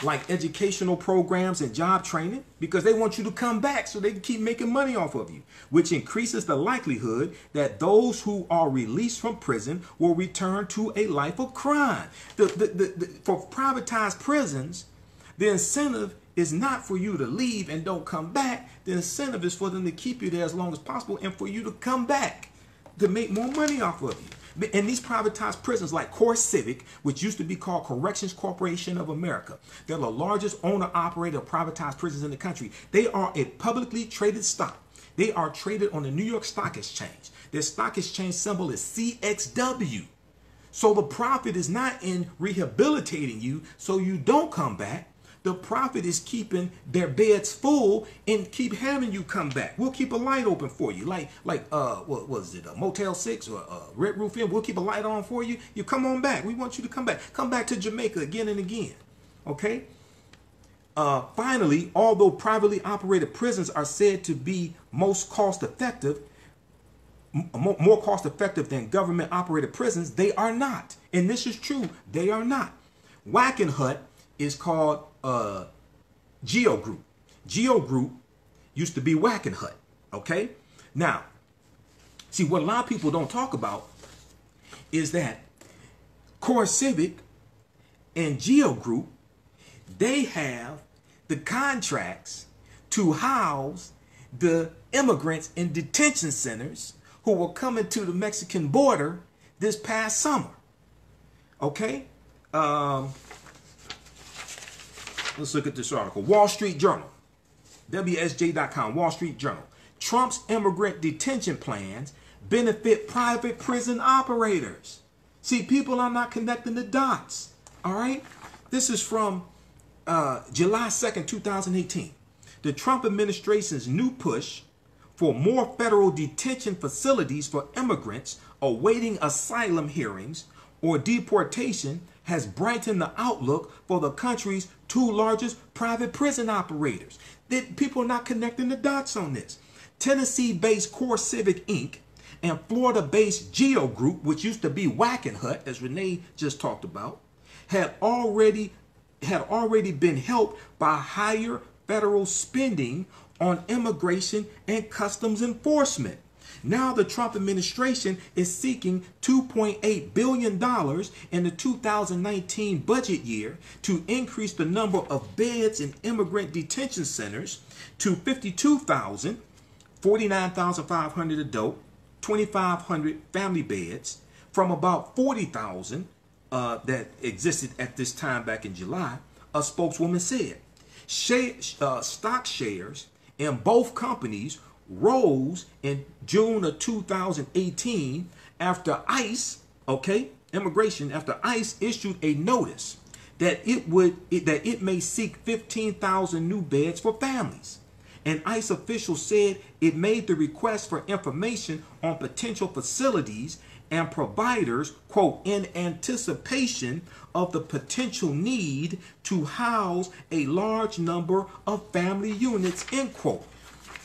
like educational programs and job training because they want you to come back so they can keep making money off of you, which increases the likelihood that those who are released from prison will return to a life of crime. For privatized prisons, the incentive is not for you to leave and don't come back. The incentive is for them to keep you there as long as possible and for you to come back to make more money off of you. And these privatized prisons like Core Civic, which used to be called Corrections Corporation of America, they're the largest owner-operator of privatized prisons in the country. They are a publicly traded stock. They are traded on the New York Stock Exchange. Their stock exchange symbol is CXW. So the profit is not in rehabilitating you so you don't come back. The profit is keeping their beds full and keep having you come back. We'll keep a light open for you, like what was it, a Motel 6 or a Red Roof Inn? We'll keep a light on for you. You come on back. We want you to come back. Come back to Jamaica again and again. Okay. Finally, although privately operated prisons are said to be most cost-effective, more cost-effective than government-operated prisons, they are not. And this is true. They are not. Wackenhut is called Geo Group. Geo Group used to be Wackenhut. Okay? Now, see, what a lot of people don't talk about is that Core Civic and Geo Group, they have the contracts to house the immigrants in detention centers who were coming to the Mexican border this past summer. Okay? Let's look at this article. Wall Street Journal. WSJ.com. Wall Street Journal. Trump's immigrant detention plans benefit private prison operators. See, people are not connecting the dots. All right? This is from July 2nd, 2018. The Trump administration's new push for more federal detention facilities for immigrants awaiting asylum hearings or deportation has brightened the outlook for the country's two largest private prison operators. People are not connecting the dots on this. Tennessee-based Core Civic Inc. and Florida-based Geo Group, which used to be Wackenhut, as Renee just talked about, had already been helped by higher federal spending on immigration and customs enforcement. Now the Trump administration is seeking $2.8 billion in the 2019 budget year to increase the number of beds in immigrant detention centers to 52,000, 49,500 adult, 2,500 family beds from about 40,000 that existed at this time back in July, a spokeswoman said. Stock shares in both companies rose in June of 2018 after ICE, after ICE issued a notice that it may seek 15,000 new beds for families. And ICE officials said it made the request for information on potential facilities and providers, quote, in anticipation of the potential need to house a large number of family units, end quote.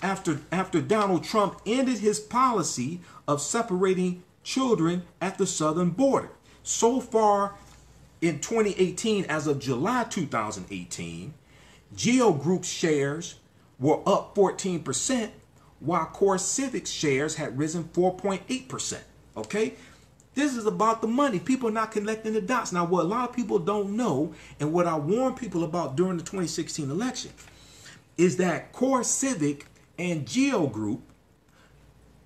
After Donald Trump ended his policy of separating children at the southern border. So far in 2018, as of July 2018, Geo Group shares were up 14%, while Core Civic shares had risen 4.8%. Okay? This is about the money. People are not connecting the dots. Now, what a lot of people don't know, and what I warned people about during the 2016 election, is that Core Civic and Geo Group,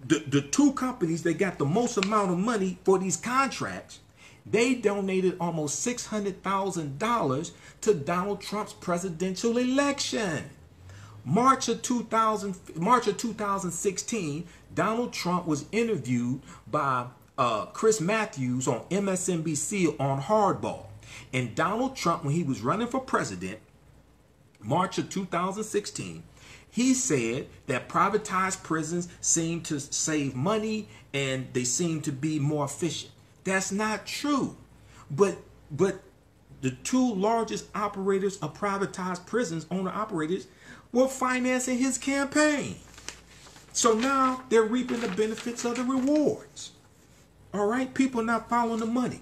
the two companies that got the most amount of money for these contracts, They donated almost $600,000 to Donald Trump's presidential election. March of 2016, Donald Trump was interviewed by Chris Matthews on MSNBC on Hardball. And Donald Trump, when he was running for president, March of 2016, he said that privatized prisons seem to save money and they seem to be more efficient. That's not true. But the two largest operators of privatized prisons, owner-operators, were financing his campaign. So now they're reaping the benefits of the rewards. All right? People are not following the money.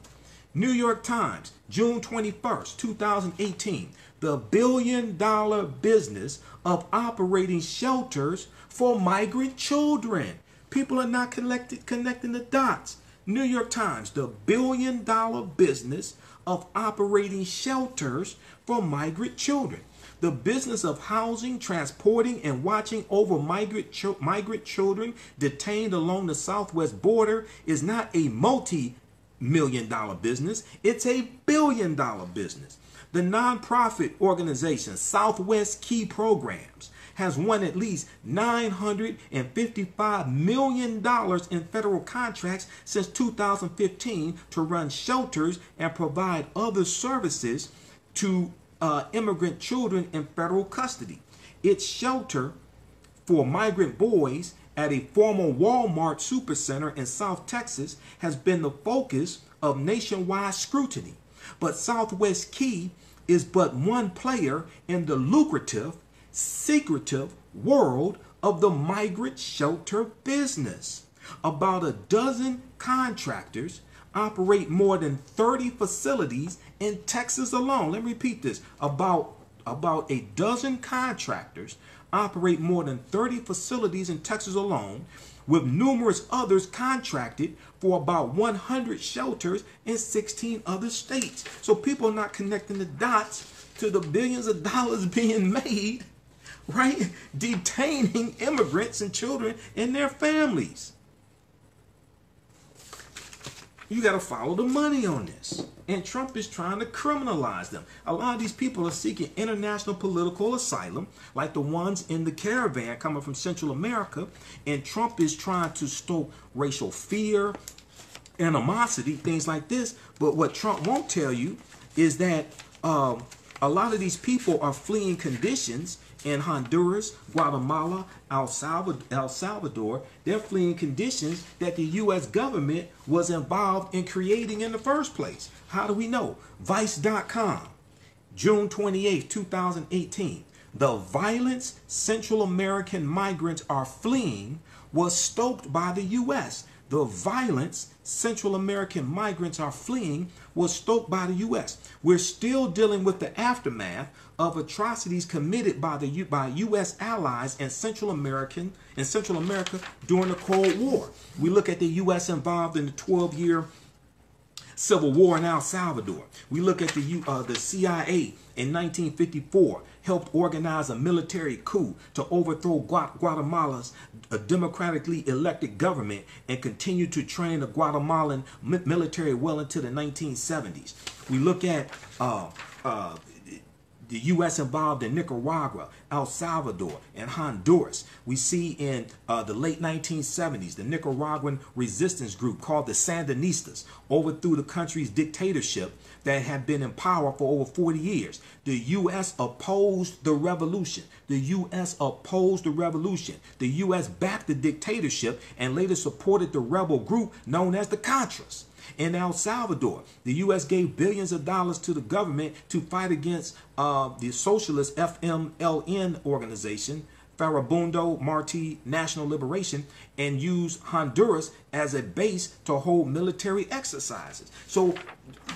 New York Times, June 21st, 2018. The billion-dollar business of operating shelters for migrant children. People are not connecting the dots. New York Times, the billion-dollar business of operating shelters for migrant children. The business of housing, transporting, and watching over migrant children detained along the southwest border is not a multi-million-dollar business. It's a billion-dollar business. The nonprofit organization Southwest Key Programs has won at least $955 million in federal contracts since 2015 to run shelters and provide other services to immigrant children in federal custody. Its shelter for migrant boys at a former Walmart supercenter in South Texas has been the focus of nationwide scrutiny. But Southwest Key is but one player in the lucrative, secretive world of the migrant shelter business. About a dozen contractors operate more than 30 facilities in Texas alone. Let me repeat this. About a dozen contractors operate more than 30 facilities in Texas alone, with numerous others contracted for about 100 shelters in 16 other states. So people are not connecting the dots to the billions of dollars being made, right? Detaining immigrants and children and their families. You got to follow the money on this. And Trump is trying to criminalize them. A lot of these people are seeking international political asylum, like the ones in the caravan coming from Central America. And Trump is trying to stoke racial fear, animosity, things like this. But what Trump won't tell you is that a lot of these people are fleeing conditions in Honduras, Guatemala, El Salvador. They're fleeing conditions that the U.S. government was involved in creating in the first place. How do we know? Vice.com, June 28, 2018. The violence Central American migrants are fleeing was stoked by the U.S. The violence Central American migrants are fleeing was stoked by the U.S. We're still dealing with the aftermath of atrocities committed by U.S. allies in Central America during the Cold War. We look at the U.S. involved in the 12-year Civil War in El Salvador. We look at the CIA in 1954 helped organize a military coup to overthrow Guatemala's democratically elected government and continue to train the Guatemalan military well into the 1970s. We look at the U.S. involved in Nicaragua, El Salvador, and Honduras. We see in the late 1970s, the Nicaraguan resistance group called the Sandinistas overthrew the country's dictatorship that had been in power for over 40 years. The U.S. opposed the revolution. The U.S. opposed the revolution. The U.S. backed the dictatorship and later supported the rebel group known as the Contras. In El Salvador, the U.S. gave billions of dollars to the government to fight against the socialist FMLN organization, Farabundo Martí National Liberation, and used Honduras as a base to hold military exercises. So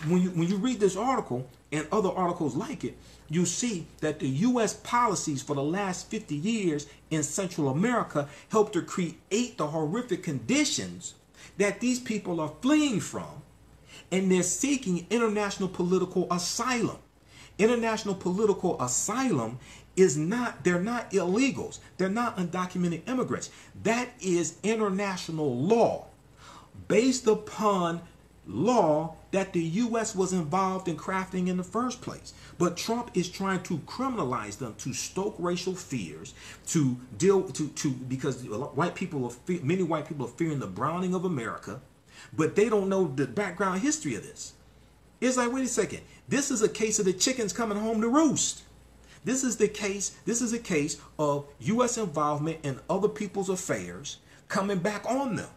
when you read this article and other articles like it, you see that the U.S. policies for the last 50 years in Central America helped to create the horrific conditions that these people are fleeing from, and they're seeking international political asylum. International political asylum is not, they're not illegals. They're not undocumented immigrants. That is international law based upon law that the U.S. was involved in crafting in the first place. But Trump is trying to criminalize them, to stoke racial fears, to deal because many white people are fearing the browning of America, but they don't know the background history of this. It's like, wait a second, this is a case of the chickens coming home to roost. This is a case of U.S. involvement in other people's affairs coming back on them.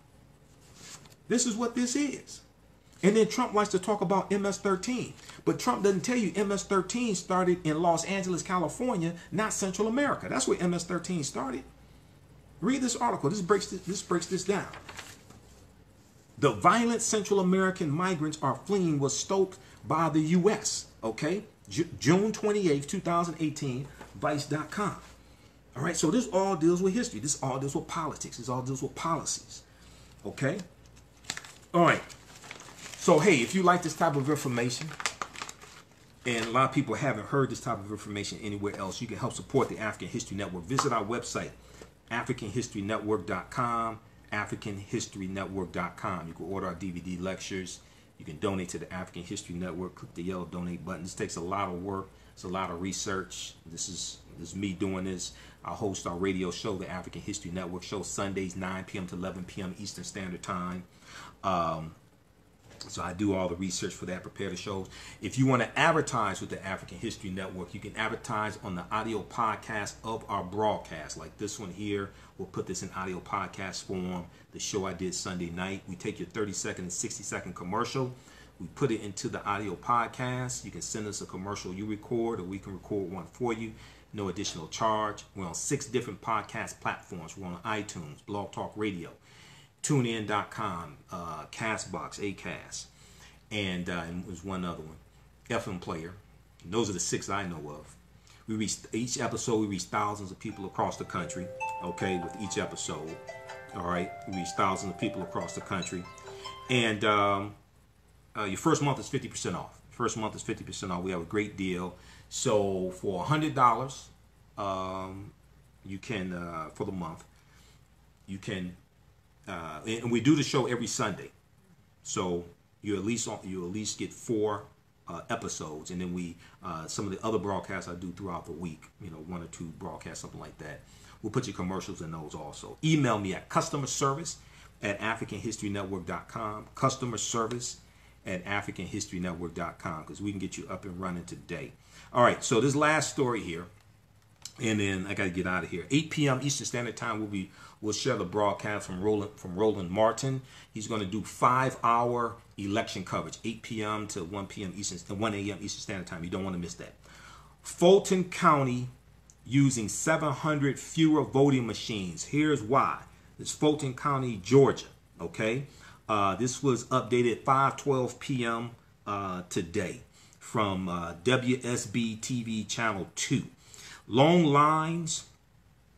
This is what this is. And then Trump likes to talk about MS-13. But Trump doesn't tell you MS-13 started in Los Angeles, California, not Central America. That's where MS-13 started. Read this article. This breaks this down. The violent Central American migrants are fleeing was stoked by the U.S. Okay? June 28th, 2018, Vice.com. All right, so this all deals with history. This all deals with politics. This all deals with policies. Okay? All right. So, hey, if you like this type of information, and a lot of people haven't heard this type of information anywhere else, you can help support the African History Network. Visit our website, AfricanHistoryNetwork.com, AfricanHistoryNetwork.com. You can order our DVD lectures. You can donate to the African History Network. Click the yellow donate button. This takes a lot of work. It's a lot of research. This is me doing this. I host our radio show, the African History Network show, Sundays 9 p.m. to 11 p.m. Eastern Standard Time. So I do all the research for that, prepare the shows. If you want to advertise with the African History Network, you can advertise on the audio podcast of our broadcast, like this one here. We'll put this in audio podcast form. The show I did Sunday night. We take your 30-second and 60-second commercial. We put it into the audio podcast. You can send us a commercial you record, or we can record one for you. No additional charge. We're on 6 different podcast platforms. We're on iTunes, Blog Talk Radio, TuneIn.com, Castbox, Acast, and there's one other one, FM Player. And those are the 6 I know of. We reach each episode. We reach thousands of people across the country. Okay, with each episode. All right, we reach thousands of people across the country, and your first month is 50% off. First month is 50% off. We have a great deal. So for $100, you can for the month, you can. And we do the show every Sunday, so you at least get 4 episodes, and then we some of the other broadcasts I do throughout the week, 1 or 2 broadcasts, something like that. We'll put your commercials in those also. Email me at customerservice@AfricanHistoryNetwork.com. Customerservice@AfricanHistoryNetwork.com, because we can get you up and running today. All right, so this last story here, and then I got to get out of here. 8 p.m. Eastern Standard Time, we'll share the broadcast from Roland Martin. He's going to do 5-hour election coverage, 8 p.m. to 1 p.m. Eastern, 1 a.m. Eastern Standard Time. You don't want to miss that. Fulton County using 700 fewer voting machines. Here's why. It's Fulton County, Georgia. Okay, this was updated 5:12 p.m. Today from WSB TV Channel 2. Long lines.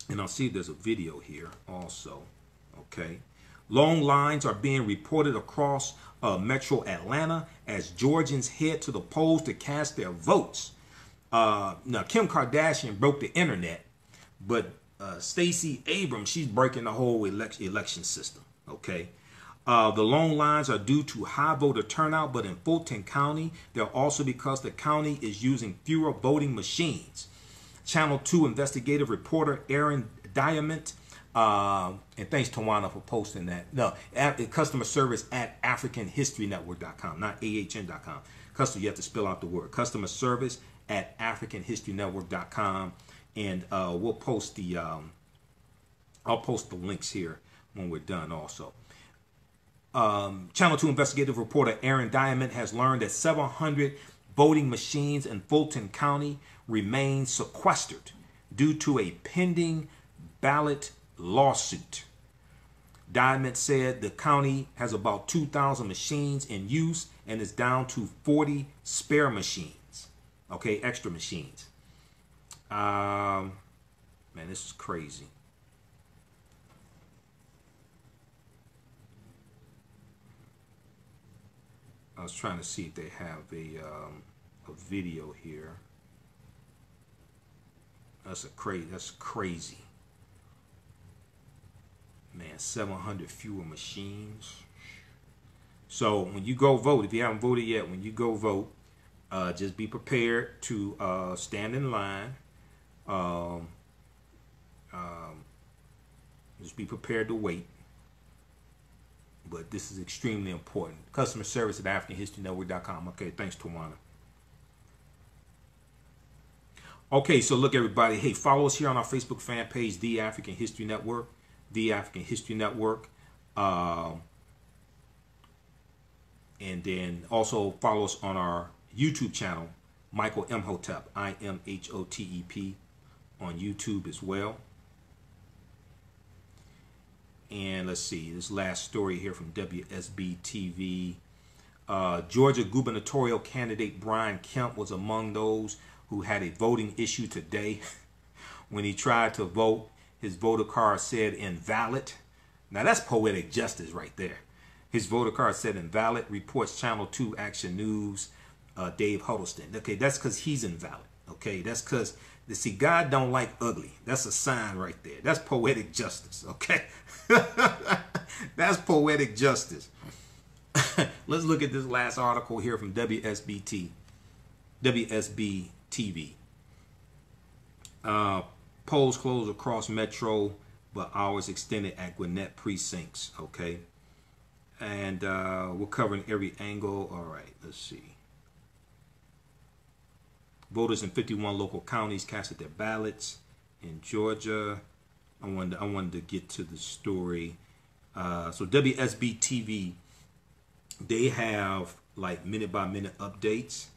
And I'll see if there's a video here also. Okay. Long lines are being reported across Metro Atlanta as Georgians head to the polls to cast their votes. Now, Kim Kardashian broke the internet, but Stacey Abrams, she's breaking the whole election system. Okay. The long lines are due to high voter turnout, but in Fulton County, they're also because the county is using fewer voting machines. Channel 2 investigative reporter Aaron Diamond, and thanks Tawana for posting that. No, customer service at AfricanHistoryNetwork.com, not AHN.com. You have to spell out the word. Customer service at AfricanHistoryNetwork.com, and we'll post the I'll post the links here when we're done also. Channel 2 investigative reporter Aaron Diamond has learned that 700 voting machines in Fulton County remain sequestered due to a pending ballot lawsuit. Diamond said the county has about 2,000 machines in use and is down to 40 spare machines. Okay, extra machines. Man, this is crazy. I was trying to see if they have a video here. That's crazy. Man, 700 fewer machines. So when you go vote, if you haven't voted yet, when you go vote, just be prepared to stand in line. Just be prepared to wait. But this is extremely important. Customer service at AfricanHistoryNetwork.com. Okay, thanks, Tawana. Okay, so look, everybody. Hey, follow us here on our Facebook fan page, The African History Network. The African History Network. And then also follow us on our YouTube channel, Michael Imhotep, Imhotep, on YouTube as well. And let's see, this last story here from WSB TV. Georgia gubernatorial candidate Brian Kemp was among those who had a voting issue today. When he tried to vote, his voter card said invalid. Now that's poetic justice right there. His voter card said invalid, reports Channel 2 Action News, Dave Huddleston. Okay, that's because he's invalid. Okay, that's because, see, God don't like ugly. That's a sign right there. That's poetic justice. Okay. That's poetic justice. Let's look at this last article here from WSB TV. Polls closed across Metro, but hours extended at Gwinnett precincts. Okay. And we're covering every angle. All right, let's see. Voters in 51 local counties casted their ballots. In Georgia, I wanted to get to the story. So WSB TV, they have like minute by minute updates.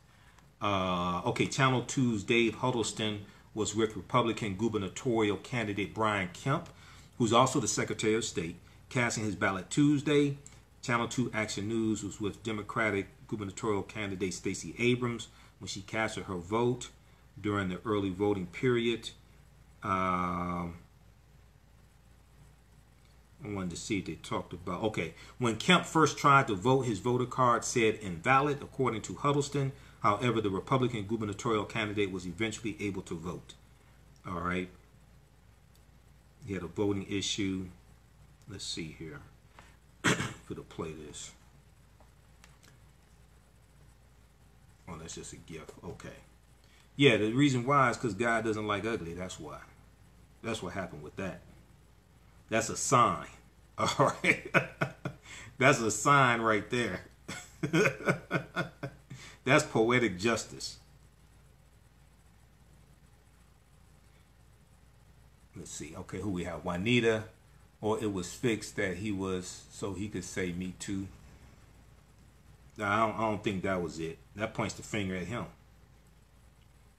Okay, Channel 2's Dave Huddleston was with Republican gubernatorial candidate Brian Kemp, who's also the Secretary of State, casting his ballot Tuesday. Channel 2 Action News was with Democratic gubernatorial candidate Stacey Abrams when she casted her vote during the early voting period. I wanted to see if they talked about, okay, when Kemp first tried to vote, his voter card said invalid, according to Huddleston. However, the Republican gubernatorial candidate was eventually able to vote. All right. He had a voting issue. Let's see here. For to play this. Oh, that's just a gift. Okay. Yeah, the reason why is because God doesn't like ugly. That's why. That's what happened with that. That's a sign. All right. That's a sign right there. That's poetic justice. Let's see. Okay, who we have? Juanita. Or it was fixed that he was, so he could say me too. No, I don't think that was it. That points the finger at him.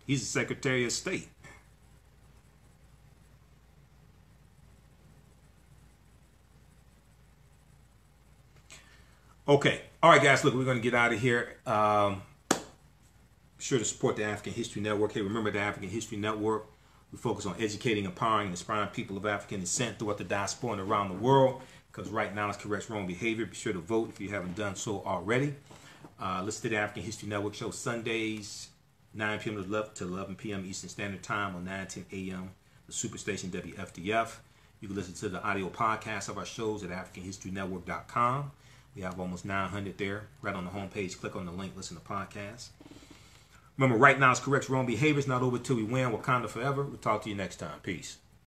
He's the Secretary of State. Okay. All right, guys. Look, we're going to get out of here. Be sure to support the African History Network. Hey, remember the African History Network. We focus on educating, empowering, and inspiring people of African descent throughout the diaspora and around the world. Because right now, it corrects wrong behavior. Be sure to vote if you haven't done so already. Listen to the African History Network show Sundays, 9 p.m. to 11 p.m. Eastern Standard Time on 9:10 a.m. The Superstation WFDF. You can listen to the audio podcast of our shows at AfricanHistoryNetwork.com. We have almost 900 there. Right on the homepage, click on the link, listen to podcasts. Remember, right now, it's corrects wrong behavior. It's not over till we win. Wakanda forever. We'll talk to you next time. Peace.